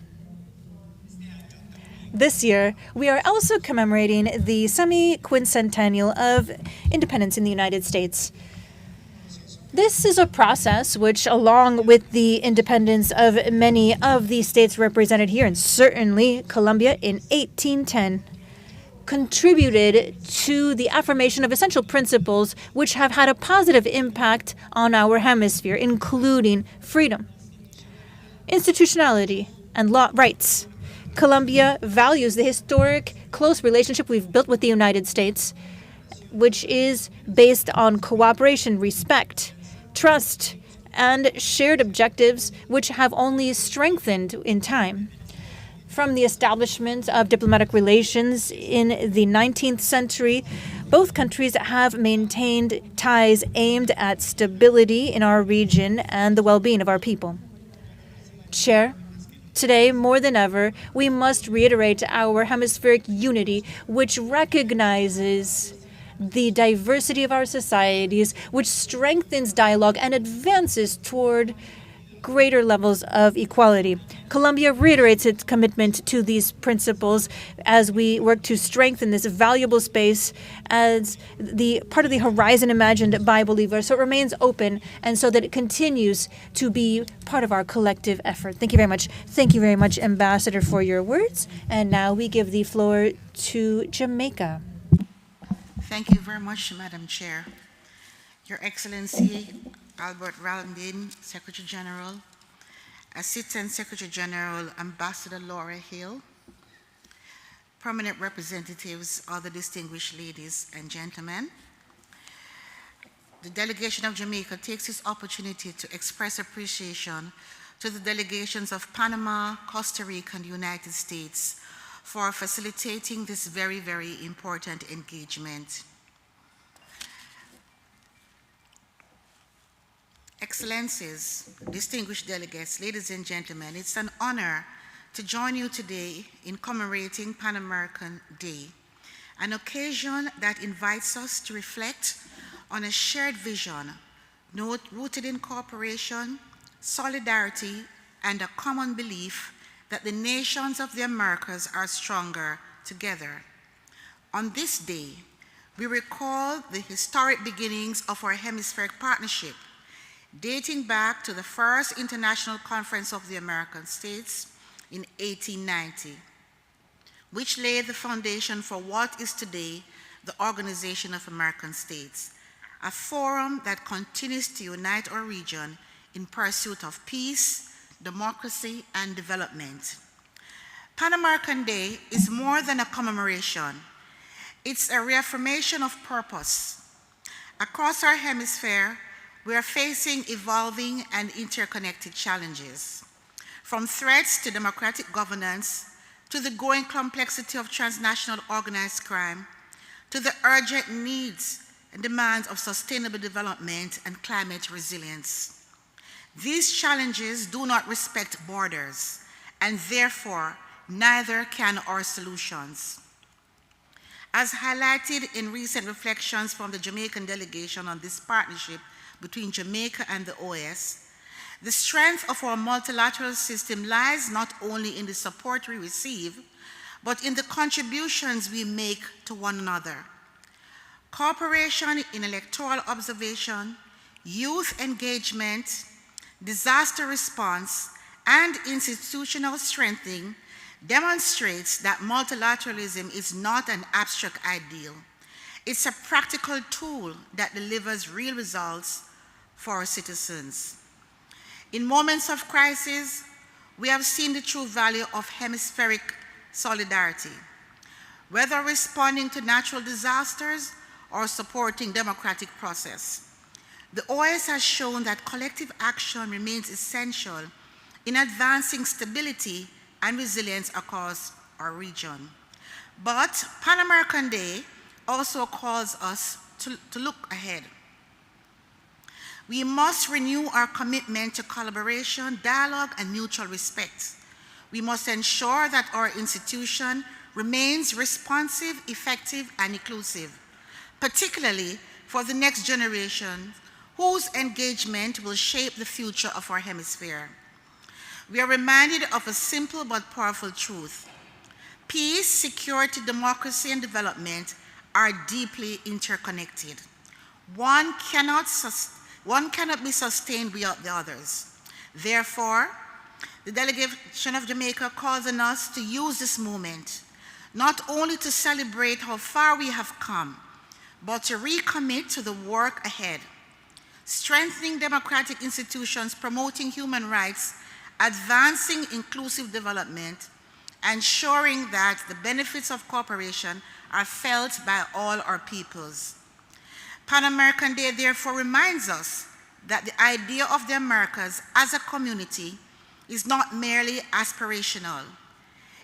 This year, we are also commemorating the semi-quincentennial of independence in the United States. This is a process which, along with the independence of many of the states represented here, and certainly Colombia in 1810, contributed to the affirmation of essential principles which have had a positive impact on our hemisphere, including freedom, institutionality, and rights. Colombia values the historic, close relationship we've built with the United States, which is based on cooperation, respect, trust, and shared objectives which have only strengthened in time. From the establishment of diplomatic relations in the 19th century, both countries have maintained ties aimed at stability in our region and the well-being of our people. Chair, today, more than ever, we must reiterate our hemispheric unity, which recognizes the diversity of our societies, which strengthens dialogue and advances toward greater levels of equality. Colombia reiterates its commitment to these principles as we work to strengthen this valuable space as the part of the horizon imagined by Bolívar, so it remains open and so that it continues to be part of our collective effort. Thank you very much. Thank you very much, Ambassador, for your words. And now we give the floor to Jamaica. Thank you very much, Madam Chair. Your Excellency, Albert Raldin, Secretary General, Assistant Secretary General, Ambassador Laura Hill, prominent representatives, other distinguished ladies and gentlemen. The delegation of Jamaica takes this opportunity to express appreciation to the delegations of Panama, Costa Rica, and the United States for facilitating this very, very important engagement. Excellencies, distinguished delegates, ladies and gentlemen, it's an honor to join you today in commemorating Pan American Day, an occasion that invites us to reflect on a shared vision rooted in cooperation, solidarity, and a common belief that the nations of the Americas are stronger together. On this day, we recall the historic beginnings of our hemispheric partnership, dating back to the first International Conference of the American States in 1890, which laid the foundation for what is today the Organization of American States, a forum that continues to unite our region in pursuit of peace, democracy, and development. Pan American Day is more than a commemoration. It's a reaffirmation of purpose. Across our hemisphere, we are facing evolving and interconnected challenges, from threats to democratic governance, to the growing complexity of transnational organized crime, to the urgent needs and demands of sustainable development and climate resilience. These challenges do not respect borders, and therefore, neither can our solutions. As highlighted in recent reflections from the Jamaican delegation on this partnership between Jamaica and the OAS, the strength of our multilateral system lies not only in the support we receive, but in the contributions we make to one another. Cooperation in electoral observation, youth engagement, disaster response, and institutional strengthening demonstrates that multilateralism is not an abstract ideal. It's a practical tool that delivers real results for our citizens. In moments of crisis, we have seen the true value of hemispheric solidarity. Whether responding to natural disasters or supporting democratic process, the OAS has shown that collective action remains essential in advancing stability and resilience across our region. But Pan American Day also calls us to look ahead. We must renew our commitment to collaboration, dialogue, and mutual respect. We must ensure that our institution remains responsive, effective, and inclusive, particularly for the next generation whose engagement will shape the future of our hemisphere. We are reminded of a simple but powerful truth. Peace, security, democracy, and development are deeply interconnected. One cannot be sustained without the others. Therefore, the delegation of Jamaica calls on us to use this moment not only to celebrate how far we have come, but to recommit to the work ahead, strengthening democratic institutions, promoting human rights, advancing inclusive development, ensuring that the benefits of cooperation are felt by all our peoples. Pan American Day therefore reminds us that the idea of the Americas as a community is not merely aspirational.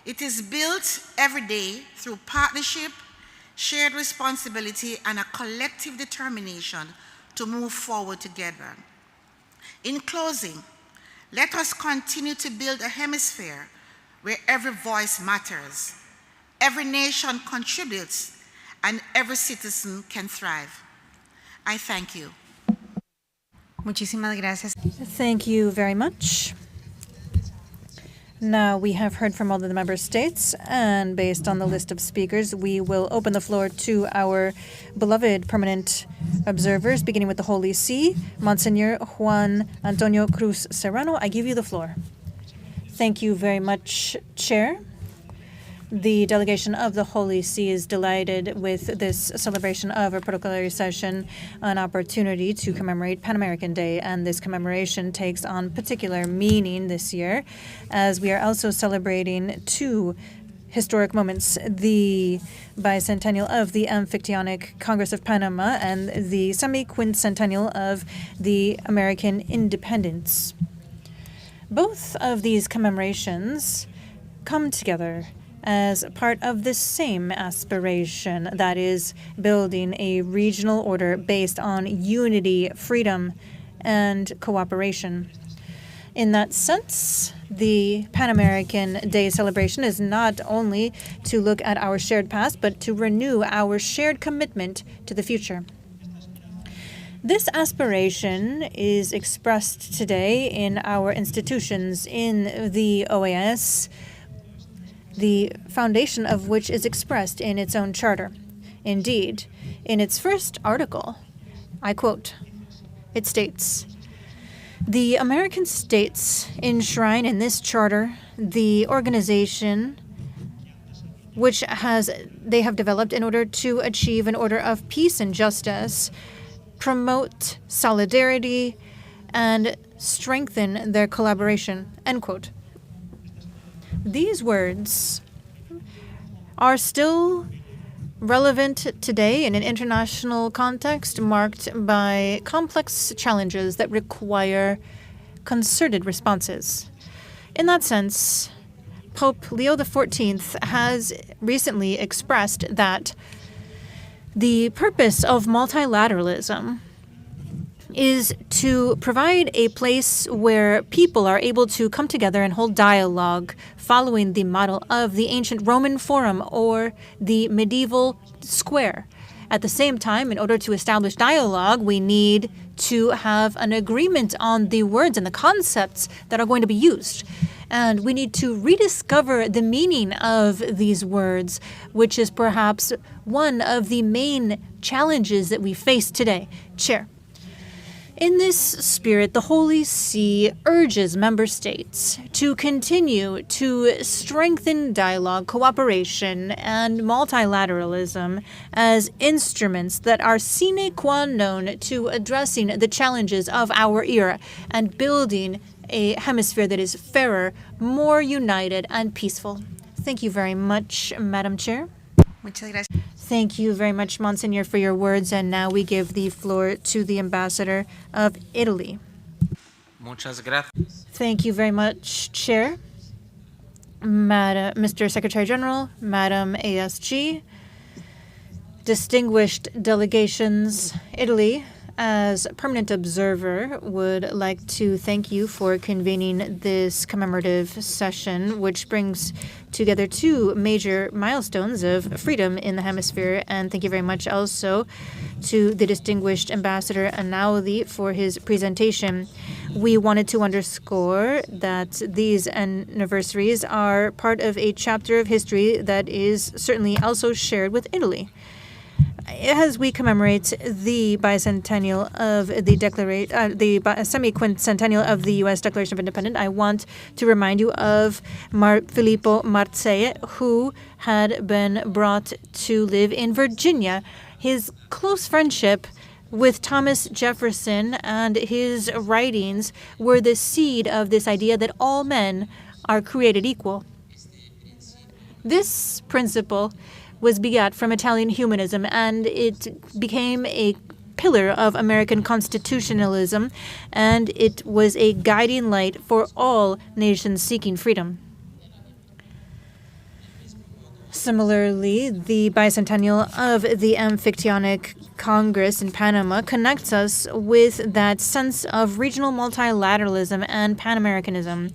It is built every day through partnership, shared responsibility, and a collective determination to move forward together. In closing, Let us continue to build a hemisphere where every voice matters, every nation contributes, and every citizen can thrive. I thank you. Muchísimas gracias. Thank you very much. Now we have heard from all of the member states, and based on the list of speakers, we will open the floor to our beloved permanent observers, beginning with the Holy See. Monsignor Juan Antonio Cruz Serrano, I give you the floor. Thank you very much, Chair. The delegation of the Holy See is delighted with this celebration of a protocolary session, an opportunity to commemorate Pan American Day, and this commemoration takes on particular meaning this year, as we are also celebrating two historic moments: the bicentennial of the Amphictyonic Congress of Panama and the semi-quincentennial of the American independence. Both of these commemorations come together as part of the same aspiration, that is, building a regional order based on unity, freedom, and cooperation. In that sense, the Pan American Day celebration is not only to look at our shared past, but to renew our shared commitment to the future. This aspiration is expressed today in our institutions, in the OAS, the foundation of which is expressed in its own charter. Indeed, in its first article, I quote, it states, "The American states enshrine in this charter the organization which they have developed in order to achieve an order of peace and justice, promote solidarity, and strengthen their collaboration," end quote. These words are still relevant today in an international context marked by complex challenges that require concerted responses. In that sense, Pope Leo XIV has recently expressed that the purpose of multilateralism is to provide a place where people are able to come together and hold dialogue following the model of the ancient Roman Forum or the medieval square. At the same time, in order to establish dialogue, we need to have an agreement on the words and the concepts that are going to be used. And we need to rediscover the meaning of these words, which is perhaps one of the main challenges that we face today. Chair. In this spirit, the Holy See urges member states to continue to strengthen dialogue, cooperation, and multilateralism as instruments that are sine qua non to addressing the challenges of our era and building a hemisphere that is fairer, more united, and peaceful. Thank you very much, Madam Chair. Muchas gracias. Thank you very much, Monsignor, for your words. And now we give the floor to the Ambassador of Italy. Muchas gracias. Thank you very much, Chair. Mr. Secretary General, Madam ASG, distinguished delegations, Italy, as permanent observer, would like to thank you for convening this commemorative session, which brings together two major milestones of freedom in the hemisphere. And thank you very much also to the distinguished Ambassador Einaudi for his presentation. We wanted to underscore that these anniversaries are part of a chapter of history that is certainly also shared with Italy. As we commemorate the bicentennial of the semi-quincentennial of the U.S. Declaration of Independence, I want to remind you of Filippo Marze, who had been brought to live in Virginia. His close friendship with Thomas Jefferson and his writings were the seed of this idea that all men are created equal. This principle was begot from Italian humanism, and it became a pillar of American constitutionalism, and it was a guiding light for all nations seeking freedom. Similarly, the bicentennial of the Amphictyonic Congress in Panama connects us with that sense of regional multilateralism and Pan-Americanism.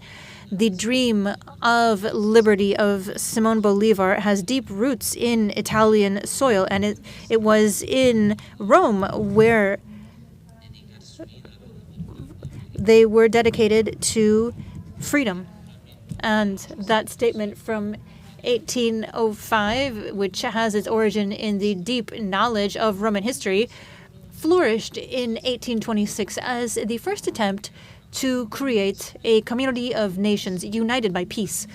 The dream of liberty of Simón Bolívar has deep roots in Italian soil, and it was in Rome where they were dedicated to freedom. And that statement from 1805, which has its origin in the deep knowledge of Roman history, flourished in 1826 as the first attempt to create a community of nations united by peace.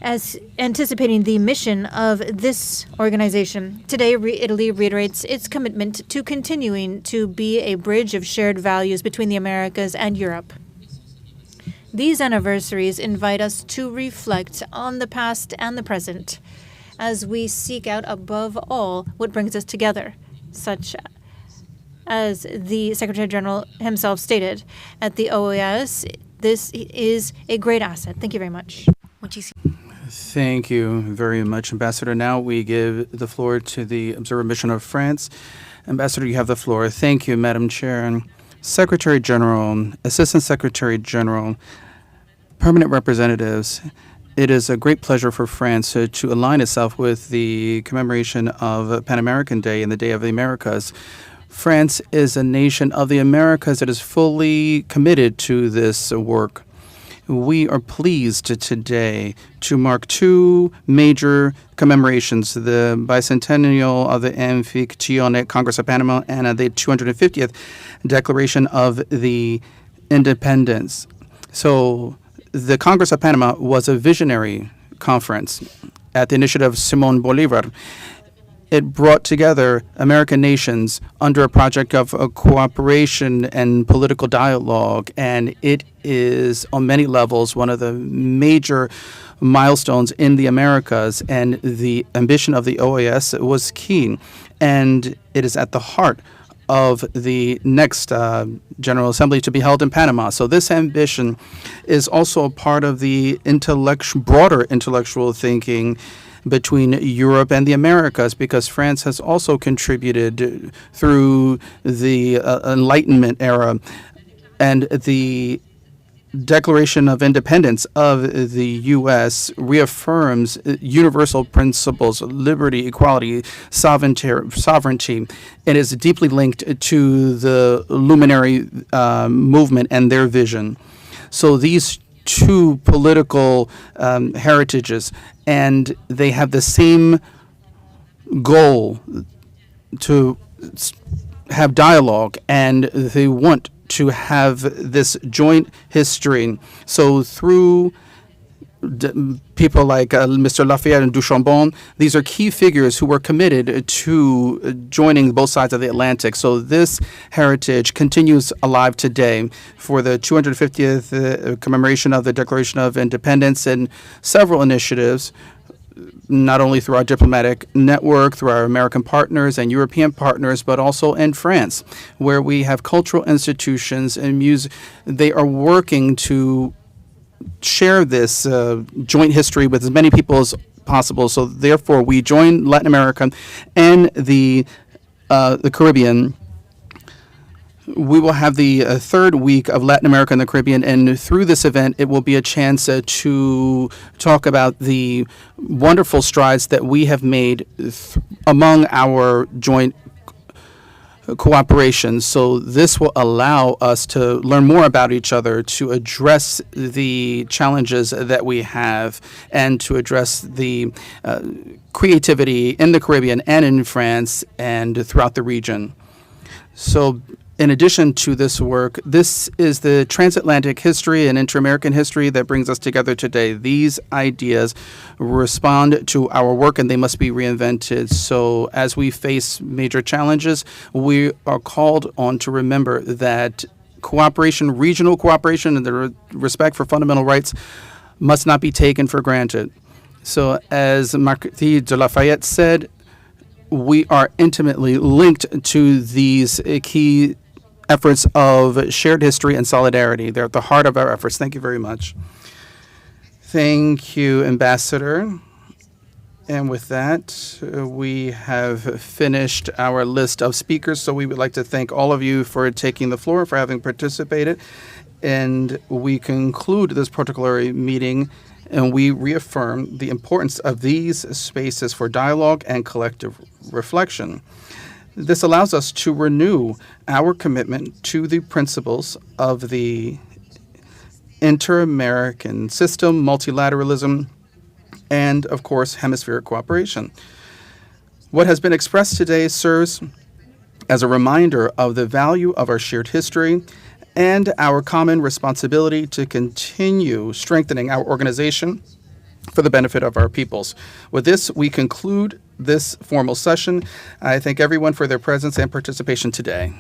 As anticipating the mission of this organization, today Italy reiterates its commitment to continuing to be a bridge of shared values between the Americas and Europe. These anniversaries invite us to reflect on the past and the present as we seek out above all what brings us together, such as the Secretary General himself stated at the OAS. This is a great asset. Thank you very much. Thank you very much, Ambassador. Now we give the floor to the Observer Mission of France. Ambassador, you have the floor. Thank you, Madam Chair. Secretary General, Assistant Secretary General, permanent representatives, it is a great pleasure for France to align itself with the commemoration of Pan American Day and the Day of the Americas. France is a nation of the Americas that is fully committed to this work. We are pleased today to mark two major commemorations, the bicentennial of the Amphictyonic Congress of Panama and the 250th Declaration of the Independence. So the Congress of Panama was a visionary conference at the initiative of Simón Bolívar. It brought together American nations under a project of cooperation and political dialogue, and it is on many levels one of the major milestones in the Americas, and the ambition of the OAS was key, and it is at the heart of the next General Assembly to be held in Panama. So this ambition is also a part of the broader intellectual thinking between Europe and the Americas, because France has also contributed through the Enlightenment era, and the Declaration of Independence of the U.S. reaffirms universal principles, liberty, equality, sovereignty, and is deeply linked to the luminary movement and their vision. So these two political heritages, and they have the same goal to have dialogue, and they want to have this joint history. So through people like Mr. Lafayette and Duchambon, these are key figures who were committed to joining both sides of the Atlantic. So this heritage continues alive today for the 250th commemoration of the Declaration of Independence, and several initiatives, not only through our diplomatic network, through our American partners and European partners, but also in France, where we have cultural institutions and music. They are working to share this joint history with as many people as possible. So therefore, we join Latin America and the Caribbean. We will have the third week of Latin America and the Caribbean, and through this event, it will be a chance to talk about the wonderful strides that we have made among our joint cooperation. So this will allow us to learn more about each other, to address the challenges that we have, and to address the creativity in the Caribbean and in France and throughout the region. So in addition to this work, this is the transatlantic history and inter-American history that brings us together today. These ideas respond to our work, and they must be reinvented. So as we face major challenges, we are called on to remember that cooperation, regional cooperation, and the respect for fundamental rights must not be taken for granted. So as Marquis de Lafayette said, we are intimately linked to these key efforts of shared history and solidarity. They're at the heart of our efforts. Thank you very much. Thank you, Ambassador. And with that, we have finished our list of speakers. So we would like to thank all of you for taking the floor, for having participated. And we conclude this protocolary meeting, and we reaffirm the importance of these spaces for dialogue and collective reflection. This allows us to renew our commitment to the principles of the inter-American system, multilateralism, and, of course, hemispheric cooperation. What has been expressed today serves as a reminder of the value of our shared history and our common responsibility to continue strengthening our organization for the benefit of our peoples. With this, we conclude this formal session. I thank everyone for their presence and participation today.